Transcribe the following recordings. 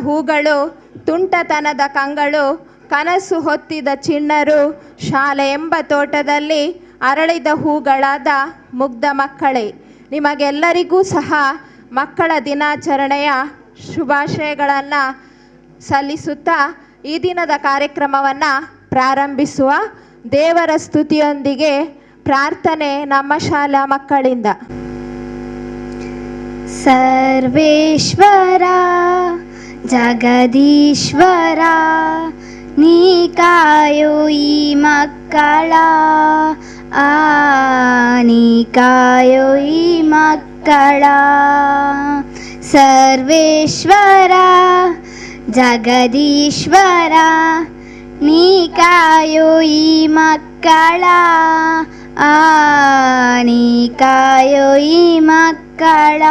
ಹೂಗಳು, ತುಂಟತನದ ಕಂಗಳು, ಕನಸು ಹೊತ್ತಿದ ಚಿಣ್ಣರು, ಶಾಲೆ ಎಂಬ ತೋಟದಲ್ಲಿ ಅರಳಿದ ಹೂಗಳಾದ ಮುಗ್ಧ ಮಕ್ಕಳೇ, ನಿಮಗೆಲ್ಲರಿಗೂ ಸಹ ಮಕ್ಕಳ ದಿನಾಚರಣೆಯ ಶುಭಾಶಯಗಳನ್ನು ಸಲ್ಲಿಸುತ್ತಾ ಈ ದಿನದ ಕಾರ್ಯಕ್ರಮವನ್ನು ಪ್ರಾರಂಭಿಸುವ. ದೇವರ ಸ್ತುತಿಯೊಂದಿಗೆ ಪ್ರಾರ್ಥನೆ ನಮ್ಮ ಶಾಲಾ ಮಕ್ಕಳಿಂದ. ಸರ್ವೇಶ್ವರ ಜಗದೀಶ್ವರ, ನೀ ಕಾಯೋ ಈ ಮಕ್ಕಳ, ನೀ ಕಾಯೋ ಈ ಮಕ್ಕಳ. ಸರ್ವೇಶ್ವರ ಜಗದೀಶ್ವರ, ನೀ ಕಾಯೋ ಈ ಮಕ್ಕಳ, ನೀ ಕಾಯೋ ಈ ಮಕ್ಕಳ.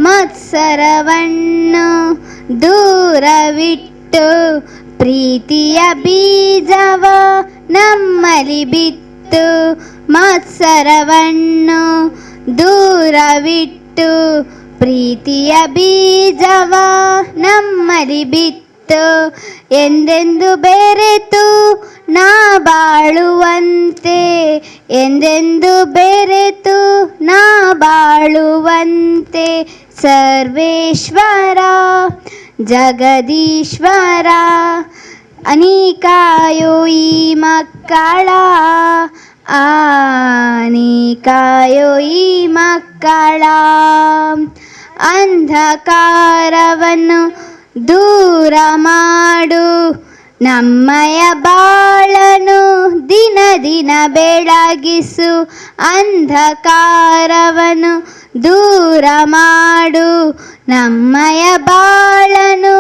ಮತ್ಸರವನ್ನು ದೂರವಿಟ್ಟು ಪ್ರೀತಿಯ ಬೀಜವ ನಮ್ಮಲ್ಲಿ ಬಿತ್ತು. ಮತ್ಸರವನ್ನು ದೂರವಿಟ್ಟು ಪ್ರೀತಿಯ ಬೀಜವ ನಮ್ಮಲ್ಲಿ ಬಿತ್ತು. ಎಂದೆಂದು ಬೆರೆತು ನಾ ಬಾಳುವಂತೆ, ಎಂದೆಂದು ಬೆರೆತು ನಾ ಬಾಳುವಂತೆ. ಸರ್ವೇಶ್ವರ ಜಗದೀಶ್ವರ, ನೀ ಕಾಯೋ ಈ ಮಕ್ಕಳ, ನೀ ಕಾಯೋ ಈ ಮಕ್ಕಳ. ಅಂಧಕಾರವನ್ನು ದೂರ ಮಾಡು, ನಮ್ಮಯ ಬಾಳನು ದಿನ ದಿನ ಬೆಳಗಿಸು. ಅಂಧಕಾರವನ್ನು ದೂರ ಮಾಡು, ನಮ್ಮಯ ಬಾಳನು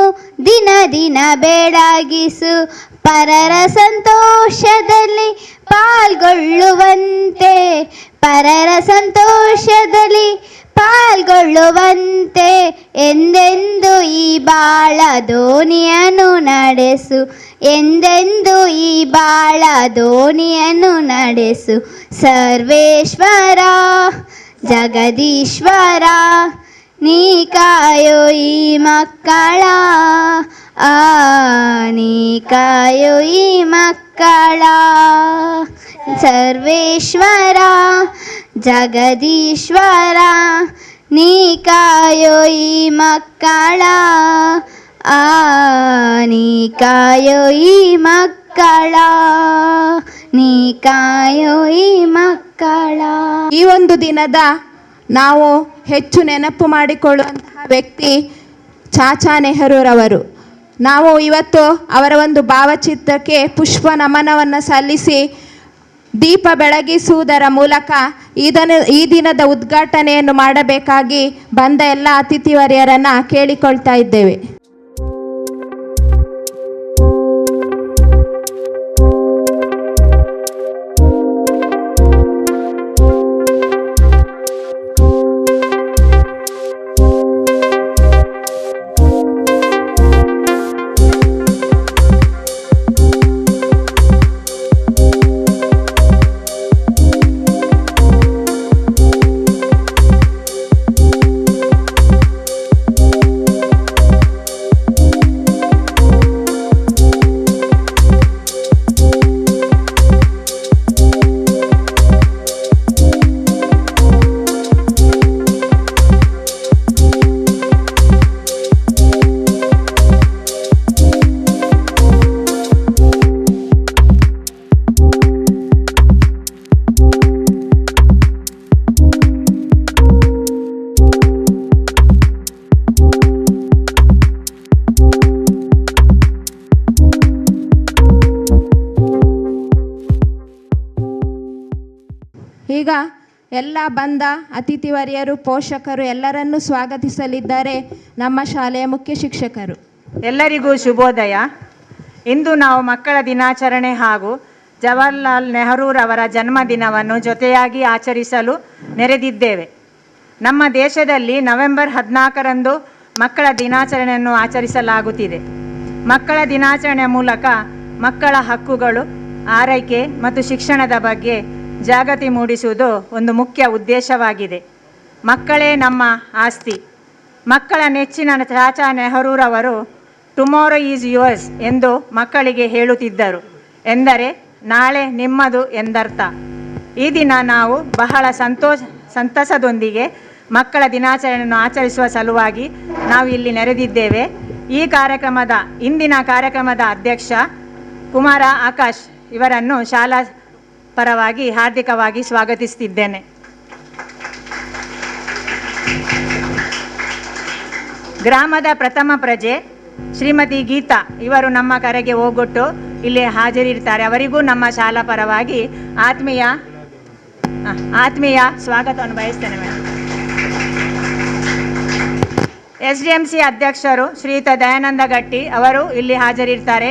ದಿನ ದಿನ ಬೆಳಗಿಸು. ಪರರ ಸಂತೋಷದಲ್ಲಿ ಪಾಲ್ಗೊಳ್ಳುವಂತೆ, ಪರರ ಸಂತೋಷದಲ್ಲಿ ಪಾಲ್ಗೊಳ್ಳುವಂತೆ ಎಂದೆಂದು ಈ ಬಾಳ ದೋಣಿಯನ್ನು ನಡೆಸು, ಎಂದೆಂದು ಈ ಬಾಳ ದೋಣಿಯನ್ನು ನಡೆಸು. ಸರ್ವೇಶ್ವರ ಜಗದೀಶ್ವರ, ನೀ ಕಾಯೋ ಈ ಮಕ್ಕಳ, ನೀ ಕಾಯೋ ಈ ಮಕ್ಕಳ. ಸರ್ವೇಶ್ವರ ಜಗದೀಶ್ವರ, ನೀ ಕಾಯೋ ಈ ಮಕ್ಕಳ, ನೀ ಕಾಯೋ ಈ ಮಕ್ಕಳ, ನೀ ಕಾಯೋ ಈ ಮಕ್ಕಳ. ಈ ಒಂದು ದಿನದ ನಾವು ಹೆಚ್ಚು ನೆನಪು ಮಾಡಿಕೊಳ್ಳುವಂತಹ ವ್ಯಕ್ತಿ ಚಾಚಾ ನೆಹರೂರವರು. ನಾವು ಇವತ್ತು ಅವರ ಒಂದು ಭಾವಚಿತ್ರಕ್ಕೆ ಪುಷ್ಪ ನಮನವನ್ನು ಸಲ್ಲಿಸಿ ದೀಪ ಬೆಳಗಿಸುವುದರ ಮೂಲಕ ಈ ದಿನದ ಉದ್ಘಾಟನೆಯನ್ನು ಮಾಡಬೇಕಾಗಿ ಬಂದ ಎಲ್ಲ ಅತಿಥಿವರ್ಯರನ್ನು ಕೇಳಿಕೊಳ್ತಾ ಇದ್ದೇವೆ. ಈಗ ಎಲ್ಲ ಬಂದ ಅತಿಥಿವರ್ಯರು, ಪೋಷಕರು ಎಲ್ಲರನ್ನೂ ಸ್ವಾಗತಿಸಲಿದ್ದಾರೆ ನಮ್ಮ ಶಾಲೆಯ ಮುಖ್ಯ ಶಿಕ್ಷಕರು. ಎಲ್ಲರಿಗೂ ಶುಭೋದಯ. ಇಂದು ನಾವು ಮಕ್ಕಳ ದಿನಾಚರಣೆ ಹಾಗೂ ಜವಾಹರ್ಲಾಲ್ ನೆಹರೂರವರ ಜನ್ಮದಿನವನ್ನು ಜೊತೆಯಾಗಿ ಆಚರಿಸಲು ನೆರೆದಿದ್ದೇವೆ. ನಮ್ಮ ದೇಶದಲ್ಲಿ ನವೆಂಬರ್ 14ರಂದು ಮಕ್ಕಳ ದಿನಾಚರಣೆಯನ್ನು ಆಚರಿಸಲಾಗುತ್ತಿದೆ. ಮಕ್ಕಳ ದಿನಾಚರಣೆಯ ಮೂಲಕ ಮಕ್ಕಳ ಹಕ್ಕುಗಳು, ಆರೈಕೆ ಮತ್ತು ಶಿಕ್ಷಣದ ಬಗ್ಗೆ ಜಾಗೃತಿ ಮೂಡಿಸುವುದು ಒಂದು ಮುಖ್ಯ ಉದ್ದೇಶವಾಗಿದೆ. ಮಕ್ಕಳೇ ನಮ್ಮ ಆಸ್ತಿ. ಮಕ್ಕಳ ನೆಚ್ಚಿನ ಚಾಚಾ ನೆಹರೂರವರು ಟುಮಾರೋ ಈಸ್ ಯುವರ್ಸ್ ಎಂದು ಮಕ್ಕಳಿಗೆ ಹೇಳುತ್ತಿದ್ದರು. ಎಂದರೆ ನಾಳೆ ನಿಮ್ಮದು ಎಂದರ್ಥ. ಈ ದಿನ ನಾವು ಬಹಳ ಸಂತಸದೊಂದಿಗೆ ಮಕ್ಕಳ ದಿನಾಚರಣೆಯನ್ನು ಆಚರಿಸುವ ಸಲುವಾಗಿ ನಾವು ಇಲ್ಲಿ ನೆರೆದಿದ್ದೇವೆ. ಇಂದಿನ ಕಾರ್ಯಕ್ರಮದ ಅಧ್ಯಕ್ಷ ಕುಮಾರ ಆಕಾಶ್ ಇವರನ್ನು ಶಾಲಾ ಪರವಾಗಿ ಹಾರ್ದಿಕವಾಗಿ ಸ್ವಾಗತಿಸುತ್ತಿದ್ದೇನೆ. ಗ್ರಾಮದ ಪ್ರಥಮ ಪ್ರಜೆ ಶ್ರೀಮತಿ ಗೀತಾ ಇವರು ನಮ್ಮ ಕರೆಗೆ ಹೋಗೊಟ್ಟು ಇಲ್ಲಿ ಹಾಜರಿರ್ತಾರೆ. ಅವರಿಗೂ ನಮ್ಮ ಶಾಲಾ ಪರವಾಗಿ ಆತ್ಮೀಯ ಸ್ವಾಗತವನ್ನು ಬಯಸ್ತೇನೆ ಮೇಡಮ್. SDMC ಅಧ್ಯಕ್ಷರು ಶ್ರೀಯುತ ದಯಾನಂದ ಗಟ್ಟಿ ಅವರು ಇಲ್ಲಿ ಹಾಜರಿರ್ತಾರೆ.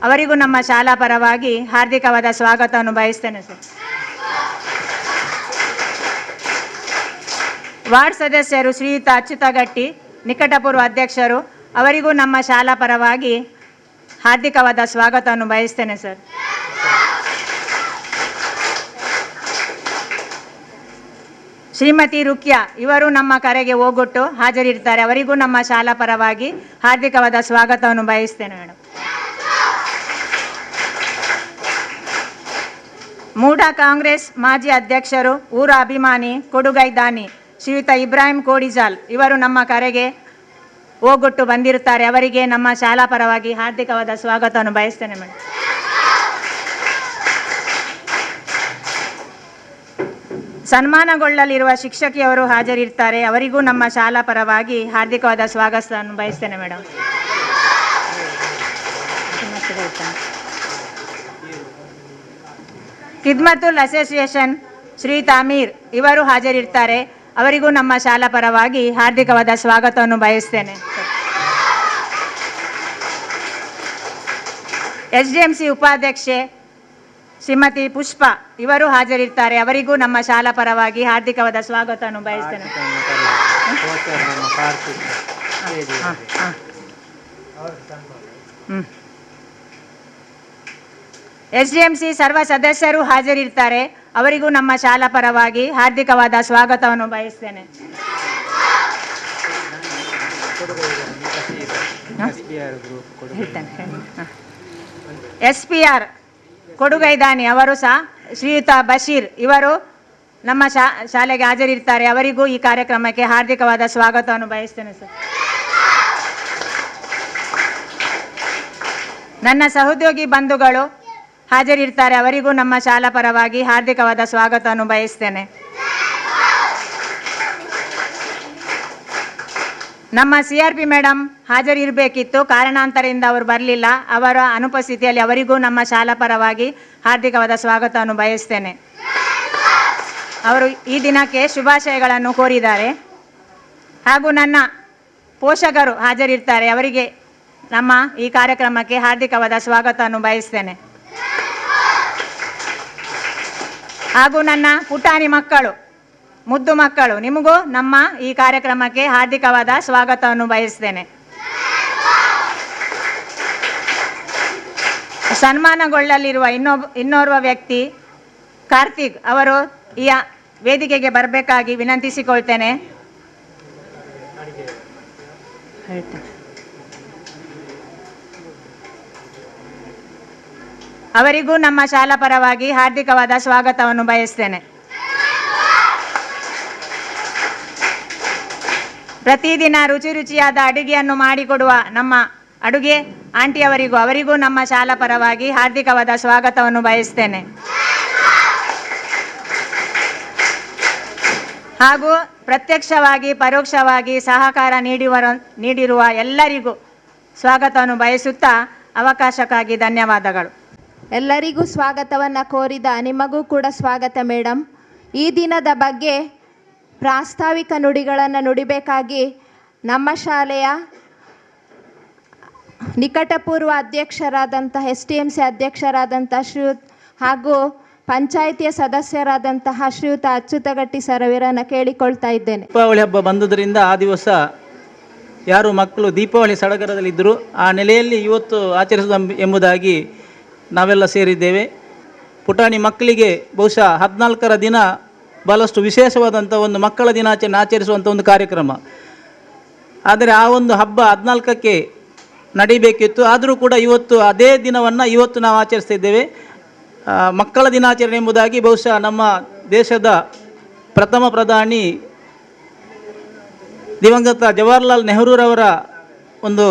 ಅವರಿಗೂ ನಮ್ಮ ಶಾಲಾ ಪರವಾಗಿ ಹಾರ್ದಿಕವಾದ ಸ್ವಾಗತವನ್ನು ಬಯಸ್ತೇನೆ ಸರ್. ವಾರ್ಡ್ ಸದಸ್ಯರು ಶ್ರೀಯುತ ಅಚ್ಯುತ ಗಟ್ಟಿ ನಿಕಟಪೂರ್ವ ಅಧ್ಯಕ್ಷರು, ಅವರಿಗೂ ನಮ್ಮ ಶಾಲಾ ಪರವಾಗಿ ಹಾರ್ದಿಕವಾದ ಸ್ವಾಗತವನ್ನು ಬಯಸ್ತೇನೆ ಸರ್. ಶ್ರೀಮತಿ ರುಕ್ಯಾ ಇವರು ನಮ್ಮ ಕರೆಗೆ ಹೋಗೊಟ್ಟು ಹಾಜರಿರ್ತಾರೆ. ಅವರಿಗೂ ನಮ್ಮ ಶಾಲಾ ಪರವಾಗಿ ಹಾರ್ದಿಕವಾದ ಸ್ವಾಗತವನ್ನು ಬಯಸ್ತೇನೆ ಮೇಡಮ್. ಮೂಡಾ ಕಾಂಗ್ರೆಸ್ ಮಾಜಿ ಅಧ್ಯಕ್ಷರು, ಊರ ಅಭಿಮಾನಿ, ಕೊಡುಗೈ ದಾನಿ ಶ್ರೀಯುತ ಇಬ್ರಾಹಿಂ ಕೋಡಿಜಾಲ್ ಇವರು ನಮ್ಮ ಕರೆಗೆ ಹೋಗೊಟ್ಟು ಬಂದಿರುತ್ತಾರೆ. ಅವರಿಗೆ ನಮ್ಮ ಶಾಲಾ ಪರವಾಗಿ ಹಾರ್ದಿಕವಾದ ಸ್ವಾಗತವನ್ನು ಬಯಸ್ತೇನೆ ಮೇಡಮ್. ಸನ್ಮಾನಗೊಳ್ಳಲಿರುವ ಶಿಕ್ಷಕಿಯವರು ಹಾಜರಿರ್ತಾರೆ. ಅವರಿಗೂ ನಮ್ಮ ಶಾಲಾ ಪರವಾಗಿ ಹಾರ್ದಿಕವಾದ ಸ್ವಾಗತವನ್ನು ಬಯಸ್ತೇನೆ ಮೇಡಮ್. ಖಿದ್ಮತುಲ್ ಅಸೋಸಿಯೇಷನ್ ಶ್ರೀಯುತ ಅಮೀರ್ ಇವರು ಹಾಜರಿರ್ತಾರೆ. ಅವರಿಗೂ ನಮ್ಮ ಶಾಲಾ ಪರವಾಗಿ ಹಾರ್ದಿಕವಾದ ಸ್ವಾಗತವನ್ನು ಬಯಸ್ತೇನೆ. SDMC ಉಪಾಧ್ಯಕ್ಷೆ ಶ್ರೀಮತಿ ಪುಷ್ಪ ಇವರು ಹಾಜರಿರ್ತಾರೆ. ಅವರಿಗೂ ನಮ್ಮ ಶಾಲಾ ಪರವಾಗಿ ಹಾರ್ದಿಕವಾದ ಸ್ವಾಗತವನ್ನು ಬಯಸ್ತೇನೆ. SDMC ಸರ್ವ ಸದಸ್ಯರು ಹಾಜರಿರ್ತಾರೆ. ಅವರಿಗೂ ನಮ್ಮ ಶಾಲಾ ಪರವಾಗಿ ಹಾರ್ದಿಕವಾದ ಸ್ವಾಗತವನ್ನು ಬಯಸ್ತೇನೆ. SPR ಕೊಡುಗೈದಾನಿ ಅವರು ಸಹ ಶ್ರೀಯುತ ಬಶೀರ್ ಇವರು ನಮ್ಮ ಶಾಲೆಗೆ ಹಾಜರಿರ್ತಾರೆ. ಅವರಿಗೂ ಈ ಕಾರ್ಯಕ್ರಮಕ್ಕೆ ಹಾರ್ದಿಕವಾದ ಸ್ವಾಗತವನ್ನು ಬಯಸ್ತೇನೆ ಸರ್. ನನ್ನ ಸಹೋದ್ಯೋಗಿ ಬಂಧುಗಳು ಹಾಜರಿರ್ತಾರೆ. ಅವರಿಗೂ ನಮ್ಮ ಶಾಲಾ ಪರವಾಗಿ ಹಾರ್ದಿಕವಾದ ಸ್ವಾಗತವನ್ನು ಬಯಸ್ತೇನೆ. ನಮ್ಮ CRP ಮೇಡಮ್ ಹಾಜರಿರಬೇಕಿತ್ತು, ಕಾರಣಾಂತರದಿಂದ ಅವರು ಬರಲಿಲ್ಲ. ಅವರ ಅನುಪಸ್ಥಿತಿಯಲ್ಲಿ ಅವರಿಗೂ ನಮ್ಮ ಶಾಲಾ ಪರವಾಗಿ ಹಾರ್ದಿಕವಾದ ಸ್ವಾಗತವನ್ನು ಬಯಸ್ತೇನೆ. ಅವರು ಈ ದಿನಕ್ಕೆ ಶುಭಾಶಯಗಳನ್ನು ಕೋರಿದ್ದಾರೆ. ಹಾಗೂ ನನ್ನ ಪೋಷಕರು ಹಾಜರಿರ್ತಾರೆ. ಅವರಿಗೆ ನಮ್ಮ ಈ ಕಾರ್ಯಕ್ರಮಕ್ಕೆ ಹಾರ್ದಿಕವಾದ ಸ್ವಾಗತವನ್ನು ಬಯಸ್ತೇನೆ. ಹಾಗೂ ನನ್ನ ಪುಟಾಣಿ ಮಕ್ಕಳು, ಮುದ್ದು ಮಕ್ಕಳು, ನಿಮಗೂ ನಮ್ಮ ಈ ಕಾರ್ಯಕ್ರಮಕ್ಕೆ ಹಾರ್ದಿಕವಾದ ಸ್ವಾಗತವನ್ನು ಬಯಸ್ತೇನೆ. ಸನ್ಮಾನಗೊಳ್ಳಲಿರುವ ಇನ್ನೋರ್ವ ವ್ಯಕ್ತಿ ಕಾರ್ತಿಕ್ ಅವರು ಈ ವೇದಿಕೆಗೆ ಬರಬೇಕಾಗಿ ವಿನಂತಿಸಿಕೊಳ್ತೇನೆ. ಅವರಿಗೂ ನಮ್ಮ ಶಾಲಾ ಪರವಾಗಿ ಹಾರ್ದಿಕವಾದ ಸ್ವಾಗತವನ್ನು ಬಯಸ್ತೇನೆ. ಪ್ರತಿದಿನ ರುಚಿಯಾದ ಅಡುಗೆಯನ್ನು ಮಾಡಿಕೊಡುವ ನಮ್ಮ ಅಡುಗೆ ಅವರಿಗೂ ನಮ್ಮ ಶಾಲಾ ಪರವಾಗಿ ಹಾರ್ದಿಕವಾದ ಸ್ವಾಗತವನ್ನು ಬಯಸ್ತೇನೆ. ಹಾಗೂ ಪ್ರತ್ಯಕ್ಷವಾಗಿ ಪರೋಕ್ಷವಾಗಿ ಸಹಕಾರ ನೀಡಿರುವ ಎಲ್ಲರಿಗೂ ಸ್ವಾಗತವನ್ನು ಬಯಸುತ್ತಾ ಅವಕಾಶಕ್ಕಾಗಿ ಧನ್ಯವಾದಗಳು. ಎಲ್ಲರಿಗೂ ಸ್ವಾಗತವನ್ನು ಕೋರಿದ ನಿಮಗೂ ಕೂಡ ಸ್ವಾಗತ ಮೇಡಮ್. ಈ ದಿನದ ಬಗ್ಗೆ ಪ್ರಾಸ್ತಾವಿಕ ನುಡಿಗಳನ್ನು ನುಡಿಬೇಕಾಗಿ ನಮ್ಮ ಶಾಲೆಯ ನಿಕಟಪೂರ್ವ ಅಧ್ಯಕ್ಷರಾದಂತಹ STMC ಅಧ್ಯಕ್ಷರಾದಂಥ ಹಾಗೂ ಪಂಚಾಯಿತಿಯ ಸದಸ್ಯರಾದಂತಹ ಶ್ರೀಯುತ ಅಚ್ಯುತಗಟ್ಟಿ ಸರ್ ಅವರನ್ನು ಕೇಳಿಕೊಳ್ತಾ ಇದ್ದೇನೆ. ದೀಪಾವಳಿ ಹಬ್ಬ ಬಂದುದರಿಂದ ಆ ದಿವಸ ಯಾರು ಮಕ್ಕಳು ದೀಪಾವಳಿ ಸಡಗರದಲ್ಲಿದ್ದರು, ಆ ನೆಲೆಯಲ್ಲಿ ಇವತ್ತು ಆಚರಿಸುವುದು ಎಂಬುದಾಗಿ ನಾವೆಲ್ಲ ಸೇರಿದ್ದೇವೆ. ಪುಟಾಣಿ ಮಕ್ಕಳಿಗೆ ಬಹುಶಃ 14ರ ದಿನ ಭಾಳಷ್ಟು ವಿಶೇಷವಾದಂಥ ಒಂದು ಮಕ್ಕಳ ದಿನಾಚರಣೆ ಆಚರಿಸುವಂಥ ಒಂದು ಕಾರ್ಯಕ್ರಮ. ಆದರೆ ಆ ಒಂದು ಹಬ್ಬ 14ಕ್ಕೆ ನಡಿಬೇಕಿತ್ತು. ಆದರೂ ಕೂಡ ಇವತ್ತು ಅದೇ ದಿನವನ್ನು ಇವತ್ತು ನಾವು ಆಚರಿಸ್ತಾ ಇದ್ದೇವೆ. ಮಕ್ಕಳ ದಿನಾಚರಣೆ ಎಂಬುದಾಗಿ ಬಹುಶಃ ನಮ್ಮ ದೇಶದ ಪ್ರಥಮ ಪ್ರಧಾನಿ ದಿವಂಗತ ಜವಾಹರ್ಲಾಲ್ ನೆಹರೂರವರ ಒಂದು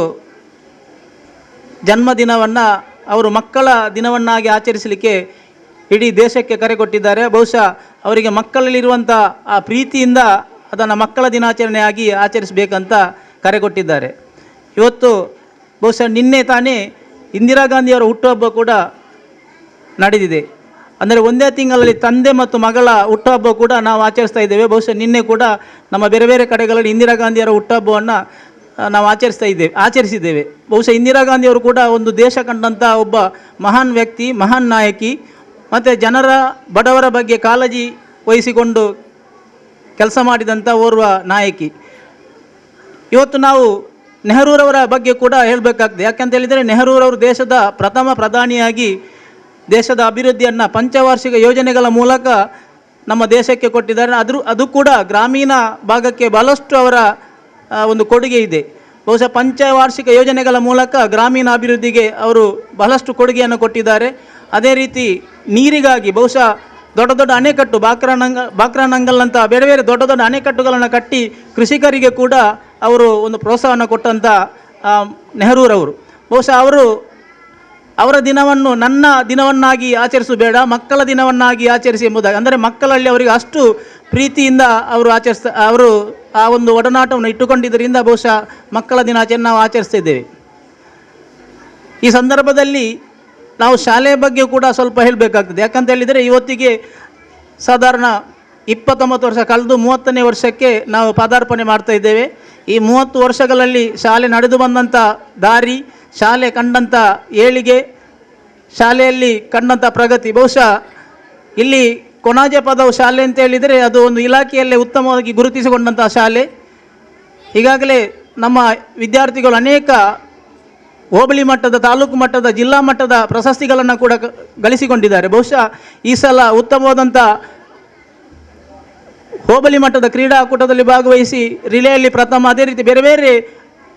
ಜನ್ಮದಿನವನ್ನು ಅವರು ಮಕ್ಕಳ ದಿನವನ್ನಾಗಿ ಆಚರಿಸಲಿಕ್ಕೆ ಇಡೀ ದೇಶಕ್ಕೆ ಕರೆ ಕೊಟ್ಟಿದ್ದಾರೆ. ಬಹುಶಃ ಅವರಿಗೆ ಮಕ್ಕಳಲ್ಲಿರುವಂಥ ಆ ಪ್ರೀತಿಯಿಂದ ಅದನ್ನು ಮಕ್ಕಳ ದಿನಾಚರಣೆಯಾಗಿ ಆಚರಿಸಬೇಕಂತ ಕರೆ ಕೊಟ್ಟಿದ್ದಾರೆ. ಇವತ್ತು ಬಹುಶಃ ನಿನ್ನೆ ತಾನೇ ಇಂದಿರಾ ಗಾಂಧಿಯವರ ಹುಟ್ಟುಹಬ್ಬ ಕೂಡ ನಡೆದಿದೆ. ಅಂದರೆ ಒಂದೇ ತಿಂಗಳಲ್ಲಿ ತಂದೆ ಮತ್ತು ಮಗಳ ಹುಟ್ಟುಹಬ್ಬ ಕೂಡ ನಾವು ಆಚರಿಸ್ತಾ ಇದ್ದೇವೆ. ಬಹುಶಃ ನಿನ್ನೆ ಕೂಡ ನಮ್ಮ ಬೇರೆ ಬೇರೆ ಕಡೆಗಳಲ್ಲಿ ಇಂದಿರಾ ಗಾಂಧಿಯವರ ಹುಟ್ಟುಹಬ್ಬವನ್ನು ನಾವು ಆಚರಿಸಿದ್ದೇವೆ. ಬಹುಶಃ ಇಂದಿರಾ ಗಾಂಧಿಯವರು ಕೂಡ ಒಂದು ದೇಶ ಕಂಡಂಥ ಒಬ್ಬ ಮಹಾನ್ ವ್ಯಕ್ತಿ, ಮಹಾನ್ ನಾಯಕಿ, ಮತ್ತು ಜನರ ಬಡವರ ಬಗ್ಗೆ ಕಾಳಜಿ ವಹಿಸಿಕೊಂಡು ಕೆಲಸ ಮಾಡಿದಂಥ ಓರ್ವ ನಾಯಕಿ. ಇವತ್ತು ನಾವು ನೆಹರೂರವರ ಬಗ್ಗೆ ಕೂಡ ಹೇಳಬೇಕಾಗ್ತದೆ. ಯಾಕಂತ ಹೇಳಿದರೆ ನೆಹರೂರವರು ದೇಶದ ಪ್ರಥಮ ಪ್ರಧಾನಿಯಾಗಿ ದೇಶದ ಅಭಿವೃದ್ಧಿಯನ್ನು ಪಂಚವಾರ್ಷಿಕ ಯೋಜನೆಗಳ ಮೂಲಕ ನಮ್ಮ ದೇಶಕ್ಕೆ ಕೊಟ್ಟಿದ್ದಾರೆ. ಅದು ಕೂಡ ಗ್ರಾಮೀಣ ಭಾಗಕ್ಕೆ ಬಹಳಷ್ಟು ಅವರ ಒಂದು ಕೊಡುಗೆ ಇದೆ. ಬಹುಶಃ ಪಂಚವಾರ್ಷಿಕ ಯೋಜನೆಗಳ ಮೂಲಕ ಗ್ರಾಮೀಣ ಅಭಿವೃದ್ಧಿಗೆ ಅವರು ಬಹಳಷ್ಟು ಕೊಡುಗೆಯನ್ನು ಕೊಟ್ಟಿದ್ದಾರೆ. ಅದೇ ರೀತಿ ನೀರಿಗಾಗಿ ಬಹುಶಃ ದೊಡ್ಡ ದೊಡ್ಡ ಅಣೆಕಟ್ಟು ಬಾಕ್ರಾನಂಗಲ್ನಂಥ ಬೇರೆ ಬೇರೆ ದೊಡ್ಡ ದೊಡ್ಡ ಅಣೆಕಟ್ಟುಗಳನ್ನು ಕಟ್ಟಿ ಕೃಷಿಕರಿಗೆ ಕೂಡ ಅವರು ಒಂದು ಪ್ರೋತ್ಸಾಹವನ್ನು ಕೊಟ್ಟಂಥ ನೆಹರೂರವರು. ಬಹುಶಃ ಅವರ ದಿನವನ್ನು ನನ್ನ ದಿನವನ್ನಾಗಿ ಆಚರಿಸಬೇಡ, ಮಕ್ಕಳ ದಿನವನ್ನಾಗಿ ಆಚರಿಸಿ ಎಂಬುದಾಗಿ, ಅಂದರೆ ಮಕ್ಕಳಲ್ಲಿ ಅವರಿಗೆ ಅಷ್ಟು ಪ್ರೀತಿಯಿಂದ ಅವರು ಆ ಒಂದು ಒಡನಾಟವನ್ನು ಇಟ್ಟುಕೊಂಡಿದ್ದರಿಂದ ಬಹುಶಃ ಮಕ್ಕಳ ದಿನಾಚರಣೆ ನಾವು ಆಚರಿಸ್ತಾ ಇದ್ದೇವೆ. ಈ ಸಂದರ್ಭದಲ್ಲಿ ನಾವು ಶಾಲೆಯ ಬಗ್ಗೆ ಕೂಡ ಸ್ವಲ್ಪ ಹೇಳಬೇಕಾಗ್ತದೆ. ಯಾಕಂತ ಹೇಳಿದರೆ ಇವತ್ತಿಗೆ ಸಾಧಾರಣ 29 ವರ್ಷ ಕಳೆದು 30ನೇ ವರ್ಷಕ್ಕೆ ನಾವು ಪದಾರ್ಪಣೆ ಮಾಡ್ತಾ ಇದ್ದೇವೆ. ಈ 30 ವರ್ಷಗಳಲ್ಲಿ ಶಾಲೆ ನಡೆದು ಬಂದಂಥ ದಾರಿ, ಶಾಲೆ ಕಂಡಂಥ ಏಳಿಗೆ, ಶಾಲೆಯಲ್ಲಿ ಕಂಡಂಥ ಪ್ರಗತಿ, ಬಹುಶಃ ಇಲ್ಲಿ ಕೊಣಾಜೆ ಪದವು ಶಾಲೆ ಅಂತ ಹೇಳಿದರೆ ಅದು ಒಂದು ಇಲಾಖೆಯಲ್ಲೇ ಉತ್ತಮವಾಗಿ ಗುರುತಿಸಿಕೊಂಡಂಥ ಶಾಲೆ. ಈಗಾಗಲೇ ನಮ್ಮ ವಿದ್ಯಾರ್ಥಿಗಳು ಅನೇಕ ಹೋಬಳಿ ಮಟ್ಟದ, ತಾಲೂಕು ಮಟ್ಟದ, ಜಿಲ್ಲಾ ಮಟ್ಟದ ಪ್ರಶಸ್ತಿಗಳನ್ನು ಕೂಡ ಗಳಿಸಿಕೊಂಡಿದ್ದಾರೆ. ಬಹುಶಃ ಈ ಸಲ ಉತ್ತಮವಾದಂಥ ಹೋಬಳಿ ಮಟ್ಟದ ಕ್ರೀಡಾಕೂಟದಲ್ಲಿ ಭಾಗವಹಿಸಿ ರಿಲೇಯಲ್ಲಿ ಪ್ರಥಮ, ಅದೇ ರೀತಿ ಬೇರೆ ಬೇರೆ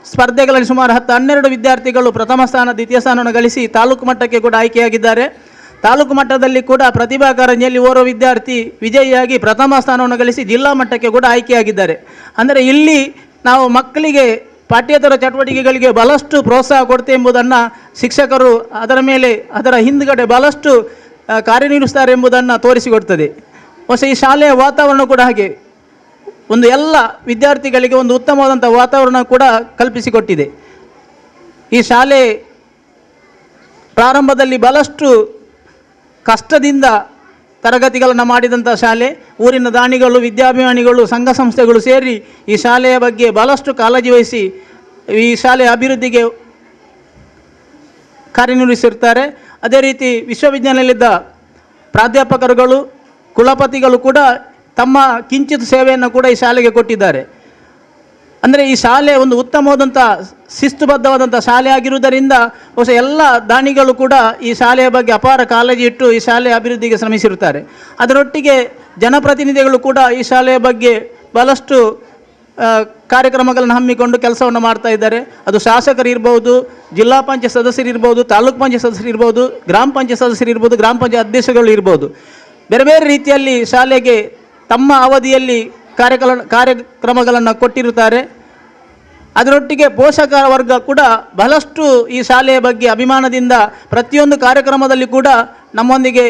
ಸ್ಪರ್ಧೆಗಳಲ್ಲಿ ಸುಮಾರು 10-12 ವಿದ್ಯಾರ್ಥಿಗಳು ಪ್ರಥಮ ಸ್ಥಾನ, ದ್ವಿತೀಯ ಸ್ಥಾನವನ್ನು ಗಳಿಸಿ ತಾಲೂಕು ಮಟ್ಟಕ್ಕೆ ಕೂಡ ಆಯ್ಕೆಯಾಗಿದ್ದಾರೆ. ತಾಲೂಕು ಮಟ್ಟದಲ್ಲಿ ಕೂಡ ಪ್ರತಿಭಾ ಕಾರಂಜಿಯಲ್ಲಿ ಓರ್ವ ವಿದ್ಯಾರ್ಥಿ ವಿಜಯಿಯಾಗಿ ಪ್ರಥಮ ಸ್ಥಾನವನ್ನು ಗಳಿಸಿ ಜಿಲ್ಲಾ ಮಟ್ಟಕ್ಕೆ ಕೂಡ ಆಯ್ಕೆಯಾಗಿದ್ದಾರೆ. ಅಂದರೆ ಇಲ್ಲಿ ನಾವು ಮಕ್ಕಳಿಗೆ ಪಾಠ್ಯೇತರ ಚಟುವಟಿಕೆಗಳಿಗೆ ಬಹಳಷ್ಟು ಪ್ರೋತ್ಸಾಹ ಕೊಡ್ತೇವೆ ಎಂಬುದನ್ನು ಶಿಕ್ಷಕರು ಅದರ ಹಿಂದುಗಡೆ ಬಹಳಷ್ಟು ಕಾರ್ಯನಿರ್ವಹಿಸ್ತಾರೆ ಎಂಬುದನ್ನು ತೋರಿಸಿಕೊಡ್ತದೆ. ಹೊಸ ಈ ಶಾಲೆಯ ವಾತಾವರಣ ಕೂಡ ಹಾಗೆ ಒಂದು ಎಲ್ಲ ವಿದ್ಯಾರ್ಥಿಗಳಿಗೆ ಒಂದು ಉತ್ತಮವಾದಂಥ ವಾತಾವರಣ ಕೂಡ ಕಲ್ಪಿಸಿಕೊಟ್ಟಿದೆ. ಈ ಶಾಲೆ ಪ್ರಾರಂಭದಲ್ಲಿ ಬಹಳಷ್ಟು ಕಷ್ಟದಿಂದ ತರಗತಿಗಳನ್ನು ಮಾಡಿದಂಥ ಶಾಲೆ. ಊರಿನ ದಾನಿಗಳು, ವಿದ್ಯಾಭಿಮಾನಿಗಳು, ಸಂಘ ಸಂಸ್ಥೆಗಳು ಸೇರಿ ಈ ಶಾಲೆಯ ಬಗ್ಗೆ ಬಹಳಷ್ಟು ಕಾಳಜಿ ವಹಿಸಿ ಈ ಶಾಲೆಯ ಅಭಿವೃದ್ಧಿಗೆ ಕಾರ್ಯನಿರ್ವಹಿಸಿರ್ತಾರೆ. ಅದೇ ರೀತಿ ವಿಶ್ವವಿದ್ಯಾನಿಲಯದ ಪ್ರಾಧ್ಯಾಪಕರುಗಳು, ಕುಲಪತಿಗಳು ಕೂಡ ತಮ್ಮ ಕಿಂಚಿತ್ ಸೇವೆಯನ್ನು ಕೂಡ ಈ ಶಾಲೆಗೆ ಕೊಟ್ಟಿದ್ದಾರೆ. ಅಂದರೆ ಈ ಶಾಲೆ ಒಂದು ಉತ್ತಮವಾದಂಥ ಶಿಸ್ತುಬದ್ಧವಾದಂಥ ಶಾಲೆ ಆಗಿರುವುದರಿಂದ ಬಹುಶಃ ಎಲ್ಲ ದಾನಿಗಳು ಕೂಡ ಈ ಶಾಲೆಯ ಬಗ್ಗೆ ಅಪಾರ ಕಾಳಜಿ ಇಟ್ಟು ಈ ಶಾಲೆಯ ಅಭಿವೃದ್ಧಿಗೆ ಶ್ರಮಿಸಿರುತ್ತಾರೆ. ಅದರೊಟ್ಟಿಗೆ ಜನಪ್ರತಿನಿಧಿಗಳು ಕೂಡ ಈ ಶಾಲೆಯ ಬಗ್ಗೆ ಬಹಳಷ್ಟು ಕಾರ್ಯಕ್ರಮಗಳನ್ನು ಹಮ್ಮಿಕೊಂಡು ಕೆಲಸವನ್ನು ಮಾಡ್ತಾ ಇದ್ದಾರೆ. ಅದು ಶಾಸಕರು ಇರ್ಬೋದು, ಜಿಲ್ಲಾ ಪಂಚಾಯತ್ ಸದಸ್ಯರು ಇರ್ಬೋದು, ತಾಲೂಕು ಪಂಚಾಯತ್ ಸದಸ್ಯರು ಇರ್ಬೋದು, ಗ್ರಾಮ ಪಂಚಾಯತ್ ಸದಸ್ಯರು ಇರ್ಬೋದು, ಗ್ರಾಮ ಪಂಚಾಯತ್ ಅಧ್ಯಕ್ಷಗಳು ಇರ್ಬೋದು. ಬೇರೆ ಬೇರೆ ರೀತಿಯಲ್ಲಿ ಶಾಲೆಗೆ ತಮ್ಮ ಅವಧಿಯಲ್ಲಿ ಕಾರ್ಯಕ್ರಮಗಳನ್ನು ಕೊಟ್ಟಿರುತ್ತಾರೆ. ಅದರೊಟ್ಟಿಗೆ ಪೋಷಕರ ವರ್ಗ ಕೂಡ ಬಹಳಷ್ಟು ಈ ಶಾಲೆಯ ಬಗ್ಗೆ ಅಭಿಮಾನದಿಂದ ಪ್ರತಿಯೊಂದು ಕಾರ್ಯಕ್ರಮದಲ್ಲಿ ಕೂಡ ನಮ್ಮೊಂದಿಗೆ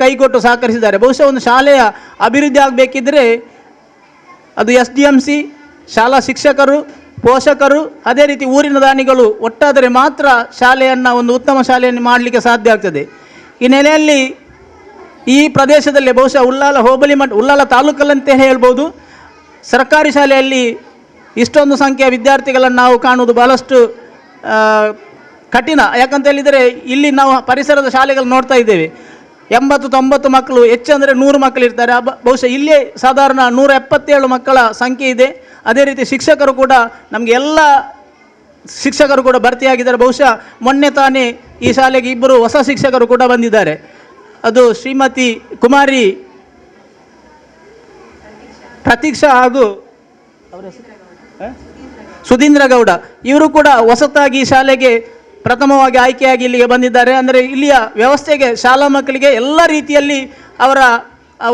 ಕೈಗೊಟ್ಟು ಸಹಕರಿಸಿದ್ದಾರೆ. ಬಹುಶಃ ಒಂದು ಶಾಲೆಯ ಅಭಿವೃದ್ಧಿ ಆಗಬೇಕಿದ್ದರೆ ಅದು SDMC, ಶಾಲಾ ಶಿಕ್ಷಕರು, ಪೋಷಕರು, ಅದೇ ರೀತಿ ಊರಿನ ದಾನಿಗಳು ಒಟ್ಟಾದರೆ ಮಾತ್ರ ಶಾಲೆಯನ್ನು ಒಂದು ಉತ್ತಮ ಶಾಲೆಯನ್ನು ಮಾಡಲಿಕ್ಕೆ ಸಾಧ್ಯ ಆಗ್ತದೆ. ಈ ನೆಲೆಯಲ್ಲಿ ಈ ಪ್ರದೇಶದಲ್ಲಿ ಬಹುಶಃ ಉಳ್ಳಾಲ ತಾಲೂಕಲ್ಲಂತೆ ಹೇಳ್ಬೋದು, ಸರ್ಕಾರಿ ಶಾಲೆಯಲ್ಲಿ ಇಷ್ಟೊಂದು ಸಂಖ್ಯೆಯ ವಿದ್ಯಾರ್ಥಿಗಳನ್ನು ನಾವು ಕಾಣುವುದು ಬಹಳಷ್ಟು ಕಠಿಣ. ಯಾಕಂತ ಹೇಳಿದರೆ ಇಲ್ಲಿ ನಾವು ಪರಿಸರದ ಶಾಲೆಗಳು ನೋಡ್ತಾ ಇದ್ದೇವೆ, 80-90 ಮಕ್ಕಳು, ಹೆಚ್ಚಂದರೆ 100 ಮಕ್ಕಳು ಇರ್ತಾರೆ. ಬಹುಶಃ ಇಲ್ಲೇ ಸಾಧಾರಣ 177 ಮಕ್ಕಳ ಸಂಖ್ಯೆ ಇದೆ. ಅದೇ ರೀತಿ ಶಿಕ್ಷಕರು ಕೂಡ ನಮಗೆ ಎಲ್ಲ ಶಿಕ್ಷಕರು ಕೂಡ ಭರ್ತಿಯಾಗಿದ್ದಾರೆ. ಬಹುಶಃ ಮೊನ್ನೆ ತಾನೇ ಈ ಶಾಲೆಗೆ 2 ಹೊಸ ಶಿಕ್ಷಕರು ಕೂಡ ಬಂದಿದ್ದಾರೆ. ಅದು ಶ್ರೀಮತಿ ಕುಮಾರಿ ಪ್ರತೀಕ್ಷಾ ಹಾಗೂ ಸುಧೀಂದ್ರ ಗೌಡ ಇವರು ಕೂಡ ಹೊಸತಾಗಿ ಶಾಲೆಗೆ ಪ್ರಥಮವಾಗಿ ಆಯ್ಕೆಯಾಗಿ ಇಲ್ಲಿಗೆ ಬಂದಿದ್ದಾರೆ. ಅಂದರೆ ಇಲ್ಲಿಯ ವ್ಯವಸ್ಥೆಗೆ ಶಾಲಾ ಮಕ್ಕಳಿಗೆ ಎಲ್ಲ ರೀತಿಯಲ್ಲಿ ಅವರ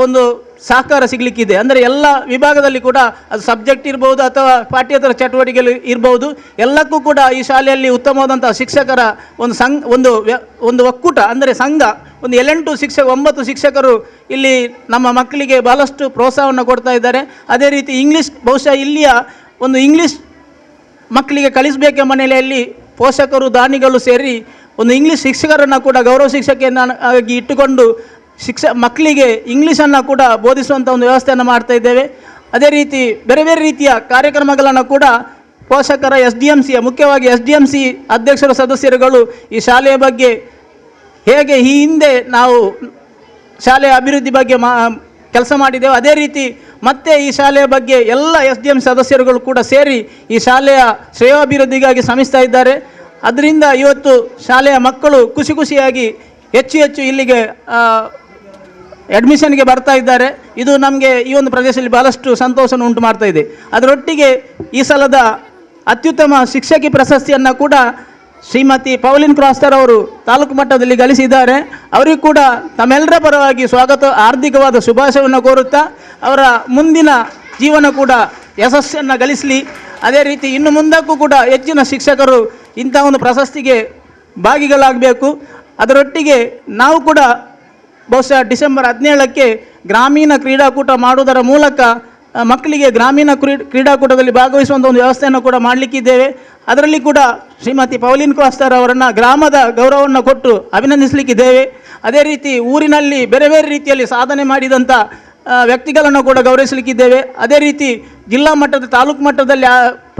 ಒಂದು ಸಹಕಾರ ಸಿಗಲಿಕ್ಕಿದೆ. ಅಂದರೆ ಎಲ್ಲ ವಿಭಾಗದಲ್ಲಿ ಕೂಡ ಅದು ಸಬ್ಜೆಕ್ಟ್ ಇರ್ಬೋದು ಅಥವಾ ಪಾಠ್ಯೇತರ ಚಟುವಟಿಕೆಗಳು ಇರ್ಬೋದು, ಎಲ್ಲಕ್ಕೂ ಕೂಡ ಈ ಶಾಲೆಯಲ್ಲಿ ಉತ್ತಮವಾದಂಥ ಶಿಕ್ಷಕರ ಒಂದು ಒಕ್ಕೂಟ ಅಂದರೆ ಸಂಘ, ಒಂದು 9 ಶಿಕ್ಷಕರು ಇಲ್ಲಿ ನಮ್ಮ ಮಕ್ಕಳಿಗೆ ಬಹಳಷ್ಟು ಪ್ರೋತ್ಸಾಹವನ್ನು ಕೊಡ್ತಾ ಇದ್ದಾರೆ. ಅದೇ ರೀತಿ ಇಂಗ್ಲೀಷ್, ಬಹುಶಃ ಇಲ್ಲಿಯ ಒಂದು ಇಂಗ್ಲೀಷ್ ಮಕ್ಕಳಿಗೆ ಕಲಿಸಬೇಕೆಂಬ ನೆಲೆಯಲ್ಲಿ ಪೋಷಕರು ದಾನಿಗಳು ಸೇರಿ ಒಂದು ಇಂಗ್ಲೀಷ್ ಶಿಕ್ಷಕರನ್ನು ಕೂಡ ಗೌರವ ಶಿಕ್ಷಕಿಯನ್ನಾಗಿ ಇಟ್ಟುಕೊಂಡು ಮಕ್ಕಳಿಗೆ ಇಂಗ್ಲೀಷನ್ನು ಕೂಡ ಬೋಧಿಸುವಂಥ ಒಂದು ವ್ಯವಸ್ಥೆಯನ್ನು ಮಾಡ್ತಾ ಇದ್ದೇವೆ. ಅದೇ ರೀತಿ ಬೇರೆ ಬೇರೆ ರೀತಿಯ ಕಾರ್ಯಕ್ರಮಗಳನ್ನು ಕೂಡ ಪೋಷಕರ SDMCಯ ಮುಖ್ಯವಾಗಿ SDMC ಅಧ್ಯಕ್ಷರ ಸದಸ್ಯರುಗಳು ಈ ಶಾಲೆಯ ಬಗ್ಗೆ ಹೇಗೆ ಈ ಹಿಂದೆ ನಾವು ಶಾಲೆಯ ಅಭಿವೃದ್ಧಿ ಬಗ್ಗೆ ಕೆಲಸ ಮಾಡಿದ್ದೇವೆ, ಅದೇ ರೀತಿ ಮತ್ತೆ ಈ ಶಾಲೆಯ ಬಗ್ಗೆ ಎಲ್ಲ SDM ಸದಸ್ಯರುಗಳು ಕೂಡ ಸೇರಿ ಈ ಶಾಲೆಯ ಶ್ರೇಯೋಭಿವೃದ್ಧಿಗಾಗಿ ಶ್ರಮಿಸ್ತಾ ಇದ್ದಾರೆ. ಅದರಿಂದ ಇವತ್ತು ಶಾಲೆಯ ಮಕ್ಕಳು ಖುಷಿಯಾಗಿ ಹೆಚ್ಚು ಇಲ್ಲಿಗೆ ಅಡ್ಮಿಷನ್ಗೆ ಬರ್ತಾ ಇದ್ದಾರೆ. ಇದು ನಮಗೆ ಈ ಒಂದು ಪ್ರದೇಶದಲ್ಲಿ ಭಾಳಷ್ಟು ಸಂತೋಷವನ್ನು ಉಂಟು ಮಾಡ್ತಾ ಇದೆ. ಅದರೊಟ್ಟಿಗೆ ಈ ಸಲದ ಅತ್ಯುತ್ತಮ ಶಿಕ್ಷಕಿ ಪ್ರಶಸ್ತಿಯನ್ನು ಕೂಡ ಶ್ರೀಮತಿ ಪೌಲಿನ್ ಕ್ರಾಸ್ಟರ್ ಅವರು ತಾಲೂಕು ಮಟ್ಟದಲ್ಲಿ ಗಳಿಸಿದ್ದಾರೆ. ಅವರಿಗೂ ಕೂಡ ತಮ್ಮೆಲ್ಲರ ಪರವಾಗಿ ಹಾರ್ದಿಕವಾದ ಶುಭಾಶಯವನ್ನು ಕೋರುತ್ತಾ ಅವರ ಮುಂದಿನ ಜೀವನ ಕೂಡ ಯಶಸ್ಸನ್ನು ಗಳಿಸಲಿ. ಅದೇ ರೀತಿ ಇನ್ನು ಮುಂದಕ್ಕೂ ಕೂಡ ಹೆಚ್ಚಿನ ಶಿಕ್ಷಕರು ಇಂಥ ಒಂದು ಪ್ರಶಸ್ತಿಗೆ ಭಾಗಿಗಳಾಗಬೇಕು. ಅದರೊಟ್ಟಿಗೆ ನಾವು ಕೂಡ ಬಹುಶಃ ಡಿಸೆಂಬರ್ 17ಕ್ಕೆ ಗ್ರಾಮೀಣ ಕ್ರೀಡಾಕೂಟ ಮಾಡುವುದರ ಮೂಲಕ ಮಕ್ಕಳಿಗೆ ಗ್ರಾಮೀಣ ಕ್ರೀಡಾಕೂಟದಲ್ಲಿ ಭಾಗವಹಿಸುವಂಥ ಒಂದು ವ್ಯವಸ್ಥೆಯನ್ನು ಕೂಡ ಮಾಡಲಿಕ್ಕಿದ್ದೇವೆ. ಅದರಲ್ಲಿ ಕೂಡ ಶ್ರೀಮತಿ ಪೌಲಿನ್ ಕ್ರಾಸ್ಟರ್ ಅವರನ್ನು ಗ್ರಾಮದ ಗೌರವವನ್ನು ಕೊಟ್ಟು ಅಭಿನಂದಿಸಲಿಕ್ಕಿದ್ದೇವೆ. ಅದೇ ರೀತಿ ಊರಿನಲ್ಲಿ ಬೇರೆ ಬೇರೆ ರೀತಿಯಲ್ಲಿ ಸಾಧನೆ ಮಾಡಿದಂಥ ವ್ಯಕ್ತಿಗಳನ್ನು ಕೂಡ ಗೌರವಿಸಲಿಕ್ಕಿದ್ದೇವೆ. ಅದೇ ರೀತಿ ಜಿಲ್ಲಾ ಮಟ್ಟದ ತಾಲೂಕು ಮಟ್ಟದಲ್ಲಿ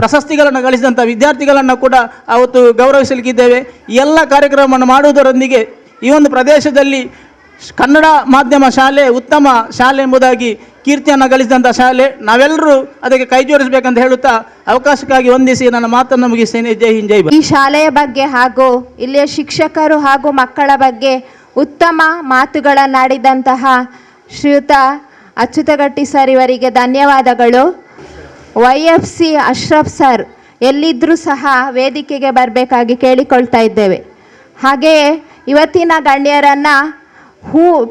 ಪ್ರಶಸ್ತಿಗಳನ್ನು ಗಳಿಸಿದಂಥ ವಿದ್ಯಾರ್ಥಿಗಳನ್ನು ಕೂಡ ಅವತ್ತು ಗೌರವಿಸಲಿಕ್ಕಿದ್ದೇವೆ. ಈ ಎಲ್ಲ ಕಾರ್ಯಕ್ರಮವನ್ನು ಮಾಡುವುದರೊಂದಿಗೆ ಈ ಒಂದು ಪ್ರದೇಶದಲ್ಲಿ ಕನ್ನಡ ಮಾಧ್ಯಮ ಶಾಲೆ ಉತ್ತಮ ಶಾಲೆ ಎಂಬುದಾಗಿ ಕೀರ್ತಿಯನ್ನು ಗಳಿಸಿದಂಥ ಶಾಲೆ, ನಾವೆಲ್ಲರೂ ಅದಕ್ಕೆ ಕೈ ಜೋಡಿಸಬೇಕಂತ ಹೇಳುತ್ತಾ ಅವಕಾಶಕ್ಕಾಗಿ ವಂದಿಸಿ ನನ್ನ ಮಾತನ್ನು ಮುಗಿಸ್ತೇನೆ. ಜೈ ಹಿಂದ್, ಜೈ ಭಾರತ್. ಈ ಶಾಲೆಯ ಬಗ್ಗೆ ಹಾಗೂ ಇಲ್ಲಿಯ ಶಿಕ್ಷಕರು ಹಾಗೂ ಮಕ್ಕಳ ಬಗ್ಗೆ ಉತ್ತಮ ಮಾತುಗಳನ್ನಾಡಿದಂತಹ ಶ್ರೀಯುತ ಅಚ್ಯುತಗಟ್ಟಿ ಸರ್ ಇವರಿಗೆ ಧನ್ಯವಾದಗಳು. YFC ಅಶ್ರಫ್ ಸರ್ ಎಲ್ಲಿದ್ದರೂ ಸಹ ವೇದಿಕೆಗೆ ಬರಬೇಕಾಗಿ ಕೇಳಿಕೊಳ್ತಾ ಇದ್ದೇವೆ. ಹಾಗೆಯೇ ಇವತ್ತಿನ ಗಣ್ಯರನ್ನು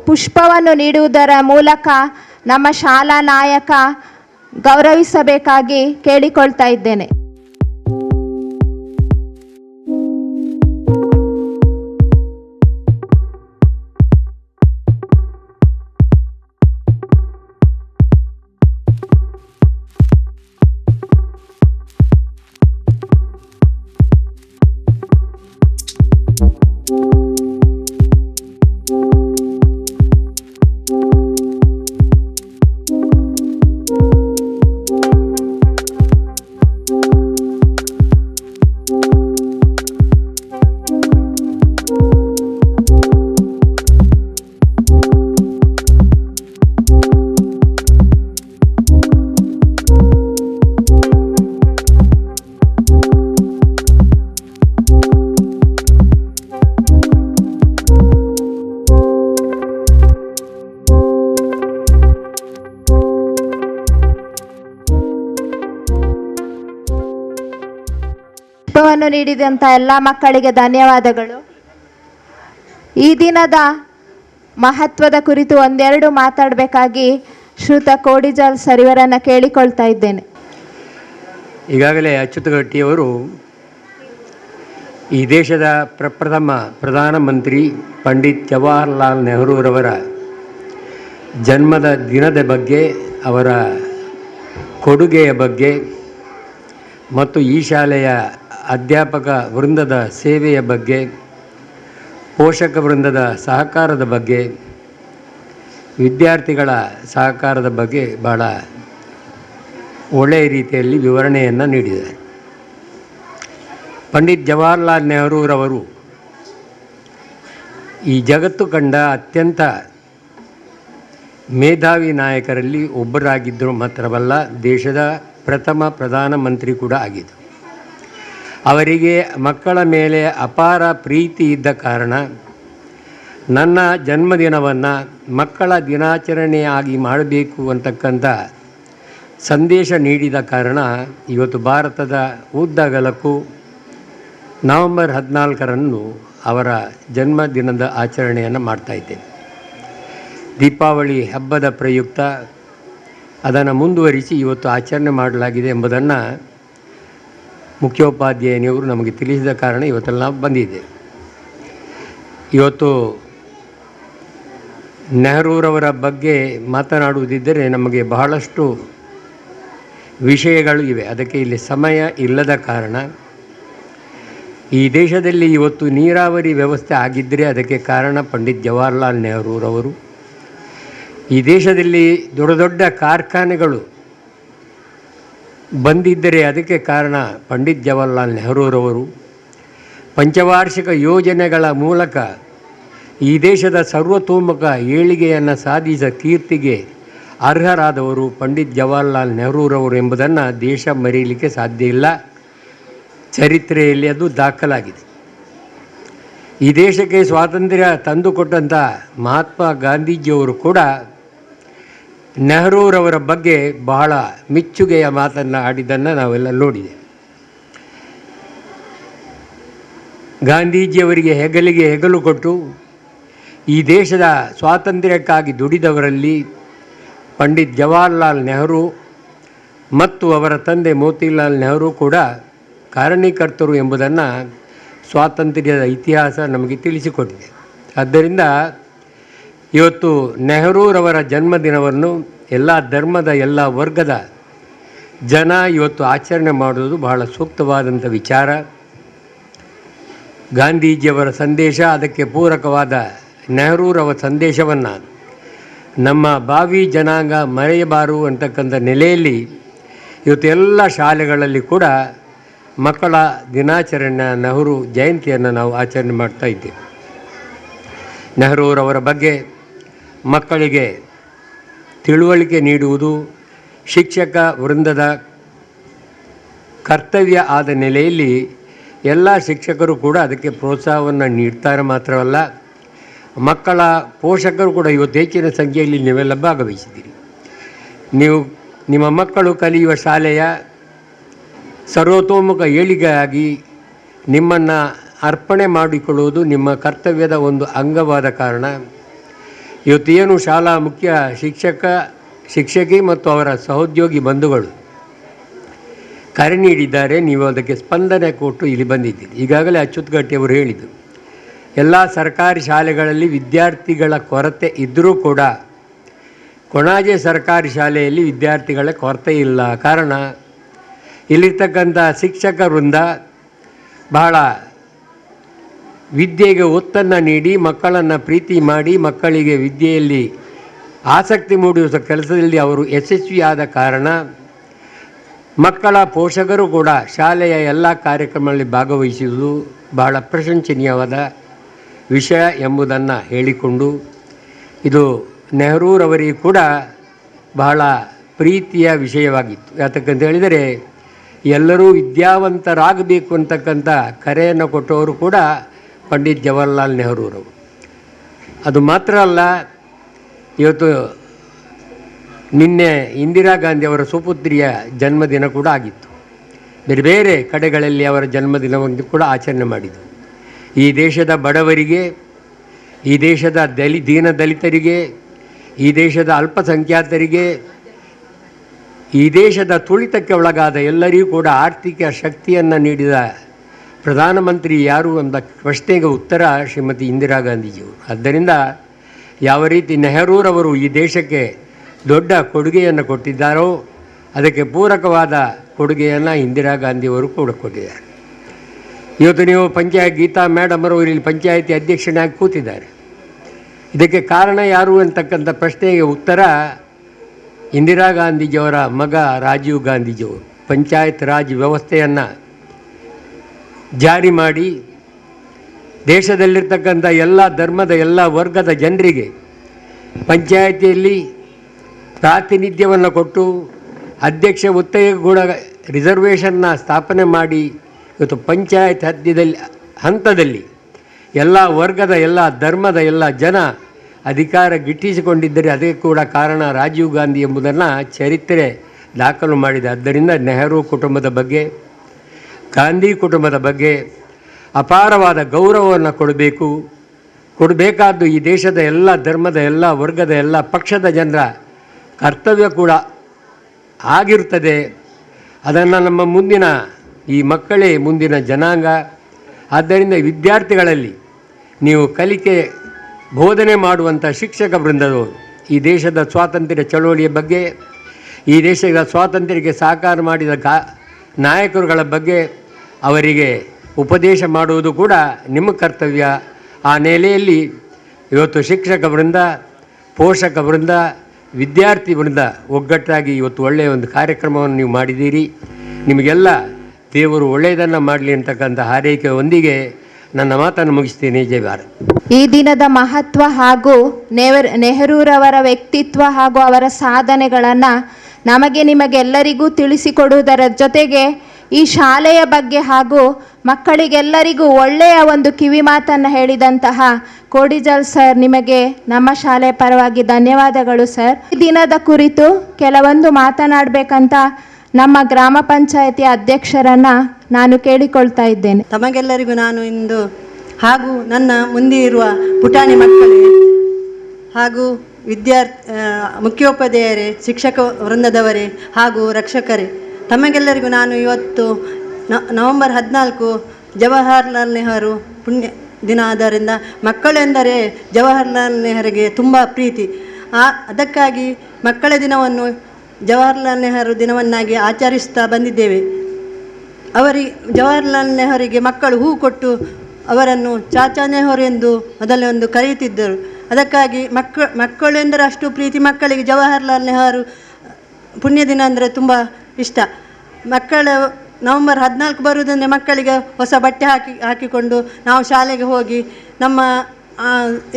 ಪುಷ್ಪವನ್ನು ನೀಡುವುದರ ಮೂಲಕ ನಮ್ಮ ಶಾಲಾ ನಾಯಕ ಗೌರವಿಸಬೇಕಾಗಿ ಕೇಳಿಕೊಳ್ತಾ ಇದ್ದೇನೆ. ಪುಷ್ಪವನ್ನು ನೀಡಿದಂಥ ಎಲ್ಲ ಮಕ್ಕಳಿಗೆ ಧನ್ಯವಾದಗಳು. ಈ ದಿನದ ಮಹತ್ವದ ಕುರಿತು ಒಂದೆರಡು ಮಾತಾಡಬೇಕಾಗಿ ಶ್ರೀಯುತ ಕೋಡಿಜಾಲ್ ಸರ್ ಇವರನ್ನು ಕೇಳಿಕೊಳ್ತಾ ಇದ್ದೇನೆ. ಈಗಾಗಲೇ ಅಚ್ಯುತಗಟ್ಟಿಯವರು ಈ ದೇಶದ ಪ್ರಪ್ರಥಮ ಪ್ರಧಾನಮಂತ್ರಿ ಪಂಡಿತ್ ಜವಾಹರ್ಲಾಲ್ ನೆಹರೂರವರ ಜನ್ಮದ ದಿನದ ಬಗ್ಗೆ, ಅವರ ಕೊಡುಗೆಯ ಬಗ್ಗೆ ಮತ್ತು ಈ ಶಾಲೆಯ ಅಧ್ಯಾಪಕ ವೃಂದದ ಸೇವೆಯ ಬಗ್ಗೆ, ಪೋಷಕ ವೃಂದದ ಸಹಕಾರದ ಬಗ್ಗೆ, ವಿದ್ಯಾರ್ಥಿಗಳ ಸಹಕಾರದ ಬಗ್ಗೆ ಭಾಳ ಒಳ್ಳೆಯ ರೀತಿಯಲ್ಲಿ ವಿವರಣೆಯನ್ನು ನೀಡಿದ್ದಾರೆ. ಪಂಡಿತ್ ಜವಾಹರ್ಲಾಲ್ ನೆಹರೂರವರು ಈ ಜಗತ್ತು ಕಂಡ ಅತ್ಯಂತ ಮೇಧಾವಿ ನಾಯಕರಲ್ಲಿ ಒಬ್ಬರಾಗಿದ್ದರು ಮಾತ್ರವಲ್ಲ, ದೇಶದ ಪ್ರಥಮ ಪ್ರಧಾನಮಂತ್ರಿ ಕೂಡ ಆಗಿದ್ದರು. ಅವರಿಗೆ ಮಕ್ಕಳ ಮೇಲೆ ಅಪಾರ ಪ್ರೀತಿ ಇದ್ದ ಕಾರಣ ನನ್ನ ಜನ್ಮದಿನವನ್ನು ಮಕ್ಕಳ ದಿನಾಚರಣೆಯಾಗಿ ಮಾಡಬೇಕು ಅಂತಕ್ಕಂಥ ಸಂದೇಶ ನೀಡಿದ ಕಾರಣ ಇವತ್ತು ಭಾರತದ ಉದ್ದಗಲಕ್ಕೂ ನವೆಂಬರ್ 14ರಂದು ಅವರ ಜನ್ಮದಿನದ ಆಚರಣೆಯನ್ನು ಮಾಡ್ತಾಯಿದ್ದೇವೆ. ದೀಪಾವಳಿ ಹಬ್ಬದ ಪ್ರಯುಕ್ತ ಅದನ್ನು ಮುಂದುವರಿಸಿ ಇವತ್ತು ಆಚರಣೆ ಮಾಡಲಾಗಿದೆ ಎಂಬುದನ್ನು ಮುಖ್ಯೋಪಾಧ್ಯಾಯನಿಯವರು ನಮಗೆ ತಿಳಿಸಿದ ಕಾರಣ ಇವತ್ತೆಲ್ಲ ನಾವು ಬಂದಿದ್ದೇವೆ. ಇವತ್ತು ನೆಹರೂರವರ ಬಗ್ಗೆ ಮಾತನಾಡುವುದಿದ್ದರೆ ನಮಗೆ ಬಹಳಷ್ಟು ವಿಷಯಗಳು ಇವೆ. ಅದಕ್ಕೆ ಇಲ್ಲಿ ಸಮಯ ಇಲ್ಲದ ಕಾರಣ ಈ ದೇಶದಲ್ಲಿ ಇವತ್ತು ನೀರಾವರಿ ವ್ಯವಸ್ಥೆ ಆಗಿದ್ದರೆ ಅದಕ್ಕೆ ಕಾರಣ ಪಂಡಿತ್ ಜವಾಹರ್ಲಾಲ್ ನೆಹರೂರವರು. ಈ ದೇಶದಲ್ಲಿ ದೊಡ್ಡ ದೊಡ್ಡ ಕಾರ್ಖಾನೆಗಳು ಬಂದಿದ್ದರೆ ಅದಕ್ಕೆ ಕಾರಣ ಪಂಡಿತ್ ಜವಾಹರ್ಲಾಲ್ ನೆಹರೂರವರು. ಪಂಚವಾರ್ಷಿಕ ಯೋಜನೆಗಳ ಮೂಲಕ ಈ ದೇಶದ ಸರ್ವತೋಮುಖ ಏಳಿಗೆಯನ್ನು ಸಾಧಿಸಿದ ಕೀರ್ತಿಗೆ ಅರ್ಹರಾದವರು ಪಂಡಿತ್ ಜವಾಹರ್ಲಾಲ್ ನೆಹರೂರವರು ಎಂಬುದನ್ನು ದೇಶ ಮರೆಯಲಿಕ್ಕೆ ಸಾಧ್ಯ ಇಲ್ಲ. ಚರಿತ್ರೆಯಲ್ಲಿ ಅದು ದಾಖಲಾಗಿದೆ. ಈ ದೇಶಕ್ಕೆ ಸ್ವಾತಂತ್ರ್ಯ ತಂದುಕೊಟ್ಟಂಥ ಮಹಾತ್ಮ ಗಾಂಧೀಜಿಯವರು ಕೂಡ ನೆಹರೂರವರ ಬಗ್ಗೆ ಬಹಳ ಮೆಚ್ಚುಗೆಯ ಮಾತನ್ನು ಆಡಿದ್ದನ್ನು ನಾವೆಲ್ಲ ನೋಡಿದೆ. ಗಾಂಧೀಜಿಯವರಿಗೆ ಹೆಗಲಿಗೆ ಹೆಗಲು ಕೊಟ್ಟು ಈ ದೇಶದ ಸ್ವಾತಂತ್ರ್ಯಕ್ಕಾಗಿ ದುಡಿದವರಲ್ಲಿ ಪಂಡಿತ್ ಜವಾಹರ್ಲಾಲ್ ನೆಹರು ಮತ್ತು ಅವರ ತಂದೆ ಮೋತಿಲಾಲ್ ನೆಹರು ಕೂಡ ಕಾರಣೀಕರ್ತರು ಎಂಬುದನ್ನು ಸ್ವಾತಂತ್ರ್ಯದ ಇತಿಹಾಸ ನಮಗೆ ತಿಳಿಸಿಕೊಟ್ಟಿದೆ. ಆದ್ದರಿಂದ ಇವತ್ತು ನೆಹರೂರವರ ಜನ್ಮದಿನವನ್ನು ಎಲ್ಲ ಧರ್ಮದ ಎಲ್ಲ ವರ್ಗದ ಜನ ಇವತ್ತು ಆಚರಣೆ ಮಾಡುವುದು ಬಹಳ ಸೂಕ್ತವಾದಂಥ ವಿಚಾರ. ಗಾಂಧೀಜಿಯವರ ಸಂದೇಶ, ಅದಕ್ಕೆ ಪೂರಕವಾದ ನೆಹರೂರವರ ಸಂದೇಶವನ್ನು ನಮ್ಮ ಭಾವಿ ಜನಾಂಗ ಮರೆಯಬಾರದು ಅಂತಕ್ಕಂಥ ನೆಲೆಯಲ್ಲಿ ಇವತ್ತು ಎಲ್ಲ ಶಾಲೆಗಳಲ್ಲಿ ಕೂಡ ಮಕ್ಕಳ ದಿನಾಚರಣೆ ನೆಹರು ಜಯಂತಿಯನ್ನು ನಾವು ಆಚರಣೆ ಮಾಡ್ತಾ ಇದ್ದೇವೆ. ನೆಹರೂರವರ ಬಗ್ಗೆ ಮಕ್ಕಳಿಗೆ ತಿಳುವಳಿಕೆ ನೀಡುವುದು ಶಿಕ್ಷಕ ವೃಂದದ ಕರ್ತವ್ಯ ಆದ ನೆಲೆಯಲ್ಲಿ ಎಲ್ಲ ಶಿಕ್ಷಕರು ಕೂಡ ಅದಕ್ಕೆ ಪ್ರೋತ್ಸಾಹವನ್ನು ನೀಡ್ತಾರೆ. ಮಾತ್ರವಲ್ಲ, ಮಕ್ಕಳ ಪೋಷಕರು ಕೂಡ ಇವತ್ತು ಹೆಚ್ಚಿನ ಸಂಖ್ಯೆಯಲ್ಲಿ ನೀವೆಲ್ಲ ಭಾಗವಹಿಸಿದ್ದೀರಿ. ನೀವು ನಿಮ್ಮ ಮಕ್ಕಳು ಕಲಿಯುವ ಶಾಲೆಯ ಸರ್ವತೋಮುಖ ಏಳಿಗೆಯಾಗಿ ನಿಮ್ಮನ್ನು ಅರ್ಪಣೆ ಮಾಡಿಕೊಳ್ಳುವುದು ನಿಮ್ಮ ಕರ್ತವ್ಯದ ಒಂದು ಅಂಗವಾದ ಕಾರಣ ಇವತ್ತು ಏನು ಶಾಲಾ ಮುಖ್ಯ ಶಿಕ್ಷಕಿ ಮತ್ತು ಅವರ ಸಹೋದ್ಯೋಗಿ ಬಂಧುಗಳು ಕರೆ ನೀಡಿದ್ದಾರೆ, ನೀವು ಅದಕ್ಕೆ ಸ್ಪಂದನೆ ಕೊಟ್ಟು ಇಲ್ಲಿ ಬಂದಿದ್ದೀರಿ. ಈಗಾಗಲೇ ಅಚ್ಯುತ್ ಗಟ್ಟಿಯವರು ಹೇಳಿದರು, ಎಲ್ಲ ಸರ್ಕಾರಿ ಶಾಲೆಗಳಲ್ಲಿ ವಿದ್ಯಾರ್ಥಿಗಳ ಕೊರತೆ ಇದ್ದರೂ ಕೂಡ ಕೊಣಾಜೆ ಸರ್ಕಾರಿ ಶಾಲೆಯಲ್ಲಿ ವಿದ್ಯಾರ್ಥಿಗಳ ಕೊರತೆ ಇಲ್ಲ. ಕಾರಣ ಇಲ್ಲಿರ್ತಕ್ಕಂಥ ಶಿಕ್ಷಕ ವೃಂದ ಬಹಳ ವಿದ್ಯೆಗೆ ಒತ್ತನ್ನು ನೀಡಿ ಮಕ್ಕಳನ್ನು ಪ್ರೀತಿ ಮಾಡಿ ಮಕ್ಕಳಿಗೆ ವಿದ್ಯೆಯಲ್ಲಿ ಆಸಕ್ತಿ ಮೂಡಿಸುವ ಕೆಲಸದಲ್ಲಿ ಅವರು ಯಶಸ್ವಿಯಾದ ಕಾರಣ ಮಕ್ಕಳ ಪೋಷಕರು ಕೂಡ ಶಾಲೆಯ ಎಲ್ಲ ಕಾರ್ಯಕ್ರಮಗಳಲ್ಲಿ ಭಾಗವಹಿಸುವುದು ಬಹಳ ಪ್ರಶಂಸನೀಯವಾದ ವಿಷಯ ಎಂಬುದನ್ನು ಹೇಳಿಕೊಂಡು, ಇದು ನೆಹರೂರವರಿಗೆ ಕೂಡ ಬಹಳ ಪ್ರೀತಿಯ ವಿಷಯವಾಗಿತ್ತು. ಯಾತಕ್ಕಂತ ಹೇಳಿದರೆ ಎಲ್ಲರೂ ವಿದ್ಯಾವಂತರಾಗಬೇಕು ಅಂತಕ್ಕಂಥ ಕರೆಯನ್ನು ಕೊಟ್ಟವರು ಕೂಡ ಪಂಡಿತ್ ಜವಾಹರ್ಲಾಲ್ ನೆಹರೂರವರು. ಅದು ಮಾತ್ರ ಅಲ್ಲ, ಇವತ್ತು ನಿನ್ನೆ ಇಂದಿರಾ ಗಾಂಧಿಯವರ ಸುಪುತ್ರಿಯ ಜನ್ಮದಿನ ಕೂಡ ಆಗಿತ್ತು. ಬೇರೆ ಬೇರೆ ಕಡೆಗಳಲ್ಲಿ ಅವರ ಜನ್ಮದಿನವನ್ನು ಕೂಡ ಆಚರಣೆ ಮಾಡಿದರು. ಈ ದೇಶದ ಬಡವರಿಗೆ, ಈ ದೇಶದ ದೀನ ದಲಿತರಿಗೆ, ಈ ದೇಶದ ಅಲ್ಪಸಂಖ್ಯಾತರಿಗೆ, ಈ ದೇಶದ ತುಳಿತಕ್ಕೆ ಒಳಗಾದ ಎಲ್ಲರಿಗೂ ಕೂಡ ಆರ್ಥಿಕ ಶಕ್ತಿಯನ್ನು ನೀಡಿದ ಪ್ರಧಾನಮಂತ್ರಿ ಯಾರು ಎಂಬ ಪ್ರಶ್ನೆಗೆ ಉತ್ತರ ಶ್ರೀಮತಿ ಇಂದಿರಾ ಗಾಂಧೀಜಿಯವರು. ಆದ್ದರಿಂದ ಯಾವ ರೀತಿ ನೆಹರೂರವರು ಈ ದೇಶಕ್ಕೆ ದೊಡ್ಡ ಕೊಡುಗೆಯನ್ನು ಕೊಟ್ಟಿದ್ದಾರೋ ಅದಕ್ಕೆ ಪೂರಕವಾದ ಕೊಡುಗೆಯನ್ನು ಇಂದಿರಾ ಗಾಂಧಿಯವರು ಕೂಡ ಕೊಟ್ಟಿದ್ದಾರೆ. ಇವತ್ತು ನೀವು ಗೀತಾ ಮೇಡಮ್ ಅವರು ಇಲ್ಲಿ ಪಂಚಾಯಿತಿ ಅಧ್ಯಕ್ಷನಾಗಿ ಕೂತಿದ್ದಾರೆ. ಇದಕ್ಕೆ ಕಾರಣ ಯಾರು ಅಂತಕ್ಕಂಥ ಪ್ರಶ್ನೆಗೆ ಉತ್ತರ ಇಂದಿರಾ ಗಾಂಧೀಜಿಯವರ ಮಗ ರಾಜೀವ್ ಗಾಂಧೀಜಿಯವರು ಪಂಚಾಯತ್ ರಾಜ್ ವ್ಯವಸ್ಥೆಯನ್ನು ಜಾರಿ ಮಾಡಿ ದೇಶದಲ್ಲಿರ್ತಕ್ಕಂಥ ಎಲ್ಲ ಧರ್ಮದ ಎಲ್ಲ ವರ್ಗದ ಜನರಿಗೆ ಪಂಚಾಯಿತಿಯಲ್ಲಿ ಪ್ರಾತಿನಿಧ್ಯವನ್ನು ಕೊಟ್ಟು ಅಧ್ಯಕ್ಷ ಹುದ್ದೆಗೆ ಕೂಡ ರಿಸರ್ವೇಷನ್ನ ಸ್ಥಾಪನೆ ಮಾಡಿ ಇವತ್ತು ಪಂಚಾಯತ್ ಹಂತದಲ್ಲಿ ಎಲ್ಲ ವರ್ಗದ ಎಲ್ಲ ಧರ್ಮದ ಎಲ್ಲ ಜನ ಅಧಿಕಾರ ಗಿಟ್ಟಿಸಿಕೊಂಡಿದ್ದರೆ ಅದಕ್ಕೆ ಕೂಡ ಕಾರಣ ರಾಜೀವ್ ಗಾಂಧಿ ಎಂಬುದನ್ನು ಚರಿತ್ರೆ ದಾಖಲು ಮಾಡಿದೆ. ಆದ್ದರಿಂದ ನೆಹರು ಕುಟುಂಬದ ಬಗ್ಗೆ, ಗಾಂಧಿ ಕುಟುಂಬದ ಬಗ್ಗೆ ಅಪಾರವಾದ ಗೌರವವನ್ನು ಕೊಡಬೇಕಾದ್ದು ಈ ದೇಶದ ಎಲ್ಲ ಧರ್ಮದ, ಎಲ್ಲ ವರ್ಗದ, ಎಲ್ಲ ಪಕ್ಷದ ಜನರ ಕರ್ತವ್ಯ ಕೂಡ ಆಗಿರ್ತದೆ. ಅದನ್ನು ನಮ್ಮ ಮುಂದಿನ ಈ ಮಕ್ಕಳೇ ಮುಂದಿನ ಜನಾಂಗ. ಆದ್ದರಿಂದ ವಿದ್ಯಾರ್ಥಿಗಳಲ್ಲಿ ನೀವು ಕಲಿಕೆ ಬೋಧನೆ ಮಾಡುವಂಥ ಶಿಕ್ಷಕ ವೃಂದದವರು ಈ ದೇಶದ ಸ್ವಾತಂತ್ರ್ಯ ಚಳವಳಿಯ ಬಗ್ಗೆ, ಈ ದೇಶದ ಸ್ವಾತಂತ್ರ್ಯಕ್ಕೆ ಸಹಕಾರ ಮಾಡಿದ ನಾಯಕರುಗಳ ಬಗ್ಗೆ ಅವರಿಗೆ ಉಪದೇಶ ಮಾಡುವುದು ಕೂಡ ನಿಮ್ಮ ಕರ್ತವ್ಯ. ಆ ನೆಲೆಯಲ್ಲಿ ಇವತ್ತು ಶಿಕ್ಷಕ ವೃಂದ, ಪೋಷಕ ವೃಂದ, ವಿದ್ಯಾರ್ಥಿ ವೃಂದ ಒಗ್ಗಟ್ಟಾಗಿ ಇವತ್ತು ಒಳ್ಳೆಯ ಒಂದು ಕಾರ್ಯಕ್ರಮವನ್ನು ನೀವು ಮಾಡಿದ್ದೀರಿ. ನಿಮಗೆಲ್ಲ ದೇವರು ಒಳ್ಳೆಯದನ್ನು ಮಾಡಲಿ ಅಂತಕ್ಕಂಥ ಹಾರೈಕೆಯೊಂದಿಗೆ ನನ್ನ ಮಾತನ್ನು ಮುಗಿಸ್ತೀನಿ. ಜೈ ಭಾರತ್. ಈ ದಿನದ ಮಹತ್ವ ಹಾಗೂ ನೆಹರೂರವರ ವ್ಯಕ್ತಿತ್ವ ಹಾಗೂ ಅವರ ಸಾಧನೆಗಳನ್ನು ನಮಗೆ ನಿಮಗೆಲ್ಲರಿಗೂ ತಿಳಿಸಿಕೊಡುವುದರ ಜೊತೆಗೆ ಈ ಶಾಲೆಯ ಬಗ್ಗೆ ಹಾಗೂ ಮಕ್ಕಳಿಗೆಲ್ಲರಿಗೂ ಒಳ್ಳೆಯ ಒಂದು ಕಿವಿ ಮಾತನ್ನು ಹೇಳಿದಂತಹ ಕೋಡಿಜಲ್ ಸರ್, ನಿಮಗೆ ನಮ್ಮ ಶಾಲೆಯ ಪರವಾಗಿ ಧನ್ಯವಾದಗಳು ಸರ್. ಈ ದಿನದ ಕುರಿತು ಕೆಲವೊಂದು ಮಾತನಾಡಬೇಕಂತ ನಮ್ಮ ಗ್ರಾಮ ಪಂಚಾಯತಿ ಅಧ್ಯಕ್ಷರನ್ನು ನಾನು ಕೇಳಿಕೊಳ್ತಾ ಇದ್ದೇನೆ. ತಮಗೆಲ್ಲರಿಗೂ ನಾನು ಇಂದು ಹಾಗೂ ನನ್ನ ಮುಂದೆ ಇರುವ ಪುಟಾಣಿ ಮಕ್ಕಳೇ ಹಾಗೂ ಮುಖ್ಯೋಪಾಧ್ಯಾಯರೇ, ಶಿಕ್ಷಕ ವೃಂದದವರೇ ಹಾಗೂ ರಕ್ಷಕರೇ, ತಮಗೆಲ್ಲರಿಗೂ ನಾನು ಇವತ್ತು ನವೆಂಬರ್ 14 ಜವಾಹರ್ಲಾಲ್ ನೆಹರು ಪುಣ್ಯ ದಿನ ಆದ್ದರಿಂದ ಮಕ್ಕಳೆಂದರೆ ಜವಾಹರ್ಲಾಲ್ ನೆಹರಿಗೆ ತುಂಬ ಪ್ರೀತಿ. ಅದಕ್ಕಾಗಿ ಮಕ್ಕಳ ದಿನವನ್ನು ಜವಾಹರ್ಲಾಲ್ ನೆಹರು ದಿನವನ್ನಾಗಿ ಆಚರಿಸ್ತಾ ಬಂದಿದ್ದೇವೆ. ಜವಾಹರ್ಲಾಲ್ ನೆಹರಿಗೆ ಮಕ್ಕಳು ಹೂ ಕೊಟ್ಟು ಅವರನ್ನು ಚಾಚಾ ನೆಹರು ಎಂದು ಮೊದಲೊಂದು ಕರೆಯುತ್ತಿದ್ದರು. ಅದಕ್ಕಾಗಿ ಮಕ್ಕಳು ಎಂದರೆ ಅಷ್ಟು ಪ್ರೀತಿ ಮಕ್ಕಳಿಗೆ. ಜವಾಹರ್ಲಾಲ್ ನೆಹರು ಪುಣ್ಯ ದಿನ ಅಂದರೆ ತುಂಬ ಇಷ್ಟ. ಮಕ್ಕಳು ನವೆಂಬರ್ 14 ಬರುವುದಂದರೆ ಮಕ್ಕಳಿಗೆ ಹೊಸ ಬಟ್ಟೆ ಹಾಕಿಕೊಂಡು ನಾವು ಶಾಲೆಗೆ ಹೋಗಿ ನಮ್ಮ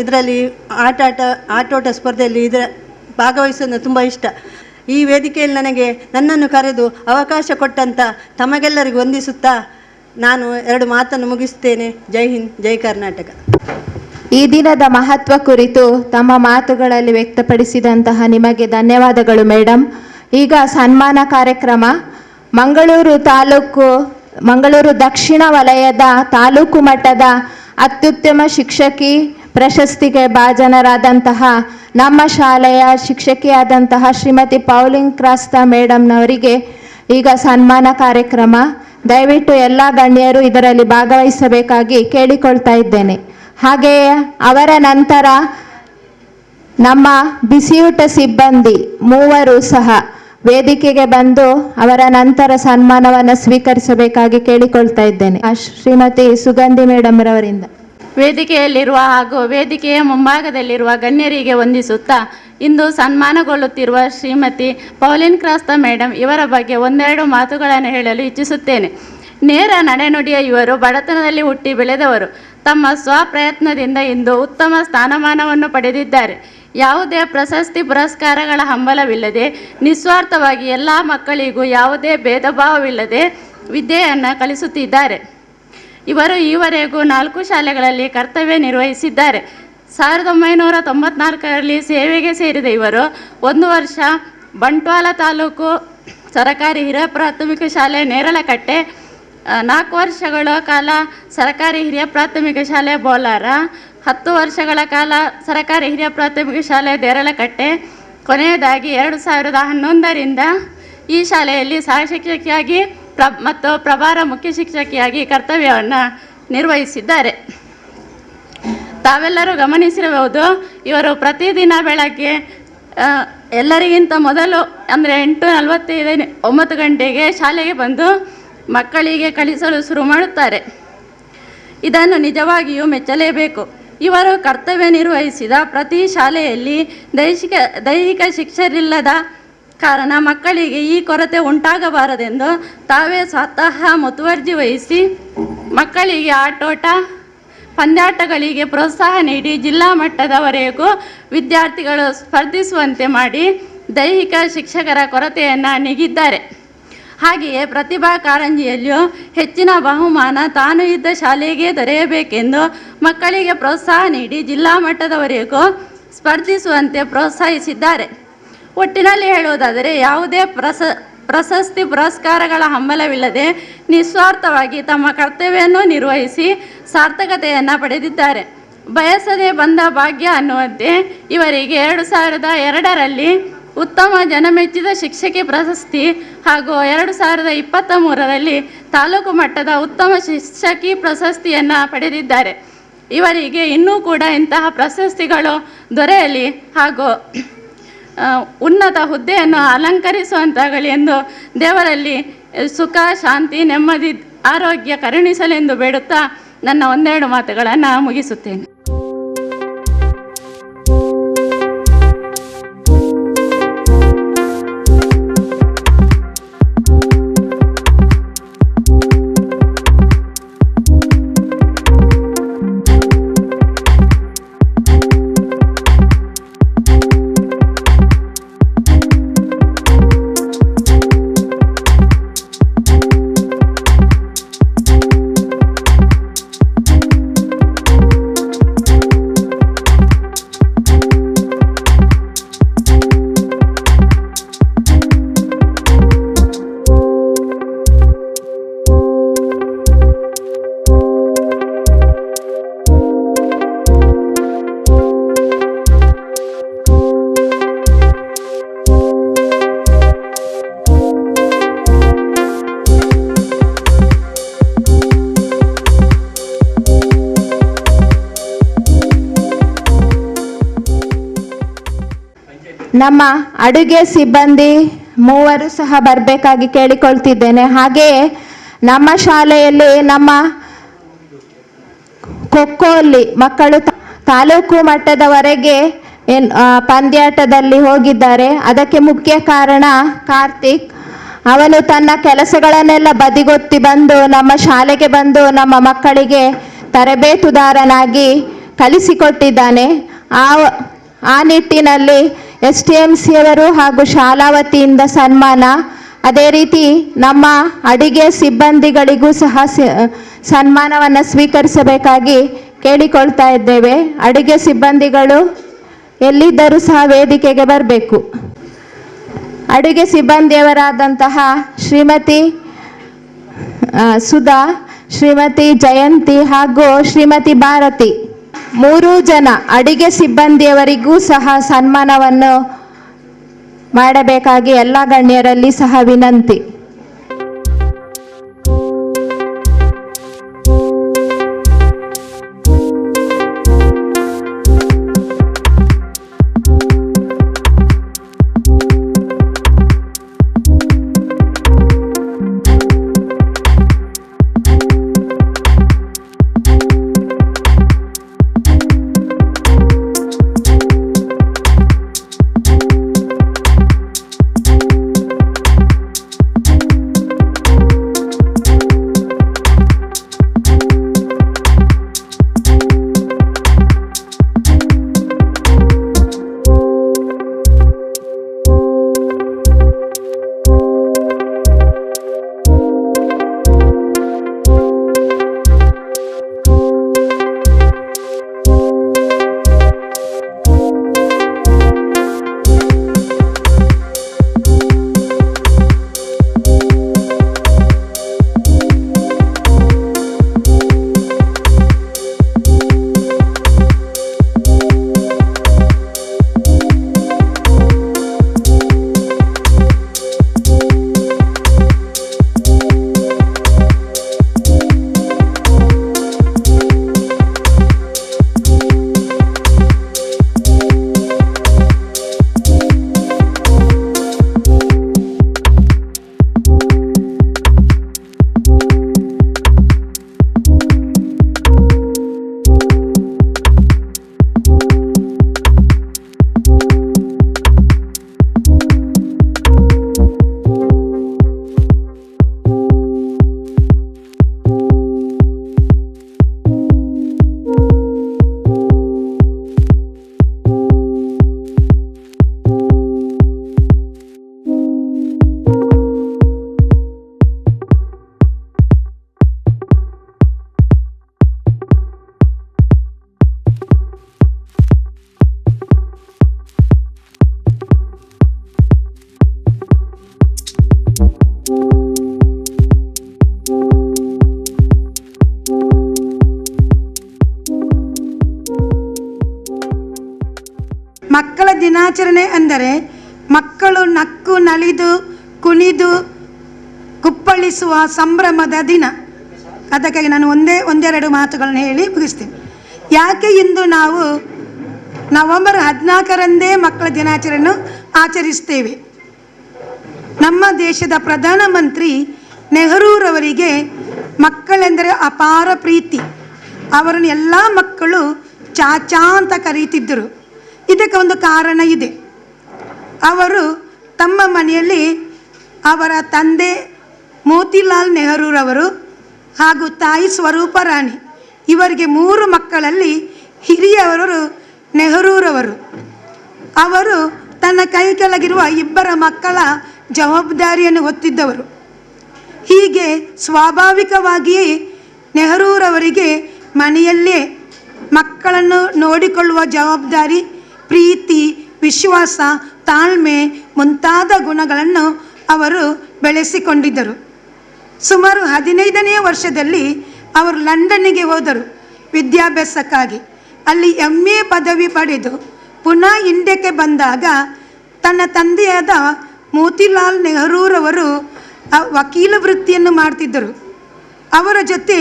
ಇದರಲ್ಲಿ ಆಟೋಟ ಸ್ಪರ್ಧೆಯಲ್ಲಿ ಭಾಗವಹಿಸೋದು ತುಂಬ ಇಷ್ಟ. ಈ ವೇದಿಕೆಯಲ್ಲಿ ನನ್ನನ್ನು ಕರೆದು ಅವಕಾಶ ಕೊಟ್ಟಂಥ ತಮಗೆಲ್ಲರಿಗೂ ವಂದಿಸುತ್ತಾ ನಾನು 2 ಮಾತನ್ನು ಮುಗಿಸ್ತೇನೆ. ಜೈ ಹಿಂದ್, ಜೈ ಕರ್ನಾಟಕ. ಈ ದಿನದ ಮಹತ್ವ ಕುರಿತು ತಮ್ಮ ಮಾತುಗಳಲ್ಲಿ ವ್ಯಕ್ತಪಡಿಸಿದಂತಹ ನಿಮಗೆ ಧನ್ಯವಾದಗಳು ಮೇಡಮ್. ಈಗ ಸನ್ಮಾನ ಕಾರ್ಯಕ್ರಮ. ಮಂಗಳೂರು ದಕ್ಷಿಣ ವಲಯದ ತಾಲೂಕು ಮಟ್ಟದ ಅತ್ಯುತ್ತಮ ಶಿಕ್ಷಕಿ ಪ್ರಶಸ್ತಿಗೆ ಭಾಜನರಾದಂತಹ ನಮ್ಮ ಶಾಲೆಯ ಶಿಕ್ಷಕಿಯಾದಂತಹ ಶ್ರೀಮತಿ ಪೌಲಿನ್ ಕ್ರಾಸ್ತಾ ಮೇಡಮ್ನವರಿಗೆ ಈಗ ಸನ್ಮಾನ ಕಾರ್ಯಕ್ರಮ. ದಯವಿಟ್ಟು ಎಲ್ಲ ಗಣ್ಯರು ಇದರಲ್ಲಿ ಭಾಗವಹಿಸಬೇಕಾಗಿ ಕೇಳಿಕೊಳ್ತಾ ಇದ್ದೇನೆ. ಹಾಗೆಯೇ ಅವರ ನಂತರ ನಮ್ಮ ಬಿಸಿಯೂಟ ಸಿಬ್ಬಂದಿ 3 ಸಹ ವೇದಿಕೆಗೆ ಬಂದು ಅವರ ನಂತರ ಸನ್ಮಾನವನ್ನು ಸ್ವೀಕರಿಸಬೇಕಾಗಿ ಕೇಳಿಕೊಳ್ತಾ ಇದ್ದೇನೆ. ಶ್ರೀಮತಿ ಸುಗಂಧಿ ಮೇಡಮ್ ರವರಿಂದ. ವೇದಿಕೆಯಲ್ಲಿರುವ ಹಾಗೂ ವೇದಿಕೆಯ ಮುಂಭಾಗದಲ್ಲಿರುವ ಗಣ್ಯರಿಗೆ ವಂದಿಸುತ್ತಾ ಇಂದು ಸನ್ಮಾನಗೊಳ್ಳುತ್ತಿರುವ ಶ್ರೀಮತಿ ಪೌಲಿನ್ ಕ್ರಾಸ್ತಾ ಮೇಡಮ್ ಇವರ ಬಗ್ಗೆ 1-2 ಮಾತುಗಳನ್ನು ಹೇಳಲು ಇಚ್ಛಿಸುತ್ತೇನೆ. ನೇರ ನಡೆನುಡಿಯ ಇವರು ಬಡತನದಲ್ಲಿ ಹುಟ್ಟಿ ಬೆಳೆದವರು. ತಮ್ಮ ಸ್ವಪ್ರಯತ್ನದಿಂದ ಇಂದು ಉತ್ತಮ ಸ್ಥಾನಮಾನವನ್ನು ಪಡೆದಿದ್ದಾರೆ. ಯಾವುದೇ ಪ್ರಶಸ್ತಿ ಪುರಸ್ಕಾರಗಳ ಹಂಬಲವಿಲ್ಲದೆ ನಿಸ್ವಾರ್ಥವಾಗಿ ಎಲ್ಲ ಮಕ್ಕಳಿಗೂ ಯಾವುದೇ ಭೇದ ಭಾವವಿಲ್ಲದೆ ವಿದ್ಯೆಯನ್ನು ಕಲಿಸುತ್ತಿದ್ದಾರೆ. ಇವರು ಈವರೆಗೂ 4 ಶಾಲೆಗಳಲ್ಲಿ ಕರ್ತವ್ಯ ನಿರ್ವಹಿಸಿದ್ದಾರೆ. 1994ರಲ್ಲಿ ಸೇವೆಗೆ ಸೇರಿದ ಇವರು 1 ವರ್ಷ ಬಂಟ್ವಾಳ ತಾಲೂಕು ಸರಕಾರಿ ಹಿರಿಯ ಪ್ರಾಥಮಿಕ ಶಾಲೆ ನೇರಳಕಟ್ಟೆ, 4 ವರ್ಷಗಳ ಕಾಲ ಸರಕಾರಿ ಹಿರಿಯ ಪ್ರಾಥಮಿಕ ಶಾಲೆ ಬೋಲಾರ, 10 ವರ್ಷಗಳ ಕಾಲ ಸರಕಾರಿ ಹಿರಿಯ ಪ್ರಾಥಮಿಕ ಶಾಲೆ ದೇರಳಕಟ್ಟೆ. ಕೊನೆಯದಾಗಿ 2011ರಿಂದ ಈ ಶಾಲೆಯಲ್ಲಿ ಸಹ ಶಿಕ್ಷಕಿಯಾಗಿ ಮತ್ತು ಪ್ರಭಾರ ಮುಖ್ಯ ಶಿಕ್ಷಕಿಯಾಗಿ ಕರ್ತವ್ಯವನ್ನು ನಿರ್ವಹಿಸಿದ್ದಾರೆ. ತಾವೆಲ್ಲರೂ ಗಮನಿಸಿರಬಹುದು, ಇವರು ಪ್ರತಿದಿನ ಬೆಳಗ್ಗೆ ಎಲ್ಲರಿಗಿಂತ ಮೊದಲು ಅಂದರೆ 8:45 9 ಗಂಟೆಗೆ ಶಾಲೆಗೆ ಬಂದು ಮಕ್ಕಳಿಗೆ ಕಲಿಸಲು ಶುರು ಮಾಡುತ್ತಾರೆ. ಇದನ್ನು ನಿಜವಾಗಿಯೂ ಮೆಚ್ಚಲೇಬೇಕು. ಇವರು ಕರ್ತವ್ಯ ನಿರ್ವಹಿಸಿದ ಪ್ರತಿ ಶಾಲೆಯಲ್ಲಿ ದೈಹಿಕ ಶಿಕ್ಷರಿಲ್ಲದ ಕಾರಣ ಮಕ್ಕಳಿಗೆ ಈ ಕೊರತೆ ಉಂಟಾಗಬಾರದೆಂದು ತಾವೇ ಸ್ವತಃ ಮುತುವರ್ಜಿ ವಹಿಸಿ ಮಕ್ಕಳಿಗೆ ಆಟೋಟ ಪಂದ್ಯಾಟಗಳಿಗೆ ಪ್ರೋತ್ಸಾಹ ನೀಡಿ ಜಿಲ್ಲಾ ಮಟ್ಟದವರೆಗೂ ವಿದ್ಯಾರ್ಥಿಗಳು ಸ್ಪರ್ಧಿಸುವಂತೆ ಮಾಡಿ ದೈಹಿಕ ಶಿಕ್ಷಕರ ಕೊರತೆಯನ್ನು ನೀಗಿದ್ದಾರೆ. ಹಾಗೆಯೇ ಪ್ರತಿಭಾ ಕಾರಂಜಿಯಲ್ಲಿಯೂ ಹೆಚ್ಚಿನ ಬಹುಮಾನ ತಾನು ಇದ್ದ ಶಾಲೆಗೆ ದೊರೆಯಬೇಕೆಂದು ಮಕ್ಕಳಿಗೆ ಪ್ರೋತ್ಸಾಹ ನೀಡಿ ಜಿಲ್ಲಾ ಮಟ್ಟದವರೆಗೂ ಸ್ಪರ್ಧಿಸುವಂತೆ ಪ್ರೋತ್ಸಾಹಿಸಿದ್ದಾರೆ. ಒಟ್ಟಿನಲ್ಲಿ ಹೇಳುವುದಾದರೆ ಯಾವುದೇ ಪ್ರಶಸ್ತಿ ಪುರಸ್ಕಾರಗಳ ಹಂಬಲವಿಲ್ಲದೆ ನಿಸ್ವಾರ್ಥವಾಗಿ ತಮ್ಮ ಕರ್ತವ್ಯವನ್ನು ನಿರ್ವಹಿಸಿ ಸಾರ್ಥಕತೆಯನ್ನು ಪಡೆದಿದ್ದಾರೆ. ಬಯಸದೆ ಬಂದ ಭಾಗ್ಯ ಅನ್ನುವಂತೆ ಇವರಿಗೆ 2002ರಲ್ಲಿ ಉತ್ತಮ ಜನಮೆಚ್ಚಿದ ಶಿಕ್ಷಕಿ ಪ್ರಶಸ್ತಿ ಹಾಗೂ 2023ರಲ್ಲಿ ತಾಲೂಕು ಮಟ್ಟದ ಉತ್ತಮ ಶಿಕ್ಷಕಿ ಪ್ರಶಸ್ತಿಯನ್ನು ಪಡೆದಿದ್ದಾರೆ. ಇವರಿಗೆ ಇನ್ನೂ ಕೂಡ ಇಂತಹ ಪ್ರಶಸ್ತಿಗಳು ದೊರೆಯಲಿ ಹಾಗೂ ಉನ್ನತ ಹುದ್ದೆಯನ್ನು ಅಲಂಕರಿಸುವಂತಾಗಲಿ ಎಂದು ದೇವರಲ್ಲಿ ಸುಖ, ಶಾಂತಿ, ನೆಮ್ಮದಿ, ಆರೋಗ್ಯ ಕರುಣಿಸಲೆಂದು ಬೇಡುತ್ತಾ ನನ್ನ ಒಂದೆರಡು ಮಾತುಗಳನ್ನು ಮುಗಿಸುತ್ತೇನೆ. ನಮ್ಮ ಅಡುಗೆ ಸಿಬ್ಬಂದಿ 3 ಸಹ ಬರಬೇಕಾಗಿ ಕೇಳಿಕೊಳ್ತಿದ್ದೇನೆ. ಹಾಗೆಯೇ ನಮ್ಮ ಶಾಲೆಯಲ್ಲಿ ನಮ್ಮ ಖೋಖೋಲ್ಲಿ ಮಕ್ಕಳು ತಾಲೂಕು ಮಟ್ಟದವರೆಗೆ ಪಂದ್ಯಾಟದಲ್ಲಿ ಹೋಗಿದ್ದಾರೆ. ಅದಕ್ಕೆ ಮುಖ್ಯ ಕಾರಣ ಕಾರ್ತಿಕ್. ಅವನು ತನ್ನ ಕೆಲಸಗಳನ್ನೆಲ್ಲ ಬದಿಗೊತ್ತಿ ಬಂದು ನಮ್ಮ ಶಾಲೆಗೆ ಬಂದು ನಮ್ಮ ಮಕ್ಕಳಿಗೆ ತರಬೇತುದಾರನಾಗಿ ಕಲಿಸಿಕೊಟ್ಟಿದ್ದಾನೆ. ಆ ನಿಟ್ಟಿನಲ್ಲಿ STMCಯವರು ಹಾಗೂ ಶಾಲಾ ವತಿಯಿಂದ ಸನ್ಮಾನ, ಅದೇ ರೀತಿ ನಮ್ಮ ಅಡಿಗೆ ಸಿಬ್ಬಂದಿಗಳಿಗೂ ಸಹ ಸನ್ಮಾನವನ್ನು ಸ್ವೀಕರಿಸಬೇಕಾಗಿ ಕೇಳಿಕೊಳ್ತಾ ಇದ್ದೇವೆ. ಅಡಿಗೆ ಸಿಬ್ಬಂದಿಗಳು ಎಲ್ಲಿದ್ದರೂ ಸಹ ವೇದಿಕೆಗೆ ಬರಬೇಕು. ಅಡುಗೆ ಸಿಬ್ಬಂದಿಯವರಾದಂತಹ ಶ್ರೀಮತಿ ಸುಧಾ, ಶ್ರೀಮತಿ ಜಯಂತಿ ಹಾಗೂ ಶ್ರೀಮತಿ ಭಾರತಿ 3 ಜನ ಅಡಿಗೆ ಸಿಬ್ಬಂದಿಯವರಿಗೂ ಸಹ ಸನ್ಮಾನವನ್ನು ಮಾಡಬೇಕಾಗಿ ಎಲ್ಲ ಗಣ್ಯರಲ್ಲಿ ಸಹ ವಿನಂತಿ. ದಿನಾಚರಣೆ ಅಂದರೆ ಮಕ್ಕಳು ನಕ್ಕು ನಲಿದು ಕುಣಿದು ಕುಪ್ಪಳಿಸುವ ಸಂಭ್ರಮದ ದಿನ. ಅದಕ್ಕಾಗಿ ನಾನು ಒಂದೆರಡು ಮಾತುಗಳನ್ನು ಹೇಳಿ ಮುಗಿಸ್ತೇನೆ. ಯಾಕೆ ಇಂದು ನಾವು ನವೆಂಬರ್ 14ರಂದೇ ಮಕ್ಕಳ ದಿನಾಚರಣೆಯನ್ನು ಆಚರಿಸ್ತೇವೆ? ನಮ್ಮ ದೇಶದ ಪ್ರಧಾನಮಂತ್ರಿ ನೆಹರೂರವರಿಗೆ ಮಕ್ಕಳೆಂದರೆ ಅಪಾರ ಪ್ರೀತಿ. ಅವರನ್ನು ಎಲ್ಲ ಮಕ್ಕಳು ಚಾಚಾ ಅಂತ ಕರೀತಿದ್ದರು. ಇದಕ್ಕೆ ಒಂದು ಕಾರಣ ಇದೆ. ಅವರು ತಮ್ಮ ಮನೆಯಲ್ಲಿ ಅವರ ತಂದೆ ಮೋತಿಲಾಲ್ ನೆಹರೂರವರು ಹಾಗೂ ತಾಯಿ ಸ್ವರೂಪ ರಾಣಿ, ಇವರಿಗೆ 3 ಮಕ್ಕಳಲ್ಲಿ ಹಿರಿಯವರು ನೆಹರೂರವರು. ಅವರು ತನ್ನ ಕೈ ಕೆಳಗಿರುವ 2 ಮಕ್ಕಳ ಜವಾಬ್ದಾರಿಯನ್ನು ಹೊತ್ತಿದ್ದವರು. ಹೀಗೆ ಸ್ವಾಭಾವಿಕವಾಗಿಯೇ ನೆಹರೂರವರಿಗೆ ಮನೆಯಲ್ಲೇ ಮಕ್ಕಳನ್ನು ನೋಡಿಕೊಳ್ಳುವ ಜವಾಬ್ದಾರಿ, ಪ್ರೀತಿ, ವಿಶ್ವಾಸ, ತಾಳ್ಮೆ ಮುಂತಾದ ಗುಣಗಳನ್ನು ಅವರು ಬೆಳೆಸಿಕೊಂಡಿದ್ದರು. ಸುಮಾರು 15ನೇ ವರ್ಷದಲ್ಲಿ ಅವರು ಲಂಡನ್ನಿಗೆ ಹೋದರು ವಿದ್ಯಾಭ್ಯಾಸಕ್ಕಾಗಿ. ಅಲ್ಲಿ MA ಪದವಿ ಪಡೆದು ಪುನಃ ಇಂಡಿಯಾಕ್ಕೆ ಬಂದಾಗ ತನ್ನ ತಂದೆಯಾದ ಮೋತಿಲಾಲ್ ನೆಹರೂರವರು ವಕೀಲ ವೃತ್ತಿಯನ್ನು ಮಾಡ್ತಿದ್ದರು. ಅವರ ಜೊತೆ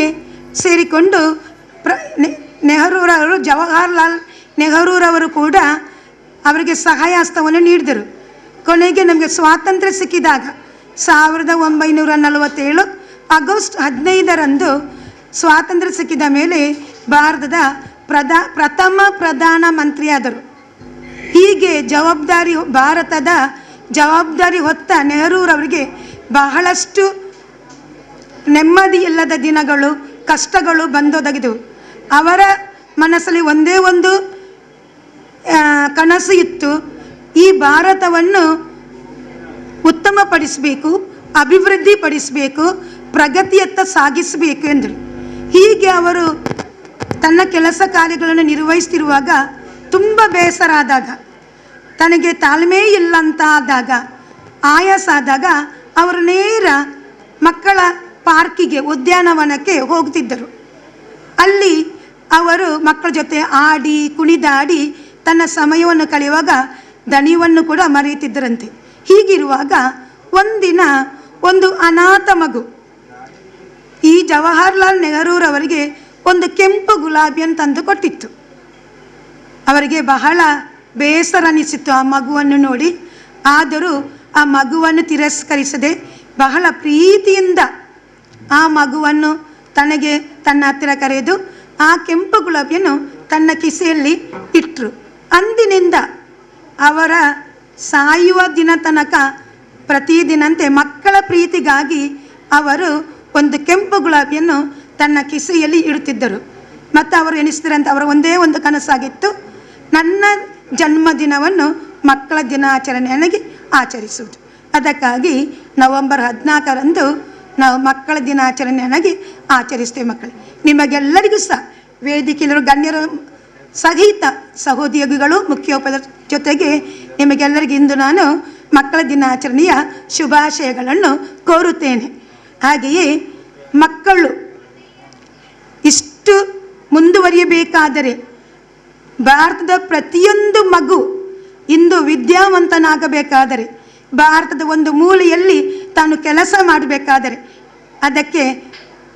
ಸೇರಿಕೊಂಡು ನೆಹರೂರವರು ಜವಾಹರ್ಲಾಲ್ ನೆಹರೂರವರು ಕೂಡ ಅವರಿಗೆ ಸಹಾಯ ಹಸ್ತವನ್ನು ನೀಡಿದರು. ಕೊನೆಗೆ ನಮಗೆ ಸ್ವಾತಂತ್ರ್ಯ ಸಿಕ್ಕಿದಾಗ 1947 ಆಗಸ್ಟ್ 15ರಂದು ಸ್ವಾತಂತ್ರ್ಯ ಸಿಕ್ಕಿದ ಮೇಲೆ ಭಾರತದ ಪ್ರಥಮ ಪ್ರಧಾನಮಂತ್ರಿಯಾದರು. ಹೀಗೆ ಭಾರತದ ಜವಾಬ್ದಾರಿ ಹೊತ್ತ ನೆಹರೂರವರಿಗೆ ಬಹಳಷ್ಟು ನೆಮ್ಮದಿ ಇಲ್ಲದ ದಿನಗಳು, ಕಷ್ಟಗಳು ಬಂದೊದಗಿದವು. ಅವರ ಮನಸ್ಸಲ್ಲಿ ಒಂದೇ ಒಂದು ಕನಸು ಇತ್ತು, ಈ ಭಾರತವನ್ನು ಉತ್ತಮಪಡಿಸಬೇಕು, ಅಭಿವೃದ್ಧಿಪಡಿಸಬೇಕು, ಪ್ರಗತಿಯತ್ತ ಸಾಗಿಸಬೇಕು ಎಂದರು. ಹೀಗೆ ಅವರು ತನ್ನ ಕೆಲಸ ಕಾರ್ಯಗಳನ್ನು ನಿರ್ವಹಿಸ್ತಿರುವಾಗ ತುಂಬ ಬೇಸರ ಆದಾಗ, ತನಗೆ ತಾಳ್ಮೆ ಇಲ್ಲ ಅಂತ ಆದಾಗ, ಆಯಾಸ ಆದಾಗ ಅವರು ನೇರ ಮಕ್ಕಳ ಪಾರ್ಕಿಗೆ, ಉದ್ಯಾನವನಕ್ಕೆ ಹೋಗ್ತಿದ್ದರು. ಅಲ್ಲಿ ಅವರು ಮಕ್ಕಳ ಜೊತೆ ಆಡಿ ಕುಣಿದಾಡಿ ತನ್ನ ಸಮಯವನ್ನು ಕಳೆಯುವಾಗ ದಣಿವನ್ನು ಕೂಡ ಮರೆಯುತ್ತಿದ್ದರಂತೆ. ಹೀಗಿರುವಾಗ ಒಂದಿನ ಒಂದು ಅನಾಥ ಮಗು ಈ ಜವಾಹರ್ಲಾಲ್ ನೆಹರೂರವರಿಗೆ ಒಂದು ಕೆಂಪು ಗುಲಾಬಿಯನ್ನು ತಂದು ಕೊಟ್ಟಿತ್ತು. ಅವರಿಗೆ ಬಹಳ ಬೇಸರ ಅನಿಸಿತ್ತು ಆ ಮಗುವನ್ನು ನೋಡಿ. ಆದರೂ ಆ ಮಗುವನ್ನು ತಿರಸ್ಕರಿಸದೆ ಬಹಳ ಪ್ರೀತಿಯಿಂದ ಆ ಮಗುವನ್ನು ತನ್ನ ಹತ್ತಿರ ಕರೆದು ಆ ಕೆಂಪು ಗುಲಾಬಿಯನ್ನು ತನ್ನ ಕಿಸೆಯಲ್ಲಿ ಇಟ್ಟರು. ಅಂದಿನಿಂದ ಅವರ ಸಾಯುವ ದಿನ ತನಕ ಪ್ರತಿದಿನಂತೆ ಮಕ್ಕಳ ಪ್ರೀತಿಗಾಗಿ ಅವರು ಒಂದು ಕೆಂಪು ಗುಲಾಬಿಯನ್ನು ತನ್ನ ಕಿಸೆಯಲ್ಲಿ ಇಡುತ್ತಿದ್ದರು. ಮತ್ತು ಅವರು ಎನಿಸ್ತಿರಂತೆ ಅವರ ಒಂದೇ ಒಂದು ಕನಸಾಗಿತ್ತು, ನನ್ನ ಜನ್ಮದಿನವನ್ನು ಮಕ್ಕಳ ದಿನಾಚರಣೆಯಾಗಿ ಆಚರಿಸುವುದು. ಅದಕ್ಕಾಗಿ ನವೆಂಬರ್ 14ರಂದು ನಾವು ಮಕ್ಕಳ ದಿನಾಚರಣೆಯಾಗಿ ಆಚರಿಸ್ತೇವೆ. ಮಕ್ಕಳು ನಿಮಗೆಲ್ಲರಿಗೂ ಸಹ ವೇದಿಕೆಯಲ್ಲಿರುವ ಗಣ್ಯರು ಸಹಿತ ಸಹೋದ್ಯೋಗಿಗಳು ಮುಖ್ಯೋಪಾಧ್ಯಾಯರ ಜೊತೆಗೆ ನಿಮಗೆಲ್ಲರಿಗೂ ಇಂದು ನಾನು ಮಕ್ಕಳ ದಿನಾಚರಣೆಯ ಶುಭಾಶಯಗಳನ್ನು ಕೋರುತ್ತೇನೆ. ಹಾಗೆಯೇ ಮಕ್ಕಳು ಇಷ್ಟು ಮುಂದುವರಿಯಬೇಕಾದರೆ ಭಾರತದ ಪ್ರತಿಯೊಂದು ಮಗು ಇಂದು ವಿದ್ಯಾವಂತನಾಗಬೇಕಾದರೆ, ಭಾರತದ ಒಂದು ಮೂಲೆಯಲ್ಲಿ ತಾನು ಕೆಲಸ ಮಾಡಬೇಕಾದರೆ ಅದಕ್ಕೆ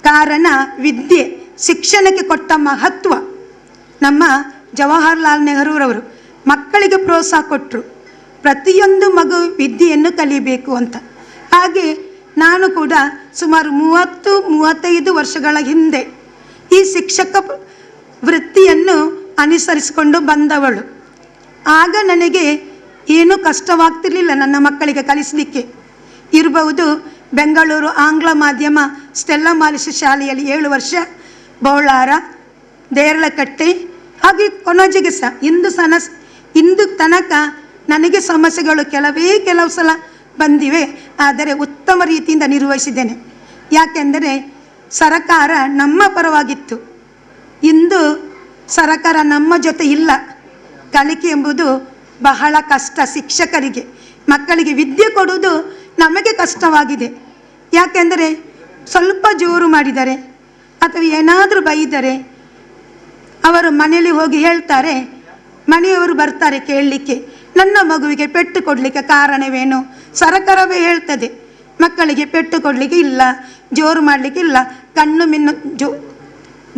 ಕಾರಣ ವಿದ್ಯೆ, ಶಿಕ್ಷಣಕ್ಕೆ ಕೊಟ್ಟ ಮಹತ್ವ. ನಮ್ಮ ಜವಾಹರ್ಲಾಲ್ ನೆಹರೂರವರು ಮಕ್ಕಳಿಗೆ ಪ್ರೋತ್ಸಾಹ ಕೊಟ್ಟರು, ಪ್ರತಿಯೊಂದು ಮಗು ವಿದ್ಯೆಯನ್ನು ಕಲಿಬೇಕು ಅಂತ. ಹಾಗೆ ನಾನು ಕೂಡ ಸುಮಾರು 30-35 ವರ್ಷಗಳ ಹಿಂದೆ ಈ ಶಿಕ್ಷಕ ವೃತ್ತಿಯನ್ನು ಅನುಸರಿಸಿಕೊಂಡು ಬಂದವಳು. ಆಗ ನನಗೆ ಏನೂ ಕಷ್ಟವಾಗ್ತಿರ್ಲಿಲ್ಲ ನನ್ನ ಮಕ್ಕಳಿಗೆ ಕಲಿಸಲಿಕ್ಕೆ. ಇರಬಹುದು ಬೆಂಗಳೂರು ಆಂಗ್ಲ ಮಾಧ್ಯಮ ಸ್ಟೆಲ್ಲಾ ಮಾಲಿಶ ಶಾಲೆಯಲ್ಲಿ 7 ವರ್ಷ, ಬೌಳಾರ, ದೇರಳಕಟ್ಟೆ, ಹಾಗೆ ಕೊನೋಜಿಗೆ ಸಹ ಇಂದು ತನಕ ನನಗೆ ಸಮಸ್ಯೆಗಳು ಕೆಲವು ಸಲ ಬಂದಿವೆ. ಆದರೆ ಉತ್ತಮ ರೀತಿಯಿಂದ ನಿರ್ವಹಿಸಿದ್ದೇನೆ. ಯಾಕೆಂದರೆ ಸರಕಾರ ನಮ್ಮ ಪರವಾಗಿತ್ತು. ಇಂದು ಸರಕಾರ ನಮ್ಮ ಜೊತೆ ಇಲ್ಲ. ಕಲಿಕೆ ಎಂಬುದು ಬಹಳ ಕಷ್ಟ. ಶಿಕ್ಷಕರಿಗೆ ಮಕ್ಕಳಿಗೆ ವಿದ್ಯೆ ಕೊಡುವುದು ನಮಗೆ ಕಷ್ಟವಾಗಿದೆ. ಯಾಕೆಂದರೆ ಸ್ವಲ್ಪ ಜೋರು ಮಾಡಿದರೆ ಅಥವಾ ಏನಾದರೂ ಬೈದರೆ ಅವರು ಮನೆಯಲ್ಲಿ ಹೋಗಿ ಹೇಳ್ತಾರೆ, ಮನೆಯವರು ಬರ್ತಾರೆ ಕೇಳಲಿಕ್ಕೆ, ನನ್ನ ಮಗುವಿಗೆ ಪೆಟ್ಟು ಕೊಡಲಿಕ್ಕೆ ಕಾರಣವೇನು? ಸರಕಾರವೇ ಹೇಳ್ತದೆ ಮಕ್ಕಳಿಗೆ ಪೆಟ್ಟು ಕೊಡಲಿಕ್ಕೆ ಇಲ್ಲ, ಜೋರು ಮಾಡಲಿಕ್ಕೆ ಇಲ್ಲ, ಕಣ್ಣು ಮಿನ್ನು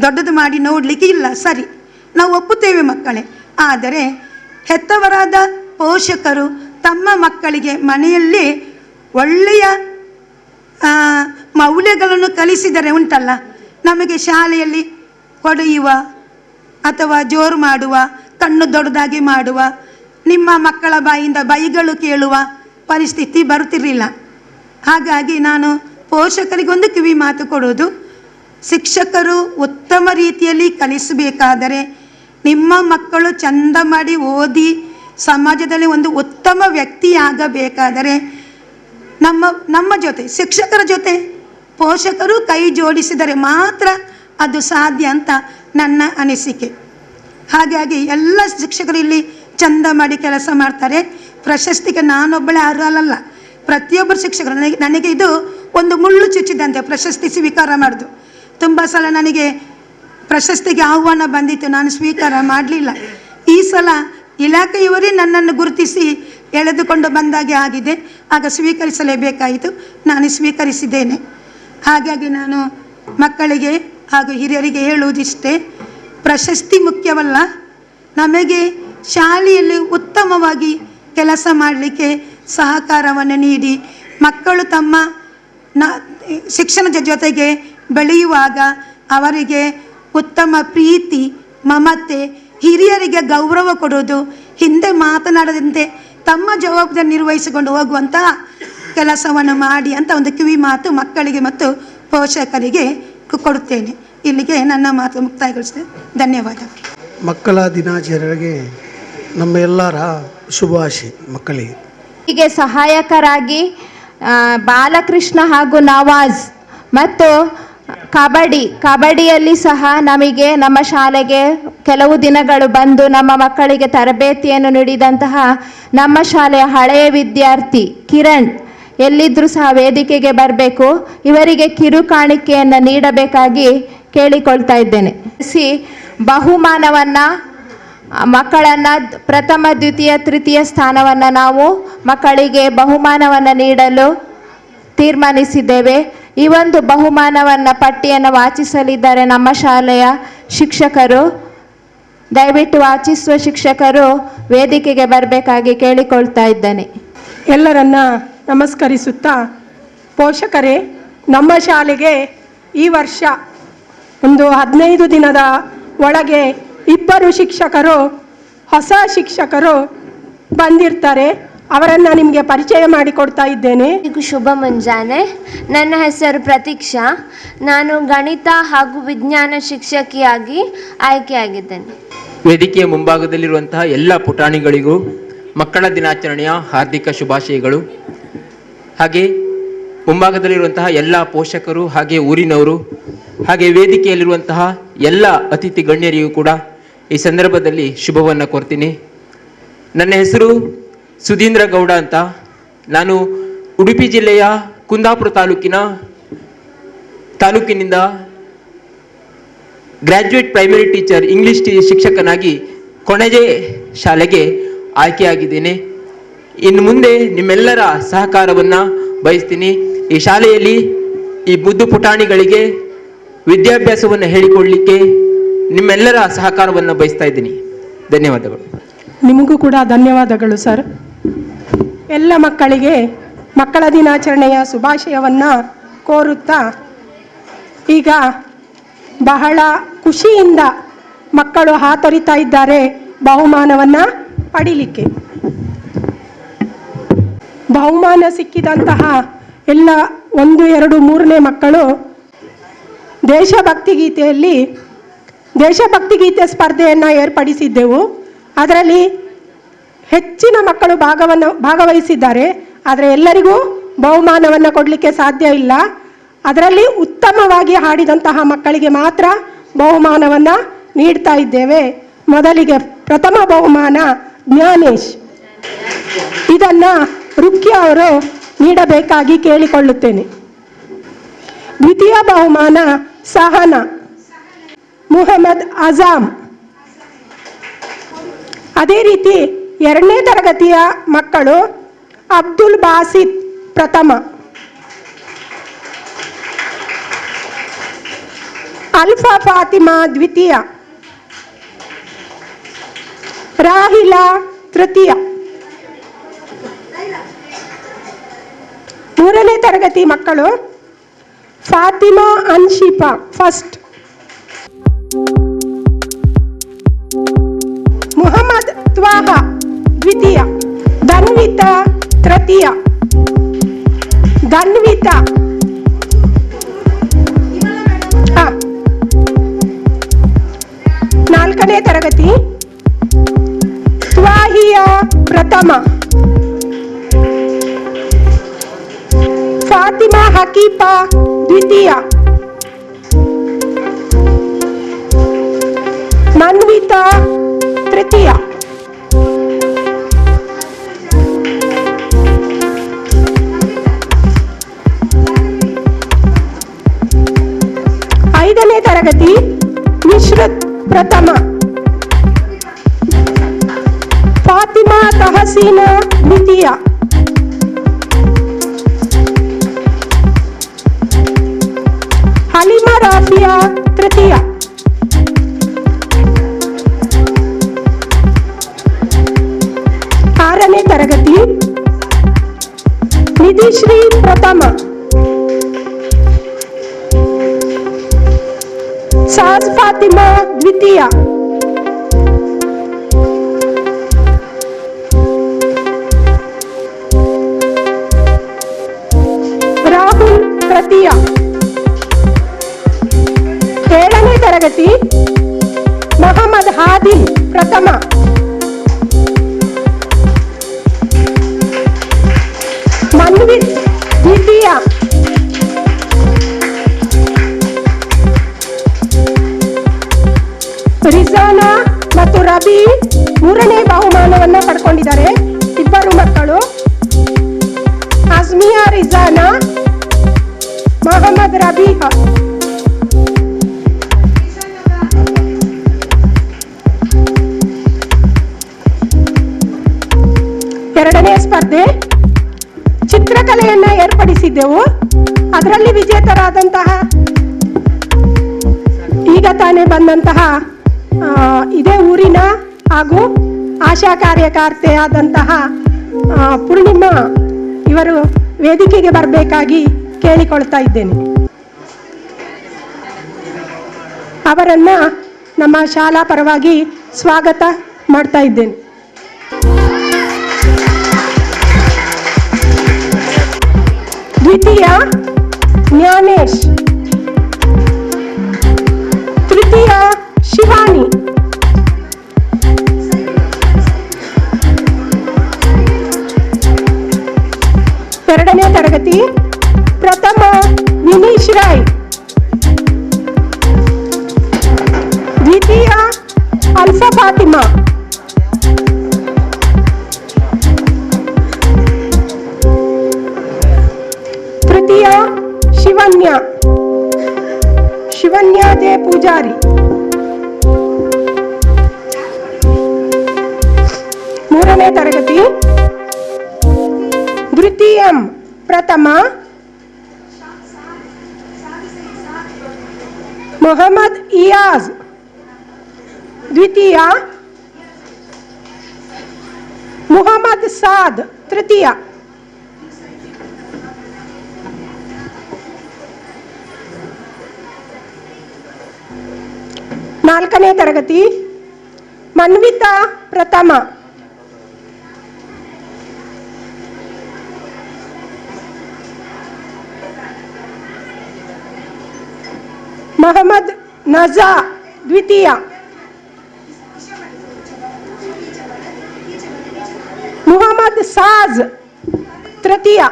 ದೊಡ್ಡದು ಮಾಡಿ ನೋಡಲಿಕ್ಕೆ ಇಲ್ಲ. ಸರಿ, ನಾವು ಒಪ್ಪುತ್ತೇವೆ ಮಕ್ಕಳೇ. ಆದರೆ ಹೆತ್ತವರಾದ ಪೋಷಕರು ತಮ್ಮ ಮಕ್ಕಳಿಗೆ ಮನೆಯಲ್ಲಿ ಒಳ್ಳೆಯ ಮೌಲ್ಯಗಳನ್ನು ಕಲಿಸಿದರೆ ಉಂಟಲ್ಲ, ನಮಗೆ ಶಾಲೆಯಲ್ಲಿ ಹೊಡೆಯುವ ಅಥವಾ ಜೋರು ಮಾಡುವ, ಕಣ್ಣು ದೊಡ್ಡದಾಗಿ ಮಾಡುವ, ನಿಮ್ಮ ಮಕ್ಕಳ ಬಾಯಿಂದ ಬೈಗಳು ಕೇಳುವ ಪರಿಸ್ಥಿತಿ ಬರುತ್ತಿರಲಿಲ್ಲ. ಹಾಗಾಗಿ ನಾನು ಪೋಷಕರಿಗೊಂದು ಕಿವಿ ಮಾತು ಕೊಡೋದು, ಶಿಕ್ಷಕರು ಉತ್ತಮ ರೀತಿಯಲ್ಲಿ ಕಲಿಸಬೇಕಾದರೆ, ನಿಮ್ಮ ಮಕ್ಕಳು ಚಂದ ಮಾಡಿ ಓದಿ ಸಮಾಜದಲ್ಲಿ ಒಂದು ಉತ್ತಮ ವ್ಯಕ್ತಿಯಾಗಬೇಕಾದರೆ ನಮ್ಮ ಜೊತೆ, ಶಿಕ್ಷಕರ ಜೊತೆ ಪೋಷಕರು ಕೈ ಜೋಡಿಸಿದರೆ ಮಾತ್ರ ಅದು ಸಾಧ್ಯ ಅಂತ ನನ್ನ ಅನಿಸಿಕೆ. ಹಾಗಾಗಿ ಎಲ್ಲ ಶಿಕ್ಷಕರು ಇಲ್ಲಿ ಚಂದ ಮಾಡಿ ಕೆಲಸ ಮಾಡ್ತಾರೆ. ಪ್ರಶಸ್ತಿಗೆ ನಾನೊಬ್ಬಳೇ ಅಲ್ಲ, ಪ್ರತಿಯೊಬ್ಬರು ಶಿಕ್ಷಕರು. ನನಗೆ ಇದು ಒಂದು ಮುಳ್ಳು ಚುಚ್ಚಿದಂತೆ ಪ್ರಶಸ್ತಿ ಸ್ವೀಕಾರ ಮಾಡೋದು. ತುಂಬ ಸಲ ನನಗೆ ಪ್ರಶಸ್ತಿಗೆ ಆಹ್ವಾನ ಬಂದಿತ್ತು, ನಾನು ಸ್ವೀಕಾರ ಮಾಡಲಿಲ್ಲ. ಈ ಸಲ ಇಲಾಖೆಯವರೇ ನನ್ನನ್ನು ಗುರುತಿಸಿ ಎಳೆದುಕೊಂಡು ಬಂದಾಗೆ ಆಗಿದೆ. ಆಗ ಸ್ವೀಕರಿಸಲೇಬೇಕಾಯಿತು, ನಾನು ಸ್ವೀಕರಿಸಿದ್ದೇನೆ. ಹಾಗಾಗಿ ನಾನು ಮಕ್ಕಳಿಗೆ ಹಾಗೂ ಹಿರಿಯರಿಗೆ ಹೇಳುವುದಿಷ್ಟೇ, ಪ್ರಶಸ್ತಿ ಮುಖ್ಯವಲ್ಲ, ನಮಗೆ ಶಾಲೆಯಲ್ಲಿ ಉತ್ತಮವಾಗಿ ಕೆಲಸ ಮಾಡಲಿಕ್ಕೆ ಸಹಕಾರವನ್ನು ನೀಡಿ ಮಕ್ಕಳು ತಮ್ಮ ಶಿಕ್ಷಣದ ಜೊತೆಗೆ ಬೆಳೆಯುವಾಗ ಅವರಿಗೆ ಉತ್ತಮ ಪ್ರೀತಿ, ಮಮತೆ, ಹಿರಿಯರಿಗೆ ಗೌರವ ಕೊಡೋದು, ಹಿಂದೆ ಮಾತನಾಡದಂತೆ ತಮ್ಮ ಜವಾಬ್ದಾರಿ ನಿರ್ವಹಿಸಿಕೊಂಡು ಹೋಗುವಂತಹ ಕೆಲಸವನ್ನು ಮಾಡಿ ಅಂತ ಒಂದು ಕಿವಿ ಮಾತು ಮಕ್ಕಳಿಗೆ ಮತ್ತು ಪೋಷಕರಿಗೆ ಕೊಡುತ್ತೇನೆ. ಇಲ್ಲಿಗೆ ನನ್ನ ಮಾತು ಮುಕ್ತಾಯಗೊಳಿಸ್ತೇನೆ. ಧನ್ಯವಾದ. ಮಕ್ಕಳ ದಿನಾಚರಣೆಗೆ ನಮ್ಮ ಎಲ್ಲರ ಶುಭಾಶಯ ಮಕ್ಕಳಿಗೆ. ಹೀಗೆ ಸಹಾಯಕರಾಗಿ ಬಾಲಕೃಷ್ಣ ಹಾಗೂ ನವಾಜ್ ಮತ್ತು ಕಬಡ್ಡಿಯಲ್ಲಿ ಸಹ ನಮಗೆ ನಮ್ಮ ಶಾಲೆಗೆ ಕೆಲವು ದಿನಗಳು ಬಂದು ನಮ್ಮ ಮಕ್ಕಳಿಗೆ ತರಬೇತಿಯನ್ನು ನೀಡಿದಂತಹ ನಮ್ಮ ಶಾಲೆಯ ಹಳೆಯ ವಿದ್ಯಾರ್ಥಿ ಕಿರಣ್ ಎಲ್ಲಿದ್ದರೂ ಸಹ ವೇದಿಕೆಗೆ ಬರಬೇಕು. ಇವರಿಗೆ ಕಿರು ಕಾಣಿಕೆಯನ್ನು ನೀಡಬೇಕಾಗಿ ಕೇಳಿಕೊಳ್ತಾ ಇದ್ದೇನೆ. ಬಹುಮಾನವನ್ನು ಮಕ್ಕಳನ್ನು ಪ್ರಥಮ, ದ್ವಿತೀಯ, ತೃತೀಯ ಸ್ಥಾನವನ್ನು ನಾವು ಮಕ್ಕಳಿಗೆ ಬಹುಮಾನವನ್ನು ನೀಡಲು ತೀರ್ಮಾನಿಸಿದ್ದೇವೆ. ಈ ಒಂದು ಬಹುಮಾನವನ್ನು ಪಟ್ಟಿಯನ್ನು ವಾಚಿಸಲಿದ್ದಾರೆ ನಮ್ಮ ಶಾಲೆಯ ಶಿಕ್ಷಕರು. ದಯವಿಟ್ಟು ವಾಚಿಸುವ ಶಿಕ್ಷಕರು ವೇದಿಕೆಗೆ ಬರಬೇಕಾಗಿ ಕೇಳಿಕೊಳ್ತಾ ಇದ್ದೇನೆ. ಎಲ್ಲರನ್ನ ನಮಸ್ಕರಿಸುತ್ತಾ, ಪೋಷಕರೇ, ನಮ್ಮ ಶಾಲೆಗೆ ಈ ವರ್ಷ ಒಂದು 15 ದಿನದ ಒಳಗೆ 2 ಶಿಕ್ಷಕರು, ಹೊಸ ಶಿಕ್ಷಕರು ಬಂದಿರ್ತಾರೆ. ಅವರನ್ನು ನಿಮಗೆ ಪರಿಚಯ ಮಾಡಿಕೊಡ್ತಾ ಇದ್ದೇನೆ. ಶುಭ ಮುಂಜಾನೆ. ನನ್ನ ಹೆಸರು ಪ್ರತೀಕ್ಷಾ. ನಾನು ಗಣಿತ ಹಾಗೂ ವಿಜ್ಞಾನ ಶಿಕ್ಷಕಿಯಾಗಿ ಆಯ್ಕೆಯಾಗಿದ್ದೇನೆ. ವೇದಿಕೆಯ ಮುಂಭಾಗದಲ್ಲಿರುವಂತಹ ಎಲ್ಲ ಪುಟಾಣಿಗಳಿಗೂ ಮಕ್ಕಳ ದಿನಾಚರಣೆಯ ಹಾರ್ದಿಕ ಶುಭಾಶಯಗಳು. ಹಾಗೆ ಮುಂಭಾಗದಲ್ಲಿರುವಂತಹ ಎಲ್ಲ ಪೋಷಕರು, ಹಾಗೆ ಊರಿನವರು, ಹಾಗೆ ವೇದಿಕೆಯಲ್ಲಿರುವಂತಹ ಎಲ್ಲ ಅತಿಥಿ ಗಣ್ಯರಿಗೂ ಕೂಡ ಈ ಸಂದರ್ಭದಲ್ಲಿ ಶುಭವನ್ನು ಕೋರ್ತೀನಿ. ನನ್ನ ಹೆಸರು ಸುಧೀಂದ್ರ ಗೌಡ ಅಂತ. ನಾನು ಉಡುಪಿ ಜಿಲ್ಲೆಯ ಕುಂದಾಪುರ ತಾಲೂಕಿನಿಂದ graduate primary teacher, English ಶಿಕ್ಷಕನಾಗಿ Konaje ಶಾಲೆಗೆ ಆಯ್ಕೆಯಾಗಿದ್ದೇನೆ. ಇನ್ನು ಮುಂದೆ ನಿಮ್ಮೆಲ್ಲರ ಸಹಕಾರವನ್ನು ಬಯಸ್ತೀನಿ. ಈ ಶಾಲೆಯಲ್ಲಿ ಈ ಮುದ್ದು ಪುಟಾಣಿಗಳಿಗೆ ವಿದ್ಯಾಭ್ಯಾಸವನ್ನು ಹೇಳಿಕೊಡಲಿಕ್ಕೆ ನಿಮ್ಮೆಲ್ಲರ ಸಹಕಾರವನ್ನು ಬಯಸ್ತಾ ಇದ್ದೀನಿ. ಧನ್ಯವಾದಗಳು. ನಿಮಗೂ ಕೂಡ ಧನ್ಯವಾದಗಳು ಸರ್. ಎಲ್ಲ ಮಕ್ಕಳಿಗೆ ಮಕ್ಕಳ ದಿನಾಚರಣೆಯ ಶುಭಾಶಯವನ್ನು ಕೋರುತ್ತಾ, ಈಗ ಬಹಳ ಖುಷಿಯಿಂದ ಮಕ್ಕಳು ಹಾತೊರಿತಾ ಇದ್ದಾರೆ ಬಹುಮಾನವನ್ನು ಪಡೀಲಿಕ್ಕೆ. ಬಹುಮಾನ ಸಿಕ್ಕಿದಂತಹ ಎಲ್ಲ 1, 2, 3ನೇ ಮಕ್ಕಳು ದೇಶಭಕ್ತಿ ಗೀತೆ ಸ್ಪರ್ಧೆಯನ್ನು ಏರ್ಪಡಿಸಿದ್ದೆವು. ಅದರಲ್ಲಿ ಹೆಚ್ಚಿನ ಮಕ್ಕಳು ಭಾಗವಹಿಸಿದ್ದಾರೆ. ಆದರೆ ಎಲ್ಲರಿಗೂ ಬಹುಮಾನವನ್ನು ಕೊಡಲಿಕ್ಕೆ ಸಾಧ್ಯ ಇಲ್ಲ. ಅದರಲ್ಲಿ ಉತ್ತಮವಾಗಿ ಹಾಡಿದಂತಹ ಮಕ್ಕಳಿಗೆ ಮಾತ್ರ ಬಹುಮಾನವನ್ನು ನೀಡ್ತಾ ಇದ್ದೇವೆ. ಮೊದಲಿಗೆ ಪ್ರಥಮ ಬಹುಮಾನ ಜ್ಞಾನೇಶ್, ಇದನ್ನು ರುಕ್ಯ ಅವರು ನೀಡಬೇಕಾಗಿ ಕೇಳಿಕೊಳ್ಳುತ್ತೇನೆ. ದ್ವಿತೀಯ ಬಹುಮಾನ ಸಹನಾ, ಮುಹಮ್ಮದ್ ಅಜಾಮ್. ಅದೇ ರೀತಿ 2ನೇ ತರಗತಿಯ ಮಕ್ಕಳು ಅಬ್ದುಲ್ ಬಾಸಿತ್ ಪ್ರಥಮ, ಅಲ್ಫಾ ಫಾತಿಮಾ ದ್ವಿತೀಯ, ರಾಹಿಲಾ ತೃತೀಯ. 3ನೇ ತರಗತಿ ಮಕ್ಕಳು ಫಾತಿಮಾ ಅನ್ಶಿಫಾ ಫಸ್ಟ್, ಮುಹಮ್ಮದ್ ತ್ವಾಹ ದ್ವಿತೀಯ, ಧನ್ವಿತಾ ತೃತೀಯ, ಧನ್ವಿತಾ 4ನೇ ತರಗತಿ ತ್ವಾಹಿಯಾ ಪ್ರಥಮ, ಫಾತಿಮಾ ಹಕೀಫಾ ದ್ವಿತೀಯ, ಮನ್ವಿತಾ ತೃತೀಯ. 5ನೇ ತರಗತಿ ಮಿಶ್ರತ್ ಪ್ರಥಮ, ಫಾತಿಮಾ ತಹಸೀನಾ ದ್ವಿತೀಯ, ಹಲಿಮಾ ರಾಫಿಯಾ ತೃತೀಯ. 6ನೇ ತರಗತಿ ನಿಧಿಶ್ರೀ ಪ್ರಥಮ, ಸಾಜ್ ಫಾತಿಮಾ ದ್ವಿತೀಯ, ರಾಹುಲ್ ತೃತೀಯ. 7ನೇ ತರಗತಿ ಮೊಹಮ್ಮದ್ ಹಾದಿಲ್ ಪ್ರಥಮ, ಮನ್ವಿತ್ ದ್ವಿತೀಯ, ರಿಜಾನಾ ಮತ್ತು ರಬಿ 3ನೇ ಬಹುಮಾನವನ್ನು ಪಡ್ಕೊಂಡಿದ್ದಾರೆ. ಇಬ್ಬರು ಮಕ್ಕಳು ಅಜ್ಮಿಯಾ ರಿಜಾನಾ, ಮೊಹಮ್ಮದ್ ರಬೀಹಾ. 2ನೇ ಸ್ಪರ್ಧೆ ಚಿತ್ರಕಲೆಯನ್ನು ಏರ್ಪಡಿಸಿದ್ದೆವು. ಅದರಲ್ಲಿ ವಿಜೇತರಾದಂತಹ ಈಗ ತಾನೇ ಬಂದಂತಹ ಇದೇ ಊರಿನ ಹಾಗೂ ಆಶಾ ಕಾರ್ಯಕರ್ತೆಯಾದಂತಹ ಪೂರ್ಣಿಮಾ ಇವರು ವೇದಿಕೆಗೆ ಬರಬೇಕಾಗಿ ಕೇಳಿಕೊಳ್ತಾ ಇದ್ದೇನೆ. ಅವರನ್ನು ನಮ್ಮ ಶಾಲಾ ಪರವಾಗಿ ಸ್ವಾಗತ ಮಾಡ್ತಾ ಇದ್ದೇನೆ. ದ್ವಿತೀಯ ಜ್ಞಾನೇಶ್, ತೃತೀಯ ಶಿವಾನಿ, ಎರಡನೇ ತರಗತಿ ಪ್ರಥಮ ವಿನೀಶ್ ರಾಯ್, ದ್ವಿತೀಯ ಅಲ್ಫಾ ಫಾತಿಮಾ, ತೃತೀಯ ಶಿವನ್ಯ ಜೆ ಪೂಜಾರಿ, ಮೂರನೇ ತರಗತಿ ದ್ವಿತೀಯಂ ಪ್ರಥಮ ಮೊಹಮ್ಮದ್ ಇಯಾಜ್, ದ್ವಿತೀಯ ಮುಹಮ್ಮದ್ ಸಾದ್, ತೃತೀಯ. ನಾಲ್ಕನೇ ತರಗತಿ ಮನ್ವಿತಾ ಪ್ರಥಮ, ಮೊಹಮ್ಮದ್ ನಜಾ, ದ್ವಿತೀಯ. ಮುಹಮ್ಮದ್ ಸಾಜ್, ತೃತೀಯ.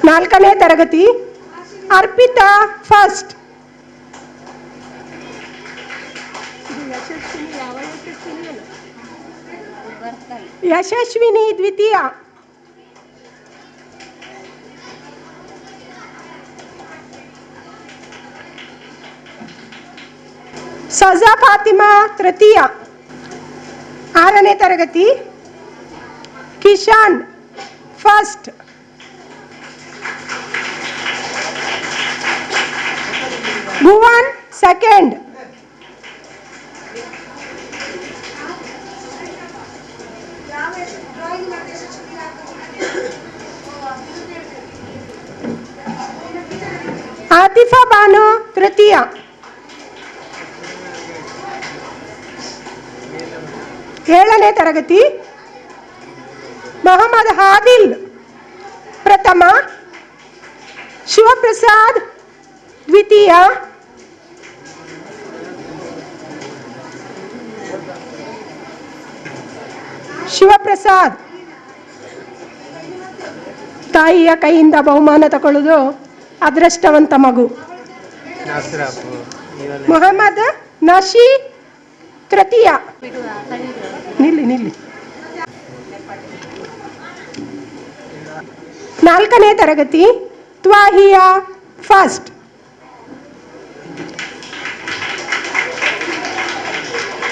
ನಾಲ್ಕನೇ ತರಗತಿ ಅರ್ಪಿತಾ ಫಸ್ಟ್, ಯಶಸ್ವಿನಿ ದ್ವಿತೀಯ. ಸಜಾ ಫಾತಿಮಾ ತೃತೀಯ. 6ನೇ ತರಗತಿ ಕಿಶಾನ್ ಫಸ್ಟ್. ಭುವನ್ ಸೆಕೆಂಡ್. ಆತಿಫಾ ಬಾನು ತೃತೀಯ. 7ನೇ ತರಗತಿ ಮೊಹಮ್ಮದ್ ಹಾದಿಲ್ ಪ್ರಥಮ. ಶಿವಪ್ರಸಾದ್ ದ್ವಿತೀಯ. ಶಿವಪ್ರಸಾದ್ ತಾಯಿಯ ಕೈಯಿಂದ ಬಹುಮಾನ ತಗೊಳ್ಳೋದು ಅದೃಷ್ಟವಂತ ಮಗು. ಮೊಹಮ್ಮದ್ ನಶಿ ತೃತೀಯ. ನಿಲ್ಲಿ. 4ನೇ ತರಗತಿ ತ್ವಾಹಿಯಾ ಫಸ್ಟ್.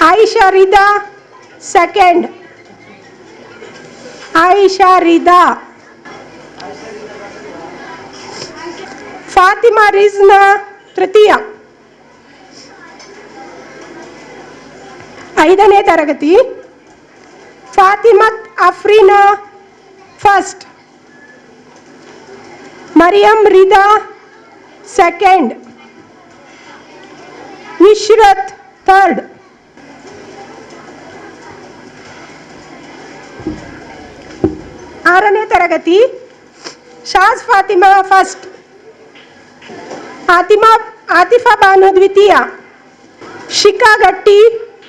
ಆಯಿಷಾ ರಿದಾ ಸೆಕೆಂಡ್. ಆಯಿಷಾ ರಿದಾ. ಫಾತಿಮಾ ರಿಜ್ನಾ ತೃತೀಯ. 5ನೇ ತರಗತಿ Fathimath Afreena first. Mariyam Rida second. Nishrath third. 6ನೇ ತರಗತಿ ಶಾಜ್ ಫಾತಿಮಾ ಫಸ್ಟ್. ಆತಿಫಾ ಬಾನು ದ್ವಿತೀಯ. ಶಿಖಾ ಗಟ್ಟಿ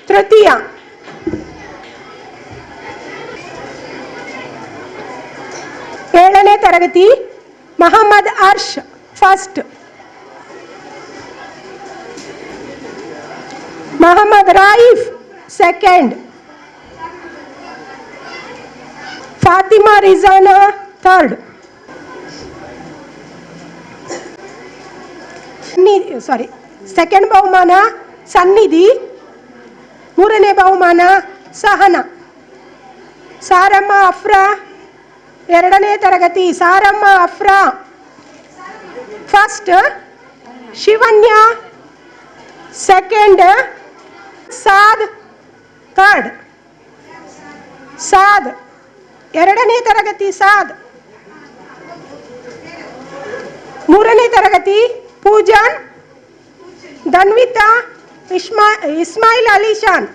ತೃತೀಯ. 7ನೇ ತರಗತಿ Mohammed Arsh first. Mohammed Raif second. Fathima Rizana third. Second ಬಹುಮಾನ ಸನ್ನಿಧಿ. 3ನೇ ಬಹುಮಾನ ಸಹನಾ. ಸಾರಮ್ಮ ಅಫ್ರಾ 2ನೇ ತರಗತಿ Saramma Afra first. Shivanya second. Saad third. Saad 2ನೇ ತರಗತಿ ಸಾದ್. 3ನೇ ತರಗತಿ ಪೂಜನ್. ಧನ್ವಿತಾ ಇಸ್ಮಾಯಿಲ್ ಅಲಿಶಾನ್.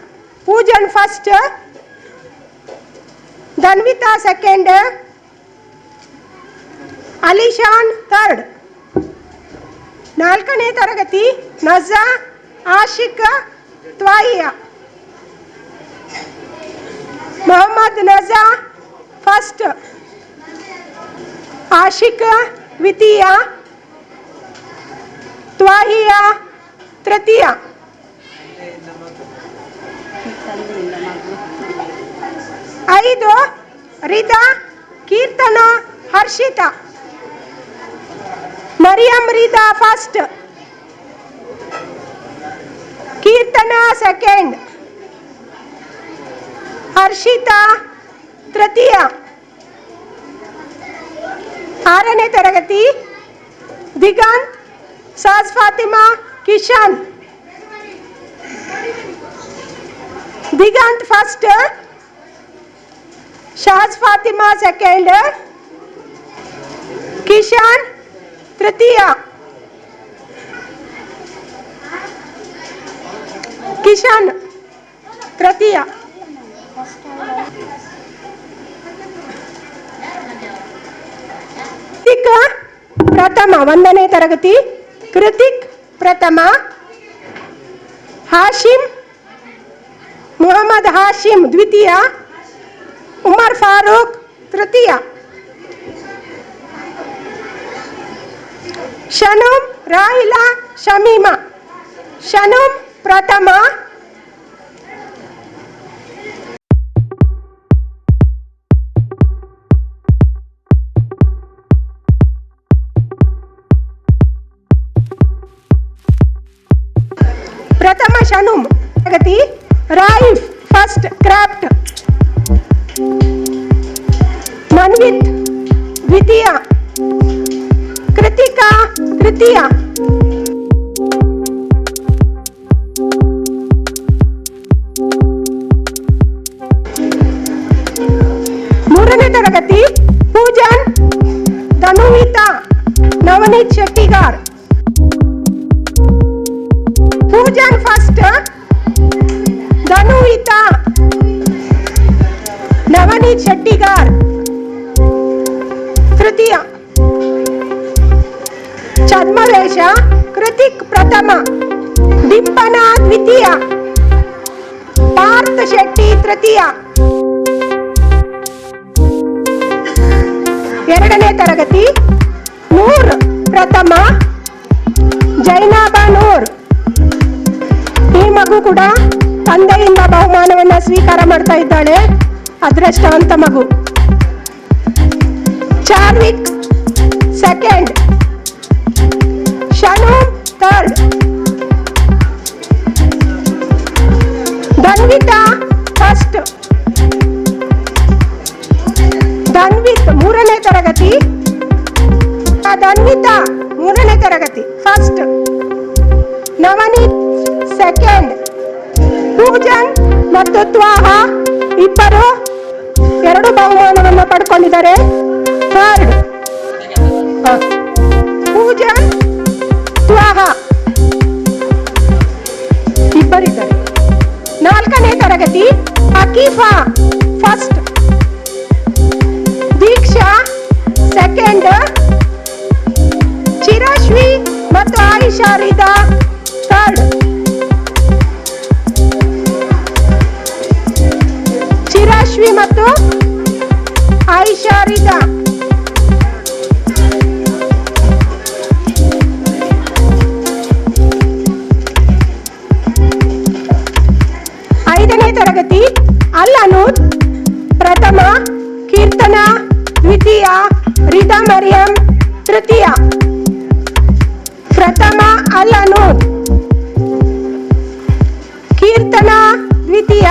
ಪೂಜನ್ ಫಸ್ಟ್. ಧನ್ವಿತಾ ಸೆಕೆಂಡ್. ಅಲಿಶಾನ್ ಥರ್ಡ್. 4ನೇ ತರಗತಿ ನಜಾ ಆಶಿಕ್ ತ್ವಾಯಿಯಾ. ಮೊಹಮ್ಮದ್ ನಜಾ ಫಸ್ಟ್. ಆಶಿಕ್ ದ್ವಿತೀಯ. ತ್ವಾಹಿಯಾ ತೃತೀಯ. 5 ರಿದಾ ಕೀರ್ತನ ಹರ್ಷಿತಾ. ಮರಿಯಂ ರಿದಾ ಫಸ್ಟ್. ಕೀರ್ತನ ಸೆಕೆಂಡ್. ಹರ್ಷಿತಾ ತೃತೀಯ. 6ನೇ ತರಗತಿ ದಿಗಂತ್ ಸಾಜ್ ಫಾತಿಮಾ ಕಿಶನ್. ದಿಗಂತ್ ಫಸ್ಟ್. ಶಾಜ್ ಫಾತಿಮಾ ಸೆಕೆಂಡ್. ಕಿಶನ್ ತೃತೀಯ. ಕಿಶನ್ ತೃತೀಯ. ಪ್ರಥಮ 1ನೇ ತರಗತಿ ಕೃತಿಕ್ ಪ್ರಥಮ. ಹಾಶಿಮ್ ಮೊಹಮ್ಮದ್ ಹಾಶಿಮ್ ದ್ವಿತೀಯ. ಉಮರ್ ಫಾರೂಕ್ ತೃತೀಯ. ಶನುಮ್ ರಾಹಿಲಾ ಶಮೀಮಾ. ಶನುಮ್ ಪ್ರಥಮ. ಪ್ರಥಮ ಹನುಮ್ ತರಗತಿ ರಾಯಿಫ್ ಫಸ್ಟ್ ಕ್ರಾಫ್ಟ್ ಮನ್ವಿತ್ ದ್ವಿತೀಯ ಕೃತಿಕಾ ತೃತೀಯ ಮೂರನೇ ತರಗತಿ ಪೂಜನ್ ಧನುವಿತಾ ನವನೀತ್ ಶೆಟ್ಟಿಗಾರ್ ಪೂಜನ್ ಫಸ್ಟ್ ಧನುವಿತಾ ನವನೀತ್ ಶೆಟ್ಟಿಗಾರ್ ತೃತೀಯ ಛದ್ಮವೇಷ ಕೃತಿಕ್ ಪ್ರಥಮ ಡಿಂಪನಾ ದ್ವಿತೀಯ ಪಾರ್ಥ ಶೆಟ್ಟಿ ತೃತೀಯ ಎರಡನೇ ತರಗತಿ ನೂರ್ ಪ್ರಥಮ ಜೈನಾಬಾ ನೂರ್ ಈ ಮಗು ಕೂಡ ತಂದೆಯಿಂದ ಬಹುಮಾನವನ್ನ ಸ್ವೀಕಾರ ಮಾಡ್ತಾ ಇದ್ದಾಳೆ ಅದೃಷ್ಟವಂತ ಮಗು Charvik second ಶನೂಮ್ third Dhanvita first Dhanvith ಮೂರನೇ ತರಗತಿ ಧನ್ವಿತಾ ಮೂರನೇ ತರಗತಿ ಫಸ್ಟ್ ನವನೀತ್ ಸೆಕೆಂಡ್ ಪೂಜನ್ ಮತ್ತು ತ್ವಾಹ ಇಬ್ಬರು ಎರಡು ಬಹುಮಾನವನ್ನು ಪಡ್ಕೊಂಡಿದ್ದಾರೆ ಥರ್ಡ್ ಪೂಜನ್ ತ್ವಾಹ ಇಬ್ಬರಿದ್ದಾರೆ ನಾಲ್ಕನೇ ತರಗತಿ ಅಕೀಫಾ ಫಸ್ಟ್ ದೀಕ್ಷಾ ಸೆಕೆಂಡ್ ಚಿರಾಶ್ವಿ ಮತ್ತು ಆಯಿಷಾ ರಿದಾ ಥರ್ಡ್ ಚಿರಾಶ್ವಿ ಮತ್ತು ಆಯಿಷಾ ರಿದಾ ಐದನೇ ತರಗತಿ ಅಲ್ ಅನೂದ್ ಪ್ರಥಮ ಕೀರ್ತನಾ ದ್ವಿತೀಯ ರಿದಾ ಮರಿಯಂ ತೃತೀಯ ಪ್ರಥಮ ಅಲ್ ಅನೂದ್ ಕೀರ್ತನಾ ದ್ವಿತೀಯ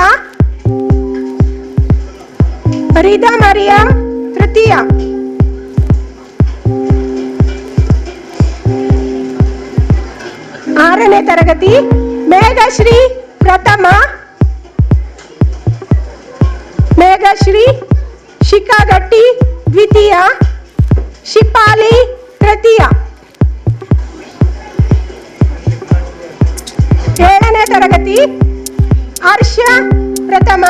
ರಿದಾ ಮರಿಯಂ ತೃತೀಯ ಆರನೇ ತರಗತಿ ಮೇಘಶ್ರೀ ಪ್ರಥಮ ಮೇಘಶ್ರೀ ಶಿಖಾಗಟ್ಟಿ ದ್ವಿತೀಯ ಶಿಪಾಲಿ ತೃತೀಯ ಏಳನೇ ತರಗತಿ ಹರ್ಷ ಪ್ರಥಮ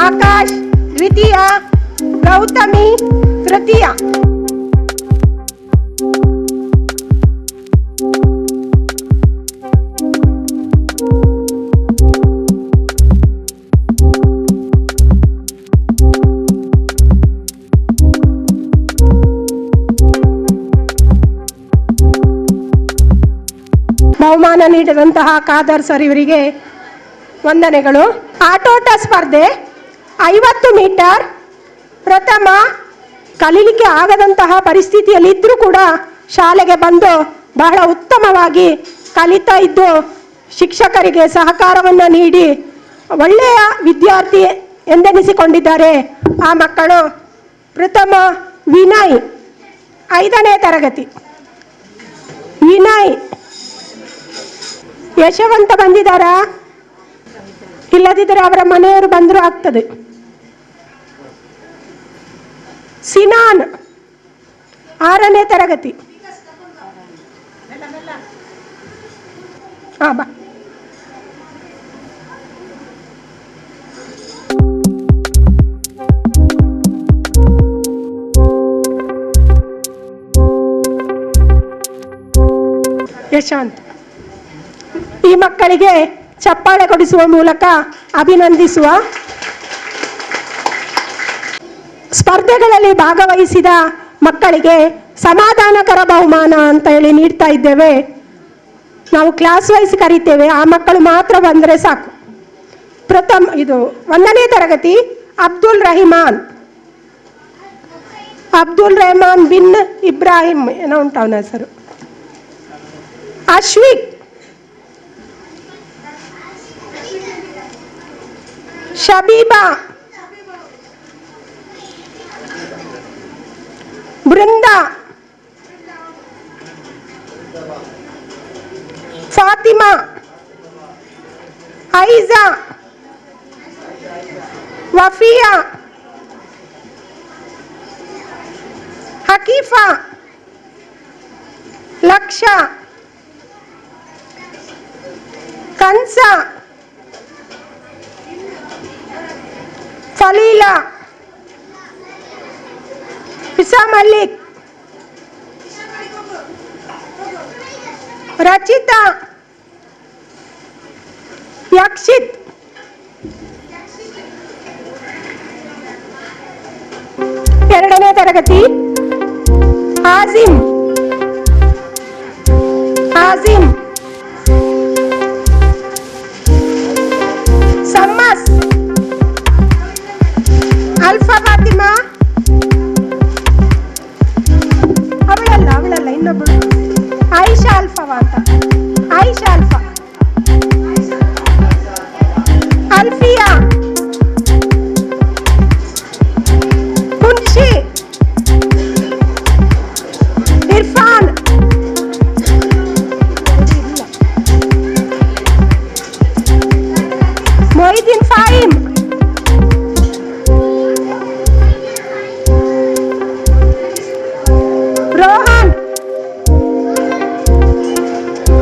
ಆಕಾಶ್ ದ್ವಿತೀಯ ಗೌತಮಿ ತೃತೀಯ ಬಹುಮಾನ ನೀಡಿದಂತಹ ಖಾದರ್ ಸರ್ ಇವರಿಗೆ ವಂದನೆಗಳು. ಆಟೋಟ ಸ್ಪರ್ಧೆ 50 ಮೀಟರ್ ಪ್ರಥಮ ಕಲೀಲಿಕ್ಕೆ ಆಗದಂತಹ ಪರಿಸ್ಥಿತಿಯಲ್ಲಿದ್ದರೂ ಕೂಡ ಶಾಲೆಗೆ ಬಂದು ಬಹಳ ಉತ್ತಮವಾಗಿ ಕಲಿತಾ ಇದ್ದು ಶಿಕ್ಷಕರಿಗೆ ಸಹಕಾರವನ್ನು ನೀಡಿ ಒಳ್ಳೆಯ ವಿದ್ಯಾರ್ಥಿ ಎಂದೆನಿಸಿಕೊಂಡಿದ್ದಾರೆ. ಆ ಮಕ್ಕಳು ಪ್ರಥಮ ವಿನಯ್ 5ನೇ ತರಗತಿ, ವಿನಯ್ ಯಶವಂತ ಬಂದಿದ್ದಾರಾ? ಇಲ್ಲದಿದ್ದರೆ ಅವರ ಮನೆಯವರು ಬಂದರೂ ಆಗ್ತದೆ. ಸಿನಾನ್ 6ನೇ ತರಗತಿ. ಬಾ. ಯಶಾಂತ್. ಈ ಮಕ್ಕಳಿಗೆ ಚಪ್ಪಾಳೆ ಕೊಡಿಸುವ ಮೂಲಕ ಅಭಿನಂದಿಸುವ. ಸ್ಪರ್ಧೆಗಳಲ್ಲಿ ಭಾಗವಹಿಸಿದ ಮಕ್ಕಳಿಗೆ ಸಮಾಧಾನಕರ ಬಹುಮಾನ ಅಂತ ಹೇಳಿ ನೀಡ್ತಾ ಇದ್ದೇವೆ. ನಾವು ಕ್ಲಾಸ್ ವೈಸ್ ಕರಿತೇವೆ, ಆ ಮಕ್ಕಳು ಮಾತ್ರ ಬಂದರೆ ಸಾಕು. ಪ್ರಥಮ 1ನೇ ತರಗತಿ ಅಬ್ದುಲ್ ರೆಹಮಾನ್ ಬಿನ್ ಇಬ್ರಾಹಿಂ ಏನೋ ಉಂಟು ಅವನ ಹೆಸರು. ಅಶ್ವಿಕ್ ಶಬೀಬಾ, ಬೃಂದಾ, ಫಾತಿಮಾ, ಐಜಾ, ವಫಿಯಾ, ಹಕೀಫಾ, ಲಕ್ಷ, ಕನ್ಸ, ಫಲೀಲಾ, ಇಸಾ ಮಲ್ಲಿಕ್, ರಚಿತಾ, ಯಕ್ಷಿತ್, ಎರಡನೇ ತರಗತಿ ಆಜಿಮ್, ಆಜಿಮ್, ಸಮ್ಮಸ್, ಅಲ್ಫಾ ಫಾತಿಮಾ, ಅವಳಲ್ಲ ಇನ್ನೊಬ್ಬಳು ಆಯಿಷಾ ಅಲ್ಫವಾ ಅಂತ, ಆಯಿಷಾ ಅಲ್ಫಾ, ಅಲ್ಫಿಯಾ, ಕುನ್ಶಿ, ಇರ್ಫಾನ್, ಮೊಯ್ದೀನ್ ಫಾಹಿಮ್, ರೋಹನ್,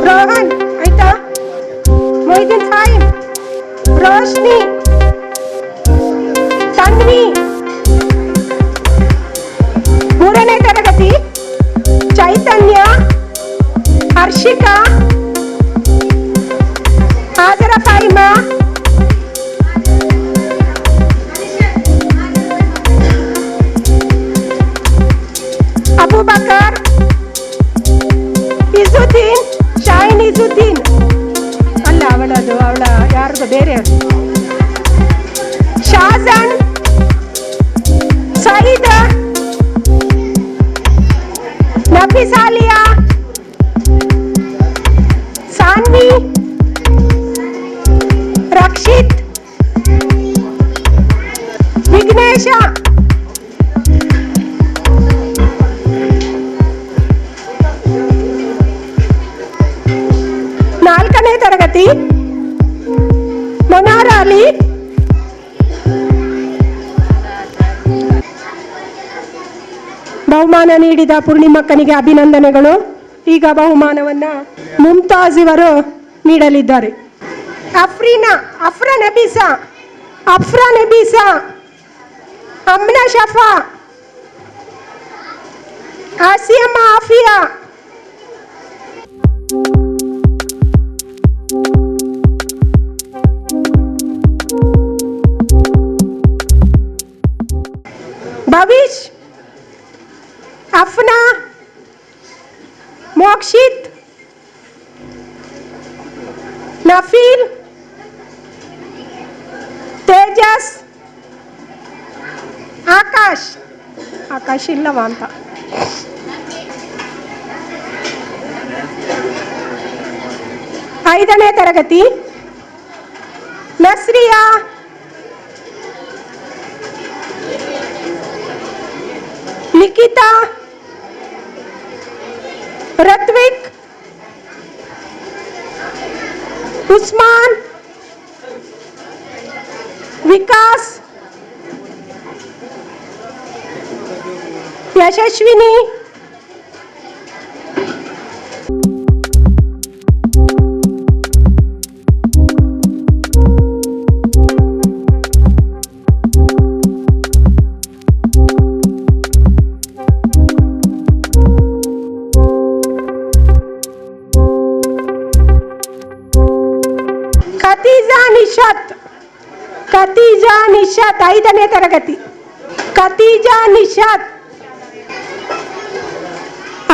ರೋಹನ್ ಆಯ್ತಾ, ಮೊಯ್ದೀನ್ ಫಾಹಿಮ್, ರೋಶ್ನಿ, ತನ್ವಿ, ಮೂರನೇ ತರಗತಿ ಚೈತನ್ಯ, ಹರ್ಷಿಕಾ, ಆದರ ಫಾಹಿಮಾ, ಅಬೂಬಕರ್, ಇಜುದ್ದೀನ್, ಶಾಹಿನ್ ಇಜುದ್ದೀನ್ ಅಲ್ಲ ಅವಳದು, ಅವಳ ಯಾರ್ದು ಬೇರೆಯವರು, ಶಾಜನ್, ಸईद, ನಫಿಸಾಲಿಯಾ, ಸಾನ್ವಿ, ರಕ್ಷಿತ್, ವಿಘ್ನೇಶ, ನಾಲ್ಕನೇ ತರಗತಿ ಮನಾರ್ ಅಲಿ, ಬಹುಮಾನ ನೀಡಿದ ಪೂರ್ಣಿಮಕ್ಕನಿಗೆ ಅಭಿನಂದನೆಗಳು. ಈಗ ಬಹುಮಾನವನ್ನ ಮುಮ್ತಾಜ್ ಇವರು ನೀಡಲಿದ್ದಾರೆ. ಅಫ್ರಾ ನಬೀಸಾ, ಅಮ್ನಾ ಶಫಾ, ಆಸಿಯಮ್ಮ ಆಫಿಯಾ, ಭವಿಷ್, ಅಫ್ನಾ, ಮೋಕ್ಷಿತ್, ನಫೀಲ್, ತೇಜಸ್, ಆಕಾಶ್ ಇಲ್ಲವಾ ಅಂತ, ಐದನೇ ತರಗತಿ ನಸ್ರಿಯಾ, ಲಿಖಿತಾ, ರತ್ವಿಕ್, ಉಸ್ಮಾನ್, ವಿಕಾಸ್, ಯಶಸ್ವಿನಿ, ಖತೀಜಾ ನಿಶಾತ್ ಐದನೇ ತರಗತಿ. ಖತೀಜಾ ನಿಶಾತ್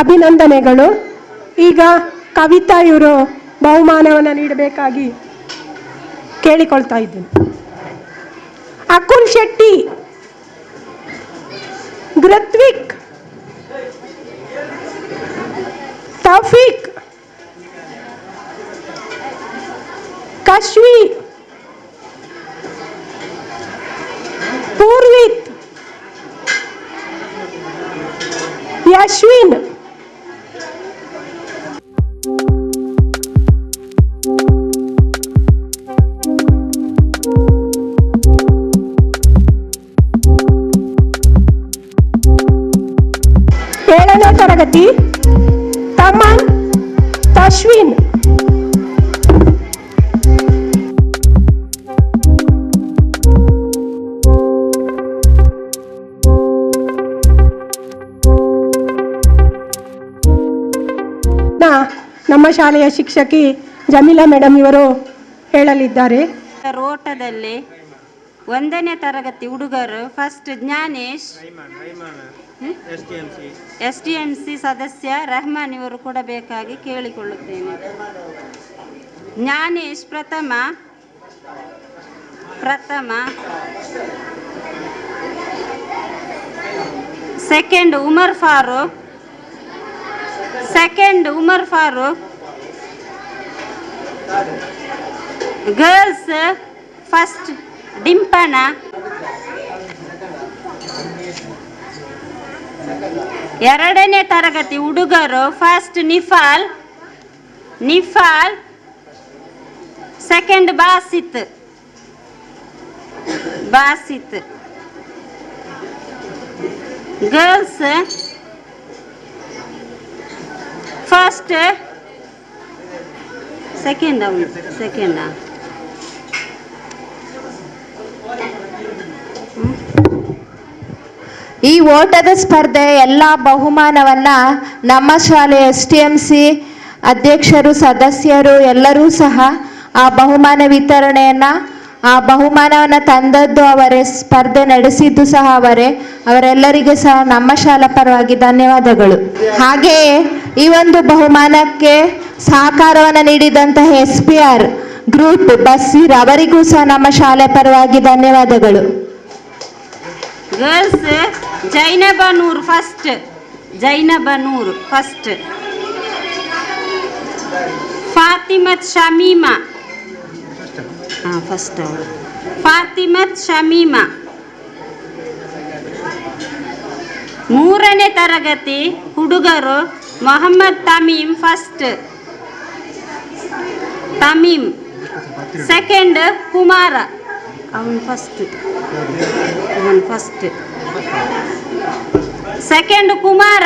ಅಭಿನಂದನೆಗಳು. ಈಗ ಕವಿತಾ ಇವರು ಬಹುಮಾನವನ್ನು ನೀಡಬೇಕಾಗಿ ಕೇಳಿಕೊಳ್ತಾ ಇದ್ದೇನೆ. ಅಕುಲ್ ಶೆಟ್ಟಿ, ಗೃತ್ವಿಕ್, ತೌಫೀಕ್, ಕಶ್ವಿ, ಅಶ್ವಿನ್. ಏಳನೇ ತರಗತಿ ತಮನ್ ತಶ್ವಿನ್. ನಮ್ಮ ಶಾಲೆಯ ಶಿಕ್ಷಕಿ ಜಮೀಲಾ ಮೇಡಮ್ ಇವರು ಹೇಳಲಿದ್ದಾರೆ. ಓಟದಲ್ಲಿ 1ನೇ ತರಗತಿ ಹುಡುಗರು ಫಸ್ಟ್ ಜ್ಞಾನೇಶ್, STMC ಸದಸ್ಯ ರೆಹಮಾನ್ ಇವರು ಕೊಡಬೇಕಾಗಿ ಕೇಳಿಕೊಳ್ಳುತ್ತೇನೆ. ಜ್ಞಾನೇಶ್ ಪ್ರಥಮ. Second Umar Farooq. Girls first Dimpana. ಎರಡನೇ ತರಗತಿ ಹುಡುಗರು first Nifal. Second Basith. Girls first second. ಈ ಓಟದ ಸ್ಪರ್ಧೆ ಎಲ್ಲ ಬಹುಮಾನವನ್ನ ನಮ್ಮ ಶಾಲೆ STMC ಅಧ್ಯಕ್ಷರು, ಸದಸ್ಯರು ಎಲ್ಲರೂ ಸಹ ಆ ಬಹುಮಾನ ವಿತರಣೆಯನ್ನ, ಆ ಬಹುಮಾನವನ್ನು ತಂದದ್ದು ಅವರೇ, ಸ್ಪರ್ಧೆ ನಡೆಸಿದ್ದು ಸಹ ಅವರೇ. ಅವರೆಲ್ಲರಿಗೆ ಸಹ ನಮ್ಮ ಶಾಲಾ ಪರವಾಗಿ ಧನ್ಯವಾದಗಳು. ಹಾಗೆಯೇ ಈ ಒಂದು ಬಹುಮಾನಕ್ಕೆ ಸಹಕಾರವನ್ನು ನೀಡಿದಂತಹ SPR ಗ್ರೂಪ್ ಬಸ್ಸೀರ್ ಅವರಿಗೂ ಸಹ ನಮ್ಮ ಶಾಲೆ ಪರವಾಗಿ ಧನ್ಯವಾದಗಳು. Girls ಜೈನಬನೂರ್ first. ಫಾತಿಮತ್ ಶಮೀಮಾ ಮೂರನೇ ತರಗತಿ ಹುಡುಗರು Mohammed Thameem first. Second Kumara. Second Kumara.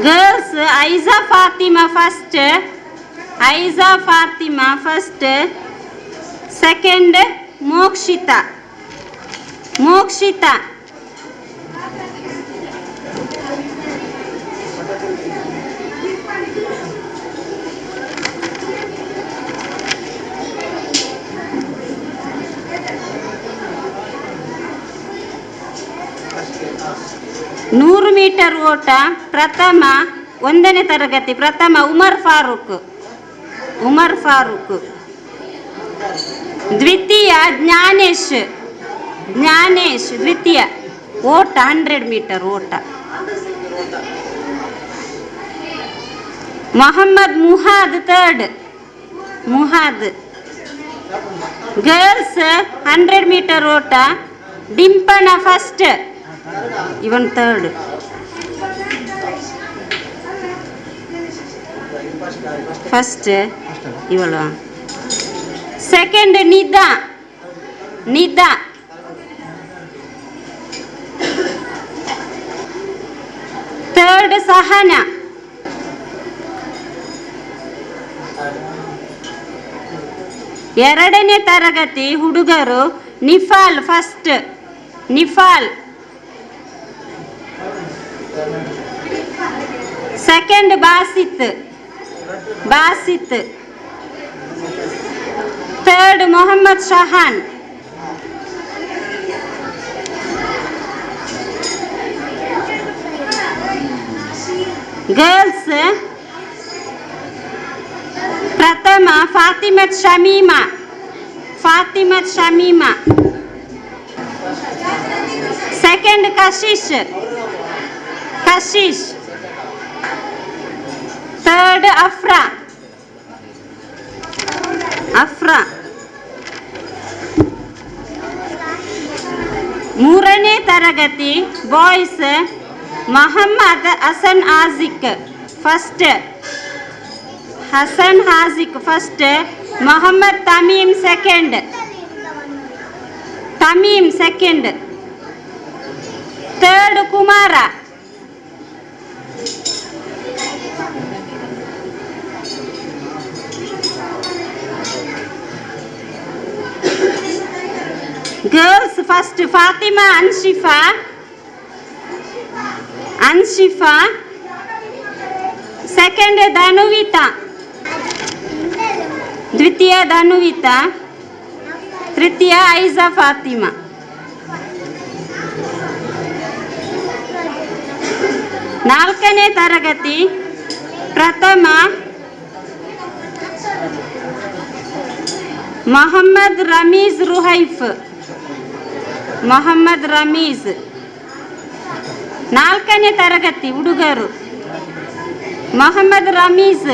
Girls Aiza Fathima first. Second Mokshitha. ನೂರು ಮೀಟರ್ ಓಟ ಪ್ರಥಮ 1ನೇ ತರಗತಿ ಪ್ರಥಮ ಉಮರ್ ಫಾರೂಕ್. ದ್ವಿತೀಯ ಜ್ಞಾನೇಶ್ ದ್ವಿತೀಯ. ಓಟ 100 ಮೀಟರ್ ಓಟ. Mohammed Muhad third. Girls 100 metre ಓಟ ಡಿಂಪನ ಫಸ್ಟ್. ಇವನ್ ಥರ್ಡ್. ಇವಳು. ಸೆಕೆಂಡ್ ನಿದಾ. ಥರ್ಡ್ ಸಹನಾ. ಎರಡನೇ ತರಗತಿ ಹುಡುಗರು Nifal first. Second Basith. Third Mohammed Shahan. Girls ಪ್ರಥಮ ಫಾತಿಮತ್ ಶಮೀಮಾ. ಸೆಕೆಂಡ್ ಕಶಿಶ್. ಥರ್ಡ್ ಅಫ್ರಾ. ಮೂರನೇ ತರಗತಿ boys Mohammed Hasan Aajik first, Hasan Hajik first, Mohammed Thameem second, Thameem second, third Kumara, girls first Fathima Anshifa, Anshifa second Dhanuvitha, ದ್ವಿತೀಯ ಧನುವಿತಾ, ತೃತೀಯ ಐಜಾ ಫಾತಿಮಾ. ನಾಲ್ಕನೇ ತರಗತಿ ಪ್ರಥಮ ಮೊಹಮ್ಮದ್ ರಮೀಜ್ ರುಹೈಫ್, ಮೊಹಮ್ಮದ್ ರಮೀಜ್. ನಾಲ್ಕನೇ ತರಗತಿ ಹುಡುಗರು ಮೊಹಮ್ಮದ್ ರಮೀಜ್.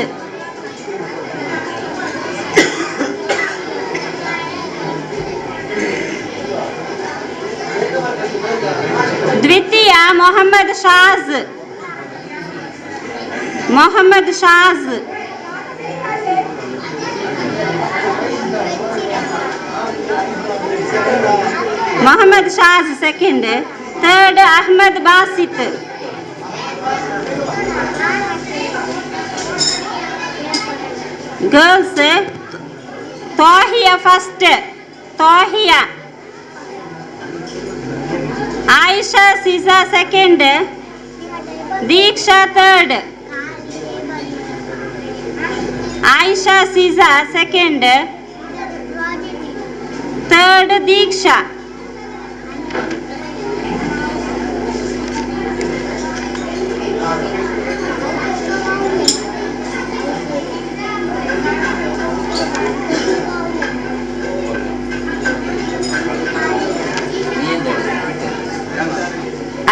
ದ್ವಿತೀಯ Mohammed Shaz, Mohammed Shaz. Mohammed Shaz second, third Ahmed Basith. Girls Thahiya first, Thahiya. Ayesha Sija second, Deeksha third. Ayesha Sija second, third Deeksha.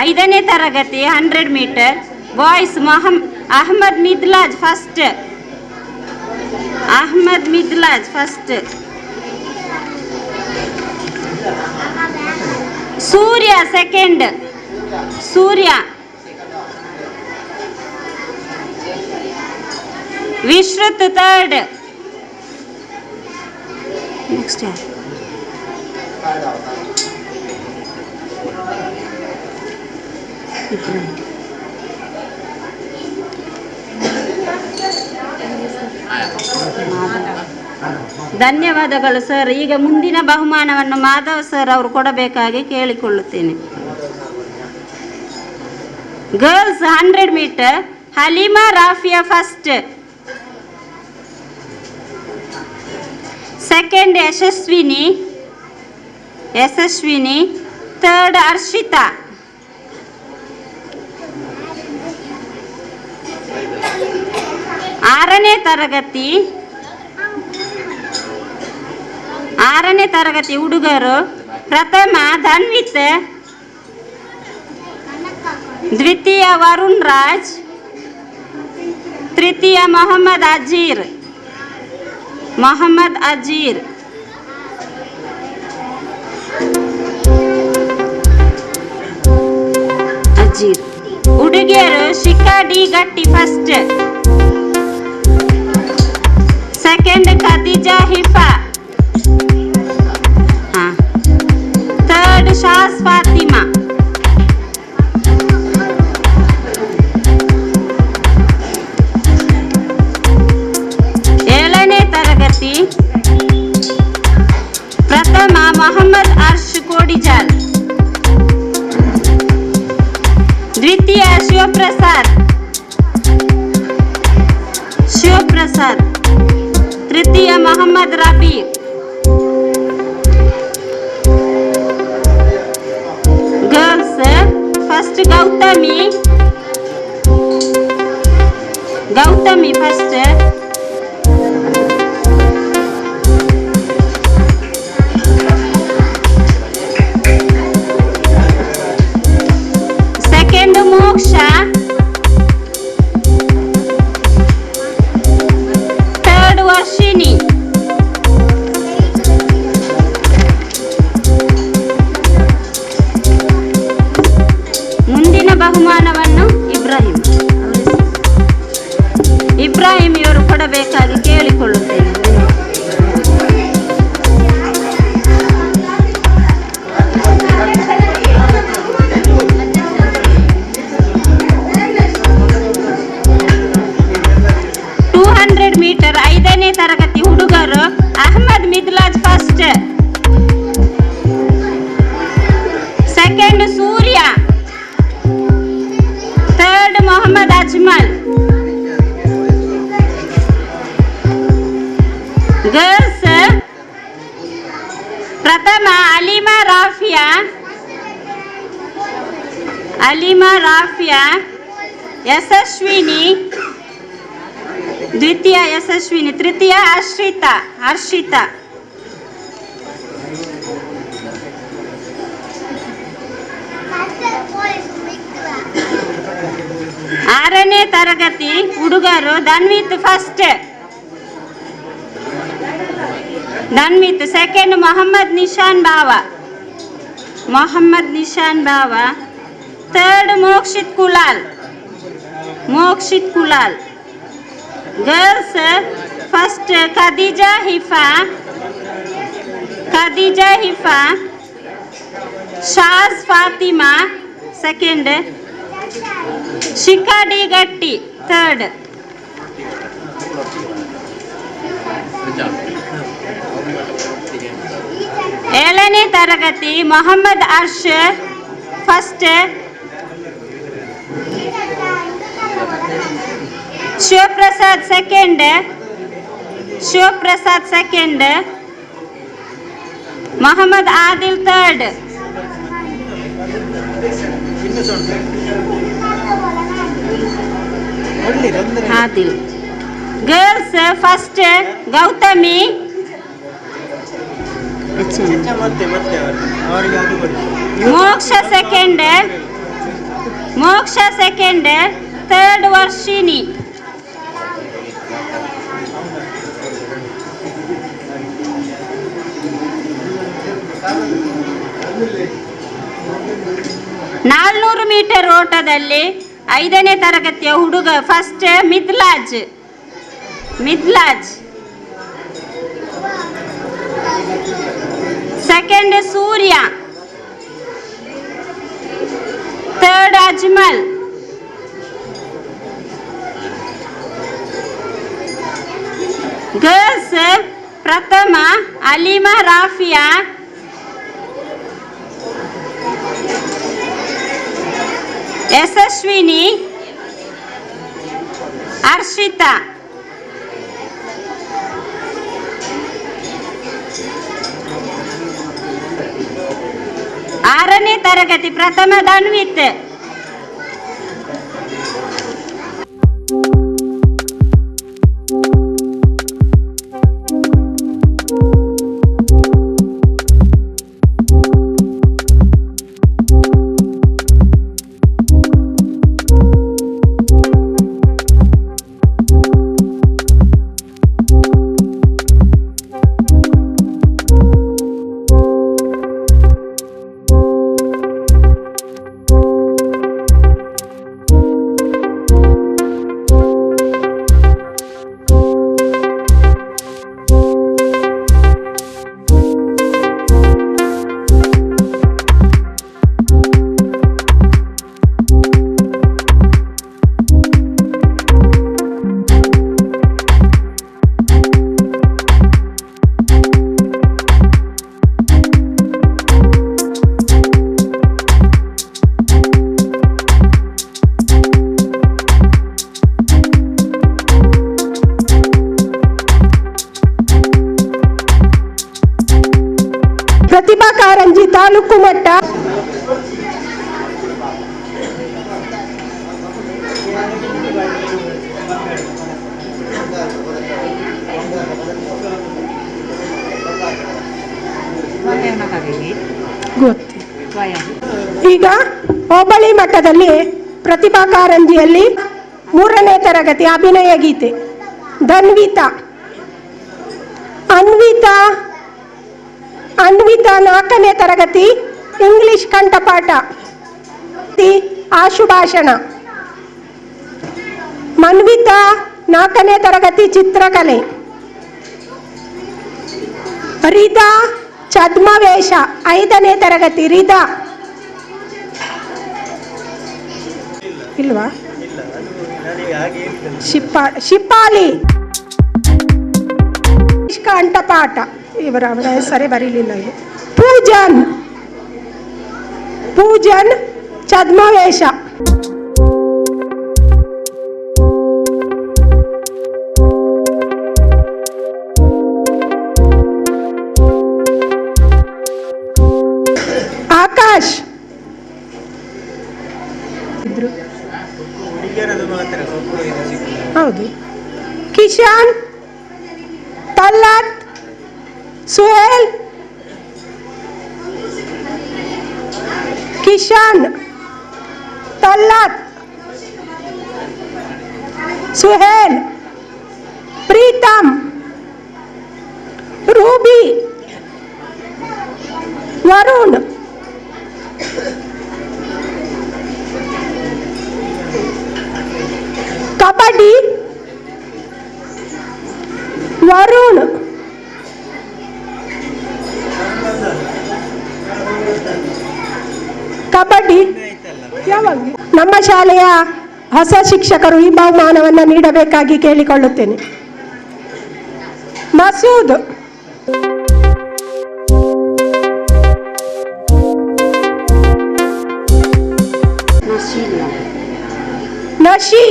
ಐದನೇ ತರಗತಿ 100 metre boys Ahmed Midlaj first, Ahmed Midlaj first. Surya second, Surya. Vishruth third. Next ಧನ್ಯವಾದಗಳು ಸರ್. ಈಗ ಮುಂದಿನ ಬಹುಮಾನವನ್ನು ಮಾಧವ್ ಸರ್ ಅವರು ಕೊಡಬೇಕಾಗಿ ಕೇಳಿಕೊಳ್ಳುತ್ತೇನೆ. Girls 100 metre Haleema Rafiya first, second Yashaswini, Yashaswini, third Harshitha. ಆರನೇ ತರಗತಿ ಹುಡುಗರು ಪ್ರಥಮ ಧನ್ವಿತ್, ದ್ವಿತೀಯ ವರುಣ್ ರಾಜ್, ತೃತೀಯ ಮೊಹಮ್ಮದ್ ಅಜೀರ್, ಮೊಹಮ್ಮದ್ ಅಜೀರ್. ಅಜೀರ್. ಹುಡುಗಿಯರು ಶಿಖಾ ಡಿ ಗಟ್ಟಿ first, second Khadija ಹಿಫಾ, third ಶಾಸ್ Fatima. ಏಳನೇ ತರಗತಿ ಪ್ರಥಮ ಮೊಹಮ್ಮದ್ ಅರ್ಷ್ ಕೋಡಿಜಾಲ್, ದ್ವಿತೀಯ ಶಿವಪ್ರಸಾದ್, ಶಿವಪ್ರಸಾದ್, ತೃತೀಯ Mohammed Rafi. Girls first Gautami, Gautami first, second Moksha, third Varshini. ತರಗತಿ ಹುಡುಗರು Ahmed Midlaj first, second Surya, third Mohammed Ajmal. Girls ಪ್ರಥಮ ಅಲಿಮಾ ರಾಫಿಯಾ, ಯಶಸ್ವಿನಿ, ದ್ವಿತೀಯ ಯಶಸ್ವಿನಿ, ತೃತೀಯ ಹರ್ಷಿತಾ. ಆರನೇ ತರಗತಿ ಹುಡುಗರು Dhanvith first, second Mohammed Nishan Bava, third Mokshith Kulal. Girls first Khadeeja Hifa, Shaz Fathima, second Shikha D Gatti, third. ಏಳನೇ ತರಗತಿ Mohammed Arsh first, Shivaprasad second, Mohammed Adil third. Girls first Gouthami, Moksha second, third Varshini. ನಾಲ್ನೂರು ಮೀಟರ್ ಓಟದಲ್ಲಿ 5ನೇ ತರಗತಿಯ ಹುಡುಗ first Midlaj, second Surya, third Ajmal. Girls ಪ್ರಥಮ ಅಲಿಮಾ ರಾಫಿಯಾ, ಯಶಸ್ವಿನಿ, ಹರ್ಷಿತಾ. ಆರನೇ ತರಗತಿ ಪ್ರಥಮ ಧನ್ವಿತ್. ಪ್ರತಿಭಾ ಕಾರಂಜಿ ತಾಲೂಕು ಮಟ್ಟ ಈಗ ಹೋಬಳಿ ಮಟ್ಟದಲ್ಲಿ ಪ್ರತಿಭಾ ಕಾರಂಜಿಯಲ್ಲಿ 3ನೇ ತರಗತಿ ಅಭಿನಯ ಗೀತೆ ಅನ್ವಿತಾ 4ನೇ ತರಗತಿ ಇಂಗ್ಲಿಷ್ ಕಂಠಪಾಠ ಆಶುಭಾಷಣ. ಮನ್ವಿತಾ 4ನೇ ತರಗತಿ ಚಿತ್ರಕಲೆ. ರಿದಾ ಛದ್ಮವೇಷ 5ನೇ ತರಗತಿ ರಿದಾ. ಇಲ್ವಾ ಶಿಪಾಲಿ ಕಂಠಪಾಠ. ಅವರ ಹೆಸರೇ ಬರೀಲಿಲ್ಲ ಇಲ್ಲಿ. ಪೂಜನ್ ಛದ್ಮವೇಷ. ಆಕಾಶ್ ಹೌದು. ಕಿಶನ್, ತಲ್ಲತ್, ಸುಹೇಲ್, ಕಿಶನ್, ತಲ್ಲತ್, ಸುಹೇಲ್, ಪ್ರೀತಮ್, ರೂಬಿ, ವರುಣ್, ಕಬಡ್ಡಿ ವರುಣ್, ಕಬಡ್ಡಿ ಯಾವಾಗ ನಮ್ಮ ಶಾಲೆಯ ಹೊಸ ಶಿಕ್ಷಕರು ಈ ಬಹುಮಾನವನ್ನು ನೀಡಬೇಕಾಗಿ ಕೇಳಿಕೊಳ್ಳುತ್ತೇನೆ. ಮಸೂದ್, ನಶಿ,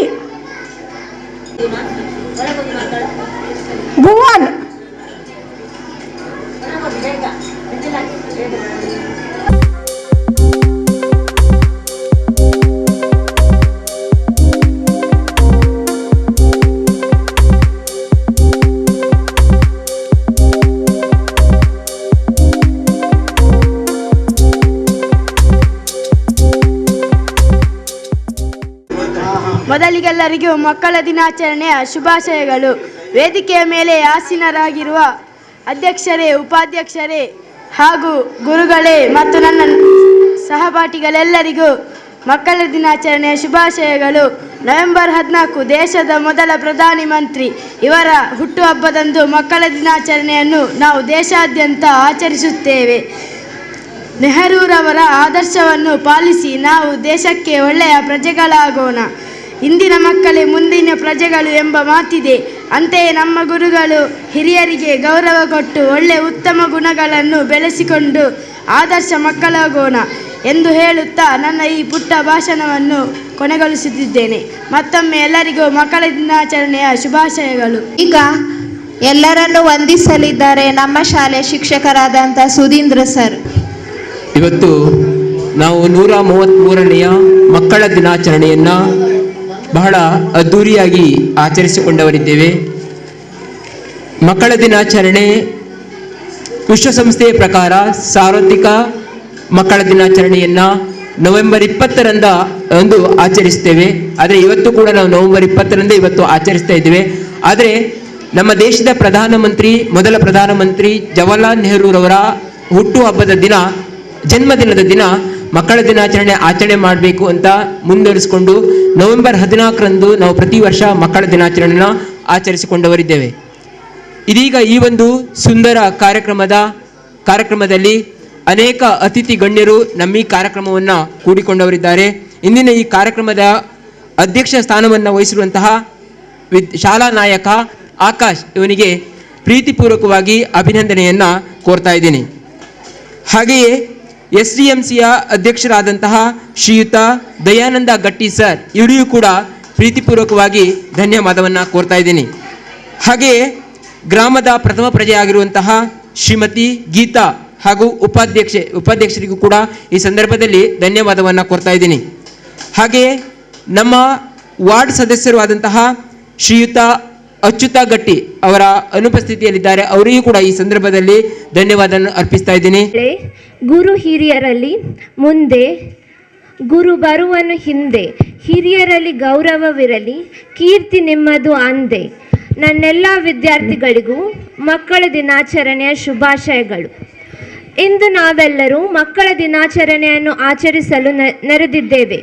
ಭುವನ್, ಮೊದಲಿಗೆಲ್ಲರಿಗೂ ಮಕ್ಕಳ ದಿನಾಚರಣೆಯ ಶುಭಾಶಯಗಳು. ವೇದಿಕೆಯ ಮೇಲೆ ಆಸೀನರಾಗಿರುವ ಅಧ್ಯಕ್ಷರೇ, ಉಪಾಧ್ಯಕ್ಷರೇ ಹಾಗೂ ಗುರುಗಳೇ ಮತ್ತು ನನ್ನ ಸಹಪಾಠಿಗಳೆಲ್ಲರಿಗೂ ಮಕ್ಕಳ ದಿನಾಚರಣೆಯ ಶುಭಾಶಯಗಳು. ನವೆಂಬರ್ 14 ದೇಶದ ಮೊದಲ ಪ್ರಧಾನಿ ಮಂತ್ರಿ ಇವರ ಹುಟ್ಟುಹಬ್ಬದಂದು ಮಕ್ಕಳ ದಿನಾಚರಣೆಯನ್ನು ನಾವು ದೇಶಾದ್ಯಂತ ಆಚರಿಸುತ್ತೇವೆ. ನೆಹರೂರವರ ಆದರ್ಶವನ್ನು ಪಾಲಿಸಿ ನಾವು ದೇಶಕ್ಕೆ ಒಳ್ಳೆಯ ಪ್ರಜೆಗಳಾಗೋಣ. ಇಂದಿನ ಮಕ್ಕಳೇ ಮುಂದಿನ ಪ್ರಜೆಗಳು ಎಂಬ ಮಾತಿದೆ. ಅಂತೆಯೇ ನಮ್ಮ ಗುರುಗಳು ಹಿರಿಯರಿಗೆ ಗೌರವ ಕೊಟ್ಟು ಒಳ್ಳೆಯ ಉತ್ತಮ ಗುಣಗಳನ್ನು ಬೆಳೆಸಿಕೊಂಡು ಆದರ್ಶ ಮಕ್ಕಳಾಗೋಣ ಎಂದು ಹೇಳುತ್ತಾ ನನ್ನ ಈ ಪುಟ್ಟ ಭಾಷಣವನ್ನು ಕೊನೆಗೊಳಿಸುತ್ತಿದ್ದೇನೆ. ಮತ್ತೊಮ್ಮೆ ಎಲ್ಲರಿಗೂ ಮಕ್ಕಳ ದಿನಾಚರಣೆಯ ಶುಭಾಶಯಗಳು. ಈಗ ಎಲ್ಲರನ್ನು ವಂದಿಸಲಿದ್ದಾರೆ ನಮ್ಮ ಶಾಲೆ ಶಿಕ್ಷಕರಾದಂಥ ಸುಧೀಂದ್ರ ಸರ್. ಇವತ್ತು ನಾವು 133ನೆಯ ಮಕ್ಕಳ ದಿನಾಚರಣೆಯನ್ನು ಬಹಳ ಅದ್ಧೂರಿಯಾಗಿ ಆಚರಿಸಿಕೊಂಡವರಿದ್ದೇವೆ. ಮಕ್ಕಳ ದಿನಾಚರಣೆ ವಿಶ್ವಸಂಸ್ಥೆಯ ಪ್ರಕಾರ ಸಾರ್ವತ್ರಿಕ ಮಕ್ಕಳ ದಿನಾಚರಣೆಯನ್ನು ನವೆಂಬರ್ 20ರಂದು ಆಚರಿಸ್ತೇವೆ. ಆದರೆ ಇವತ್ತು ಕೂಡ ನಾವು ನವೆಂಬರ್ 20ರಂದು ಇವತ್ತು ಆಚರಿಸ್ತಾ ಇದ್ದೇವೆ. ಆದರೆ ನಮ್ಮ ದೇಶದ ಮೊದಲ ಪ್ರಧಾನಮಂತ್ರಿ ಜವಾಹರ್ಲಾಲ್ ನೆಹರೂರವರ ಹುಟ್ಟುಹಬ್ಬದ ದಿನ, ಜನ್ಮದಿನದ ದಿನ ಮಕ್ಕಳ ದಿನಾಚರಣೆ ಆಚರಣೆ ಮಾಡಬೇಕು ಅಂತ ಮುಂದುವರಿಸಿಕೊಂಡು ನವೆಂಬರ್ 14ರಂದು ನಾವು ಪ್ರತಿ ವರ್ಷ ಮಕ್ಕಳ ದಿನಾಚರಣೆಯನ್ನು ಆಚರಿಸಿಕೊಂಡವರಿದ್ದೇವೆ. ಇದೀಗ ಈ ಒಂದು ಸುಂದರ ಕಾರ್ಯಕ್ರಮದಲ್ಲಿ ಅನೇಕ ಅತಿಥಿ ಗಣ್ಯರು ನಮ್ಮ ಈ ಕಾರ್ಯಕ್ರಮವನ್ನು ಕೂಡಿಕೊಂಡವರಿದ್ದಾರೆ. ಇಂದಿನ ಈ ಕಾರ್ಯಕ್ರಮದ ಅಧ್ಯಕ್ಷ ಸ್ಥಾನವನ್ನು ವಹಿಸಿರುವಂತಹ ಶಾಲಾ ನಾಯಕ ಆಕಾಶ್ ಇವನಿಗೆ ಪ್ರೀತಿಪೂರ್ವಕವಾಗಿ ಅಭಿನಂದನೆಯನ್ನು ಕೋರ್ತಾ ಇದ್ದೀನಿ. ಹಾಗೆಯೇ SDMCಯ ಅಧ್ಯಕ್ಷರಾದಂತಹ ಶ್ರೀಯುತ ದಯಾನಂದ ಗಟ್ಟಿ ಸರ್ ಇವರಿಗೂ ಕೂಡ ಪ್ರೀತಿಪೂರ್ವಕವಾಗಿ ಧನ್ಯವಾದವನ್ನು ಕೋರ್ತಾ ಇದ್ದೀನಿ. ಹಾಗೆಯೇ ಗ್ರಾಮದ ಪ್ರಥಮ ಪ್ರಜೆಯಾಗಿರುವಂತಹ ಶ್ರೀಮತಿ ಗೀತಾ ಹಾಗೂ ಉಪಾಧ್ಯಕ್ಷರಿಗೂ ಕೂಡ ಈ ಸಂದರ್ಭದಲ್ಲಿ ಧನ್ಯವಾದವನ್ನು ಕೋರ್ತಾ ಇದ್ದೀನಿ. ಹಾಗೆಯೇ ನಮ್ಮ ವಾರ್ಡ್ ಸದಸ್ಯರು ಆದಂತಹ ಶ್ರೀಯುತ ಅಚ್ಯುತ ಗಟ್ಟಿ ಅವರ ಅನುಪಸ್ಥಿತಿಯಲ್ಲಿದ್ದಾರೆ. ಅವರಿಗೂ ಕೂಡ ಈ ಸಂದರ್ಭದಲ್ಲಿ ಧನ್ಯವಾದ ಅರ್ಪಿಸ್ತಾ ಇದ್ದೀನಿ. ಗುರು ಹಿರಿಯರಲ್ಲಿ ಮುಂದೆ, ಗುರು ಬರುವನು ಹಿಂದೆ, ಹಿರಿಯರಲ್ಲಿ ಗೌರವವಿರಲಿ, ಕೀರ್ತಿ ನಿಮ್ಮದು ಅಂದೆ. ನನ್ನೆಲ್ಲ ವಿದ್ಯಾರ್ಥಿಗಳಿಗೂ ಮಕ್ಕಳ ದಿನಾಚರಣೆಯ ಶುಭಾಶಯಗಳು. ಇಂದು ನಾವೆಲ್ಲರೂ ಮಕ್ಕಳ ದಿನಾಚರಣೆಯನ್ನು ಆಚರಿಸಲು ನೆರೆದಿದ್ದೇವೆ.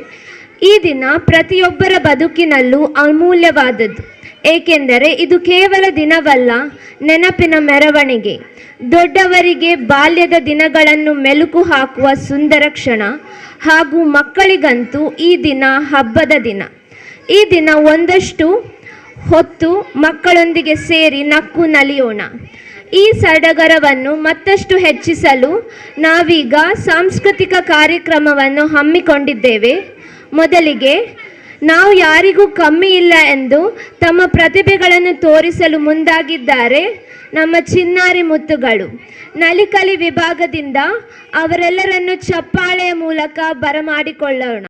ಈ ದಿನ ಪ್ರತಿಯೊಬ್ಬರ ಬದುಕಿನಲ್ಲೂ ಅಮೂಲ್ಯವಾದದ್ದು. ಏಕೆಂದರೆ ಇದು ಕೇವಲ ದಿನವಲ್ಲ, ನೆನಪಿನ ಮೆರವಣಿಗೆ. ದೊಡ್ಡವರಿಗೆ ಬಾಲ್ಯದ ದಿನಗಳನ್ನು ಮೆಲುಕು ಹಾಕುವ ಸುಂದರ ಕ್ಷಣ. ಹಾಗೂ ಮಕ್ಕಳಿಗಂತೂ ಈ ದಿನ ಹಬ್ಬದ ದಿನ. ಈ ದಿನ ಒಂದಷ್ಟು ಹೊತ್ತು ಮಕ್ಕಳೊಂದಿಗೆ ಸೇರಿ ನಕ್ಕು ನಲಿಯೋಣ. ಈ ಸಡಗರವನ್ನು ಮತ್ತಷ್ಟು ಹೆಚ್ಚಿಸಲು ನಾವೀಗ ಸಾಂಸ್ಕೃತಿಕ ಕಾರ್ಯಕ್ರಮವನ್ನು ಹಮ್ಮಿಕೊಂಡಿದ್ದೇವೆ. ಮೊದಲಿಗೆ ನಾವು ಯಾರಿಗೂ ಕಮ್ಮಿ ಇಲ್ಲ ಎಂದು ತಮ್ಮ ಪ್ರತಿಭೆಗಳನ್ನು ತೋರಿಸಲು ಮುಂದಾಗಿದ್ದಾರೆ ನಮ್ಮ ಚಿನ್ನಾರಿ ಮುತ್ತುಗಳು. ನಲಿಕಲಿ ವಿಭಾಗದಿಂದ ಅವರೆಲ್ಲರನ್ನು ಚಪ್ಪಾಳೆಯ ಮೂಲಕ ಬರಮಾಡಿಕೊಳ್ಳೋಣ.